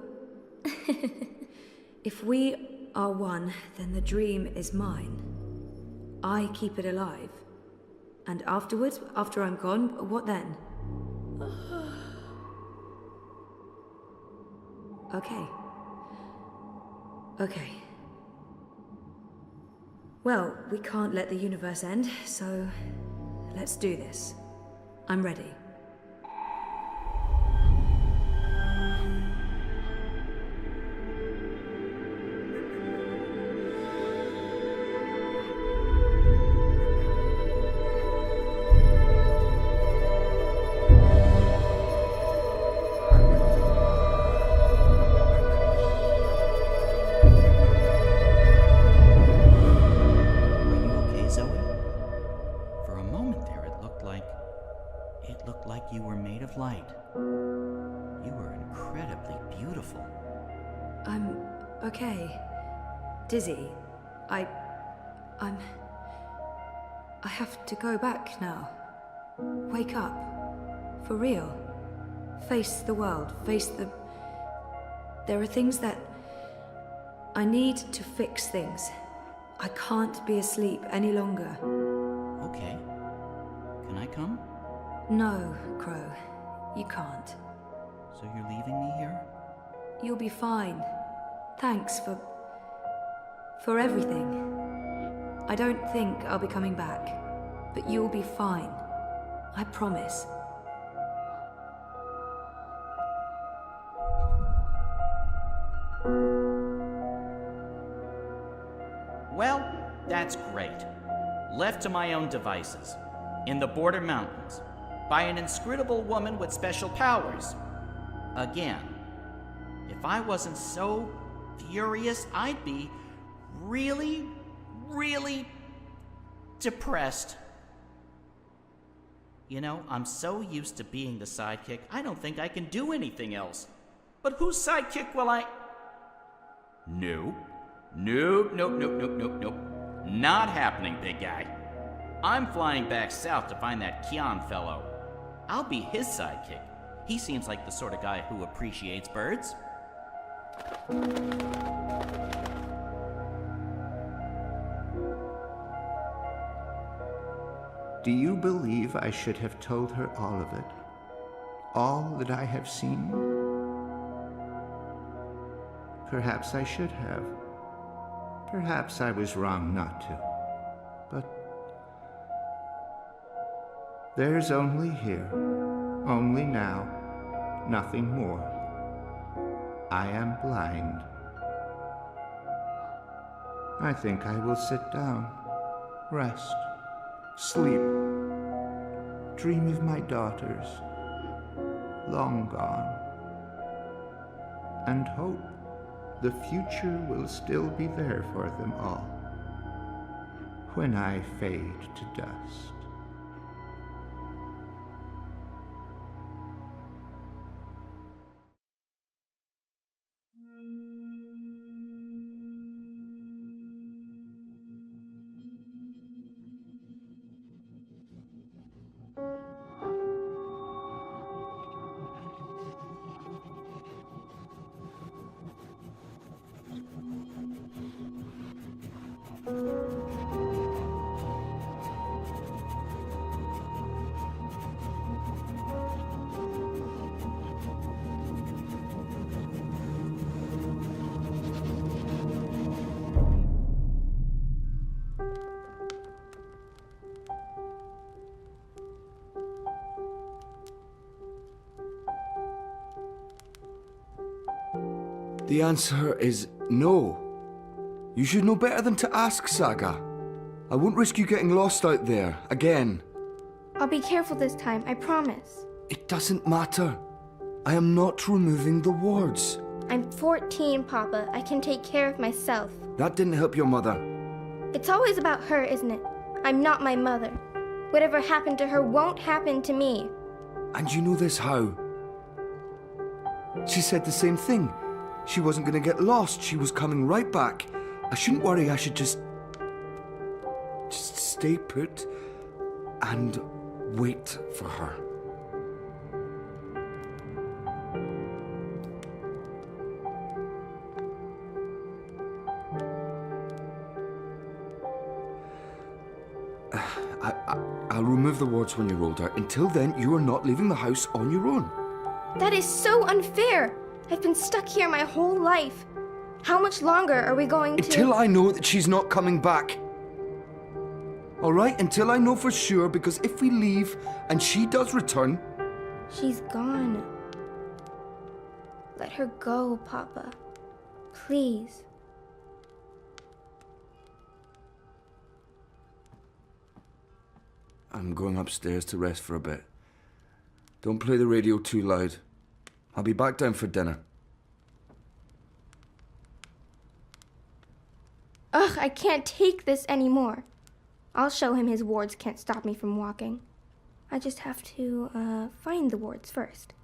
if we are one, then the dream is mine. I keep it alive. And afterwards, after I'm gone, what then? Okay. Okay. Well, we can't let the universe end, so let's do this. I'm ready.
You were made of light. You were incredibly beautiful.
I'm okay. Dizzy. I have to go back now. Wake up. For real. Face the world. Face the... There are things that... I need to fix things. I can't be asleep any longer.
Okay. Can I come?
No, Crow. You can't.
So you're leaving me here?
You'll be fine. Thanks for everything. I don't think I'll be coming back, but you'll be fine. I promise.
Well, that's great. Left to my own devices, in the border mountains, by an inscrutable woman with special powers. Again, if I wasn't so furious, I'd be really, really depressed. You know, I'm so used to being the sidekick, I don't think I can do anything else. But whose sidekick will I... Nope. Nope. Not happening, big guy. I'm flying back south to find that Kian fellow. I'll be his sidekick. He seems like the sort of guy who appreciates birds.
Do you believe I should have told her all of it? All that I have seen? Perhaps I should have. Perhaps I was wrong not to. But there's only here, only now, nothing more. I am blind. I think I will sit down, rest, sleep, dream of my daughters, long gone, and hope the future will still be there for them all when I fade to dust.
The answer is no. You should know better than to ask, Saga. I won't risk you getting lost out there, again.
I'll be careful this time, I promise.
It doesn't matter. I am not removing the wards.
I'm 14, Papa. I can take care of myself.
That didn't help your mother.
It's always about her, isn't it? I'm not my mother. Whatever happened to her won't happen to me.
And you know this how? She said the same thing. She wasn't going to get lost. She was coming right back. I shouldn't worry. I should just stay put and wait for her. I'll remove the wards when you're older. Until then, you are not leaving the house on your own.
That is so unfair. I've been stuck here my whole life. How much longer are we going to...
Until I know that she's not coming back. All right? Until I know for sure, because if we leave and she does return...
She's gone. Let her go, Papa. Please.
I'm going upstairs to rest for a bit. Don't play the radio too loud. I'll be back down for dinner.
Ugh, I can't take this anymore. I'll show him his wards can't stop me from walking. I just have to, find the wards first.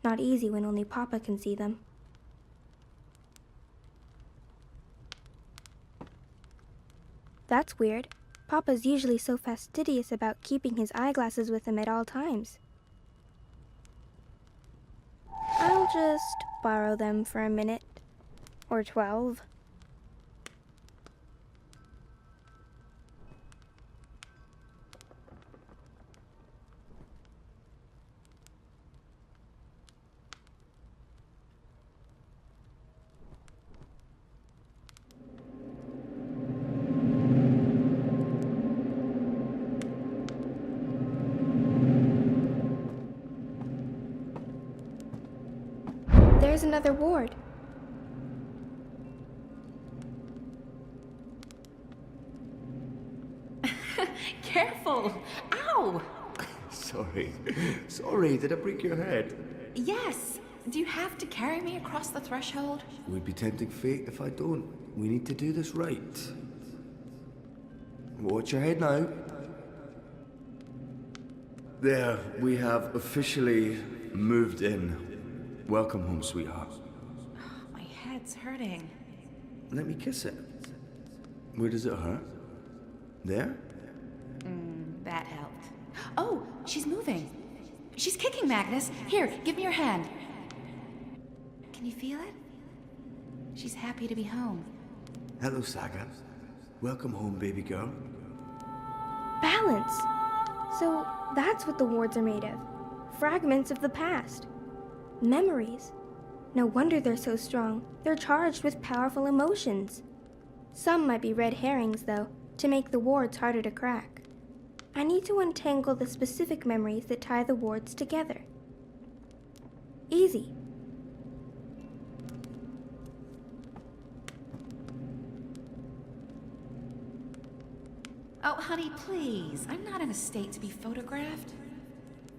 Not easy when only Papa can see them.
That's weird. Papa's usually so fastidious about keeping his eyeglasses with him at all times. I'll just borrow them for a minute. Or 12. There's another ward.
Careful! Ow!
Sorry, did I break your head?
Yes! Do you have to carry me across the threshold?
It would be tempting fate if I don't. We need to do this right. Watch your head now. There, we have officially moved in. Welcome home, sweetheart.
My head's hurting.
Let me kiss it. Where does it hurt? There?
That helped. Oh, she's moving. She's kicking, Magnus. Here, give me your hand. Can you feel it? She's happy to be home.
Hello, Saga. Welcome home, baby girl.
Balance! So that's what the wards are made of. Fragments of the past. Memories. No wonder they're so strong. They're charged with powerful emotions. Some might be red herrings, though, to make the wards harder to crack. I need to untangle the specific memories that tie the wards together. Easy.
Oh, honey, please. I'm not in a state to be photographed.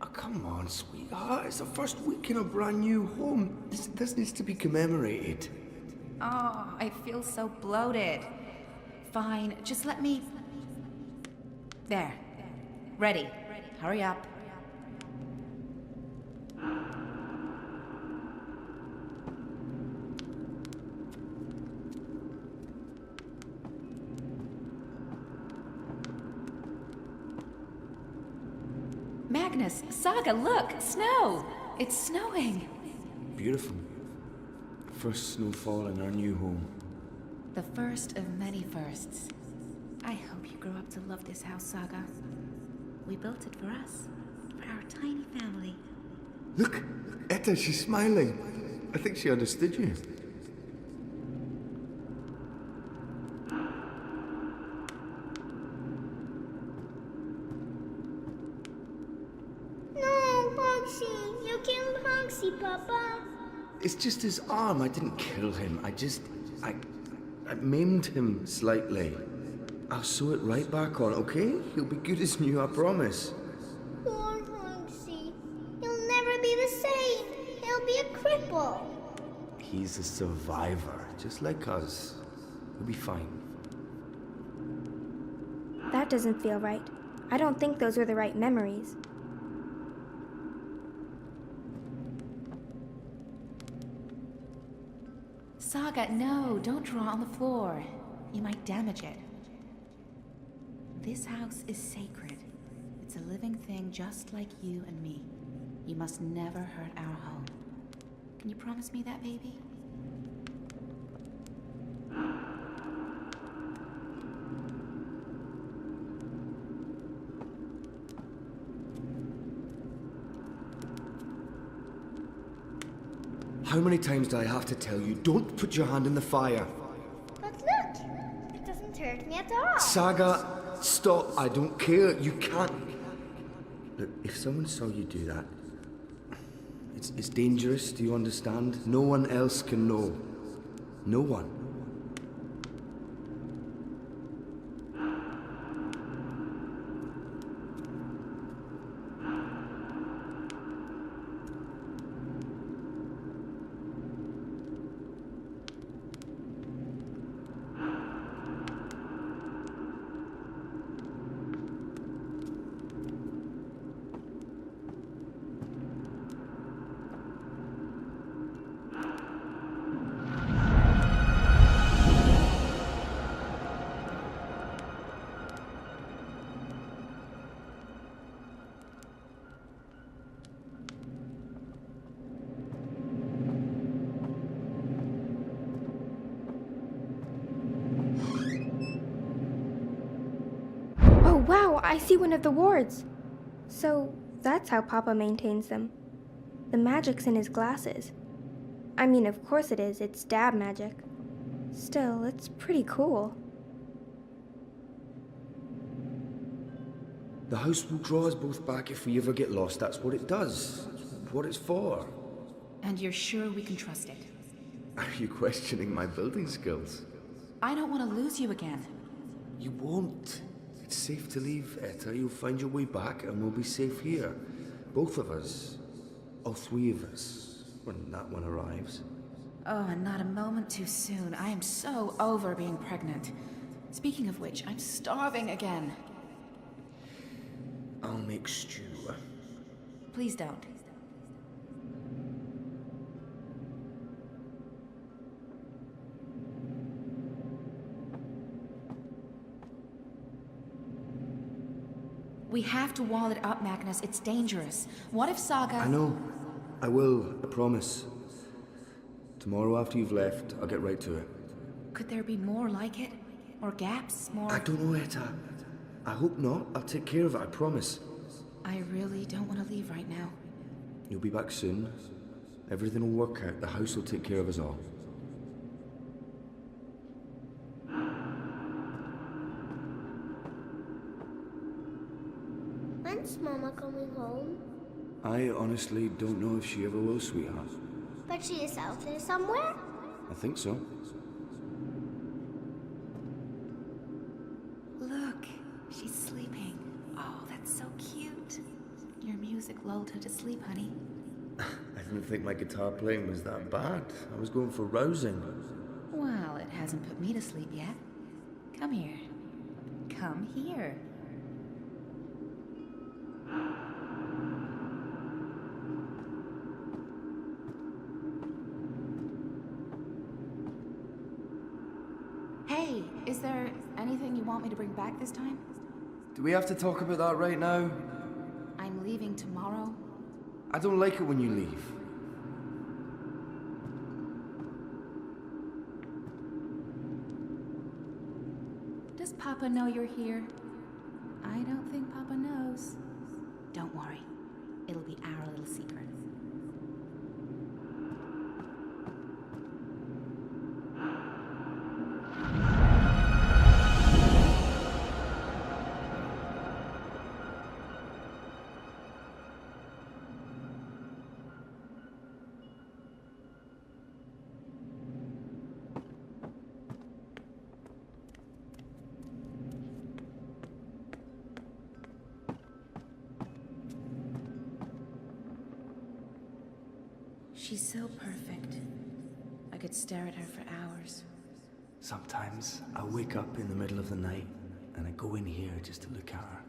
Oh, come on, sweetheart. It's the first week in a brand new home. This needs to be commemorated.
Oh, I feel so bloated. Fine, just let me... There. Ready. Hurry up. Magnus, Saga, look! Snow! It's snowing!
Beautiful. First snowfall in our new home.
The first of many firsts. I hope you grow up to love this house, Saga. We built it for us, for our tiny family.
Look! Etta, she's smiling. I think she understood you.
Papa.
It's just his arm. I didn't kill him. I maimed him slightly. I'll sew it right back on, okay? He'll be good as new, I promise.
Poor Hunksy. He'll never be the same. He'll be a cripple.
He's a survivor, just like us. He'll be fine.
That doesn't feel right. I don't think those were the right memories.
Saga, no, don't draw on the floor. You might damage it. This house is sacred. It's a living thing just like you and me. You must never hurt our home. Can you promise me that, baby?
How many times do I have to tell you, don't put your hand in the fire?
But look, it doesn't hurt me at all.
Saga, stop. I don't care. You can't. Look, if someone saw you do that, it's dangerous, do you understand? No one else can know. No one.
I see one of the wards. So that's how Papa maintains them. The magic's in his glasses. I mean, of course it is. It's dab magic. Still, it's pretty cool.
The house will draw us both back if we ever get lost. That's what it does. What it's for.
And you're sure we can trust it?
Are you questioning my building skills?
I don't want to lose you again.
You won't. It's safe to leave, Etta. You'll find your way back and we'll be safe here. Both of us. All three of us. When that one arrives.
Oh, and not a moment too soon. I am so over being pregnant. Speaking of which, I'm starving again.
I'll make stew.
Please don't. We have to wall it up, Magnus. It's dangerous. What if Saga...
I know. I will. I promise. Tomorrow after you've left, I'll get right to it.
Could there be more like it? More gaps? More...
I don't know, Etta. I hope not. I'll take care of it, I promise.
I really don't want to leave right now.
You'll be back soon. Everything will work out. The house will take care of us all.
When's Mama coming home?
I honestly don't know if she ever will, sweetheart.
But she is out there somewhere?
I think so.
Look, she's sleeping. Oh, that's so cute. Your music lulled her to sleep, honey.
I didn't think my guitar playing was that bad. I was going for rousing.
Well, it hasn't put me to sleep yet. Come here. Come here. Hey, is there anything you want me to bring back this time?
Do we have to talk about that right now?
I'm leaving tomorrow.
I don't like it when you leave.
Does Papa know you're here? I don't think Papa knows. Don't worry. It'll be our little secret. She's so perfect. I could stare at her for hours.
Sometimes I wake up in the middle of the night and I go in here just to look at her.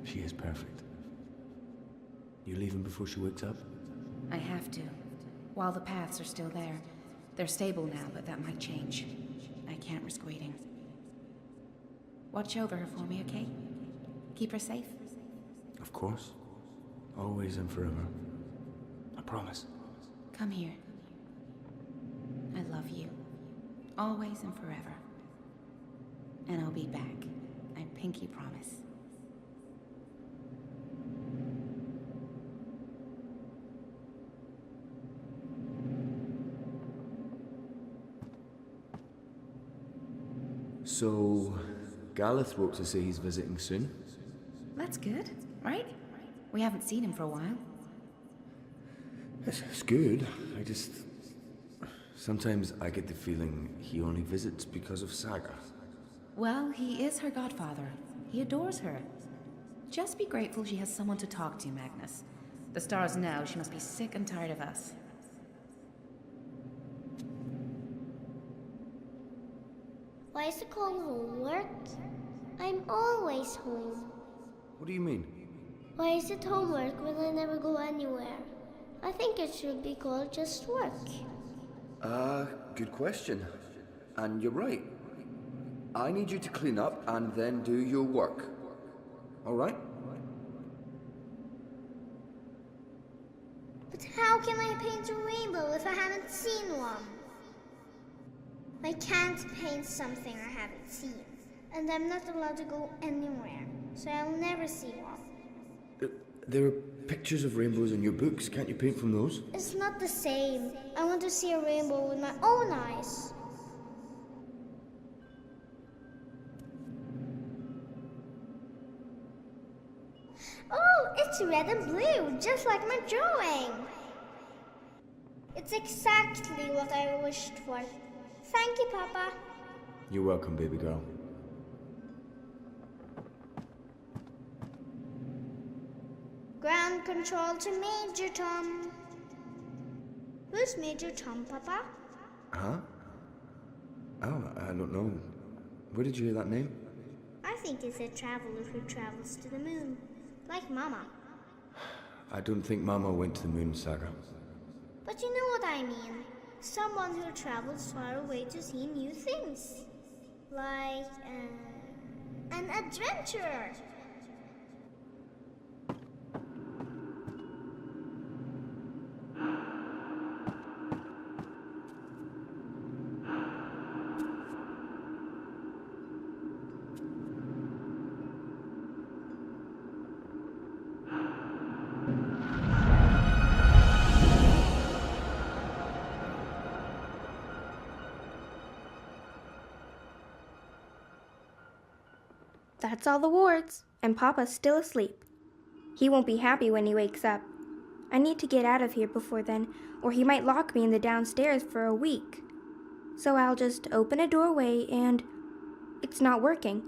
She is perfect. You leaving before she wakes up?
I have to. While the paths are still there. They're stable now, but that might change. I can't risk waiting. Watch over her for me, okay? Keep her safe?
Of course. Always and forever. I promise.
Come here. I love you. Always and forever. And I'll be back. I pinky promise.
So, Gareth wrote to say he's visiting soon?
That's good, right? We haven't seen him for a while.
It's good. Sometimes I get the feeling he only visits because of Saga.
Well, he is her godfather. He adores her. Just be grateful she has someone to talk to, Magnus. The stars know she must be sick and tired of us.
Why is it called homework? I'm always home.
What do you mean?
Why is it homework when I never go anywhere? I think it should be called just work.
Good question. And you're right. I need you to clean up and then do your work. All right?
But how can I paint a rainbow if I haven't seen one? I can't paint something I haven't seen, and I'm not allowed to go anywhere. so I'll never see one.
There are pictures of rainbows in your books. Can't you paint from those?
It's not the same. I want to see a rainbow with my own eyes. Oh, it's red and blue, just like my drawing. It's exactly what I wished for. Thank you, Papa.
You're welcome, baby girl.
Ground control to Major Tom. Who's Major Tom, Papa?
Huh? Oh, I don't know. Where did you hear that name?
I think it's a traveler who travels to the moon, like Mama.
I don't think Mama went to the moon, Saga.
But you know what I mean. Someone who travels far away to see new things. Like, an adventurer.
That's all the wards, and Papa's still asleep. He won't be happy when he wakes up. I need to get out of here before then, or he might lock me in the downstairs for a week. So I'll just open a doorway and... It's not working.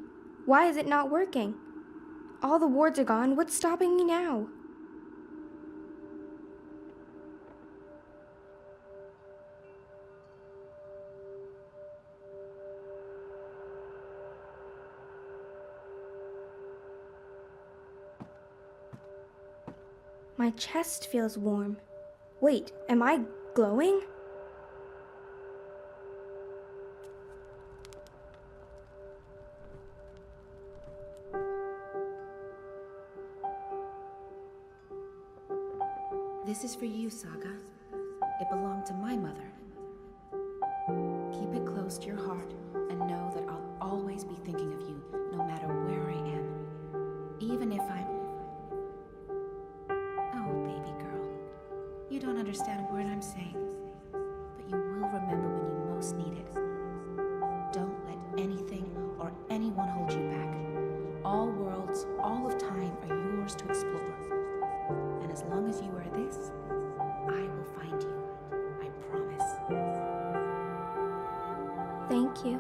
Why is it not working? All the wards are gone. What's stopping me now? My chest feels warm. Wait, am I glowing?
This is for you, Saga. It belonged to my mother. Keep it close to your heart and know that I'll always be thinking of you, no matter where I am. Even if I'm... Oh, baby girl. You don't understand a word I'm saying, but you will remember when you most need it. Don't let anything or anyone hold you back. All worlds, all of time are yours to explore. And as long as you are this, I will find you. I promise.
Thank you.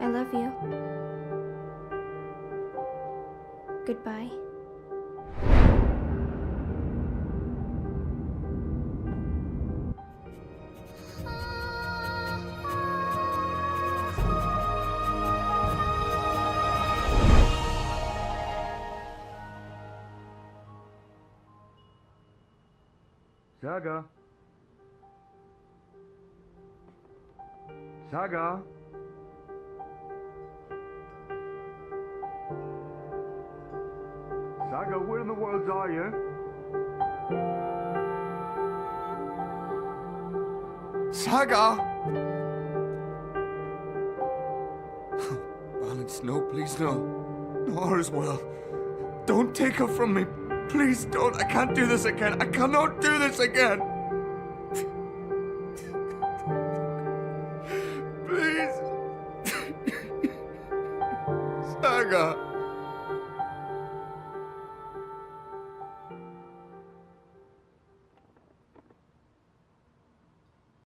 I love you. Goodbye.
Saga? Saga? Saga, where in the world are you?
Saga! Balance, no, please, no. No, Horace well. Don't take her from me. Please don't. I can't do this again. I cannot do this again. Please. Saga.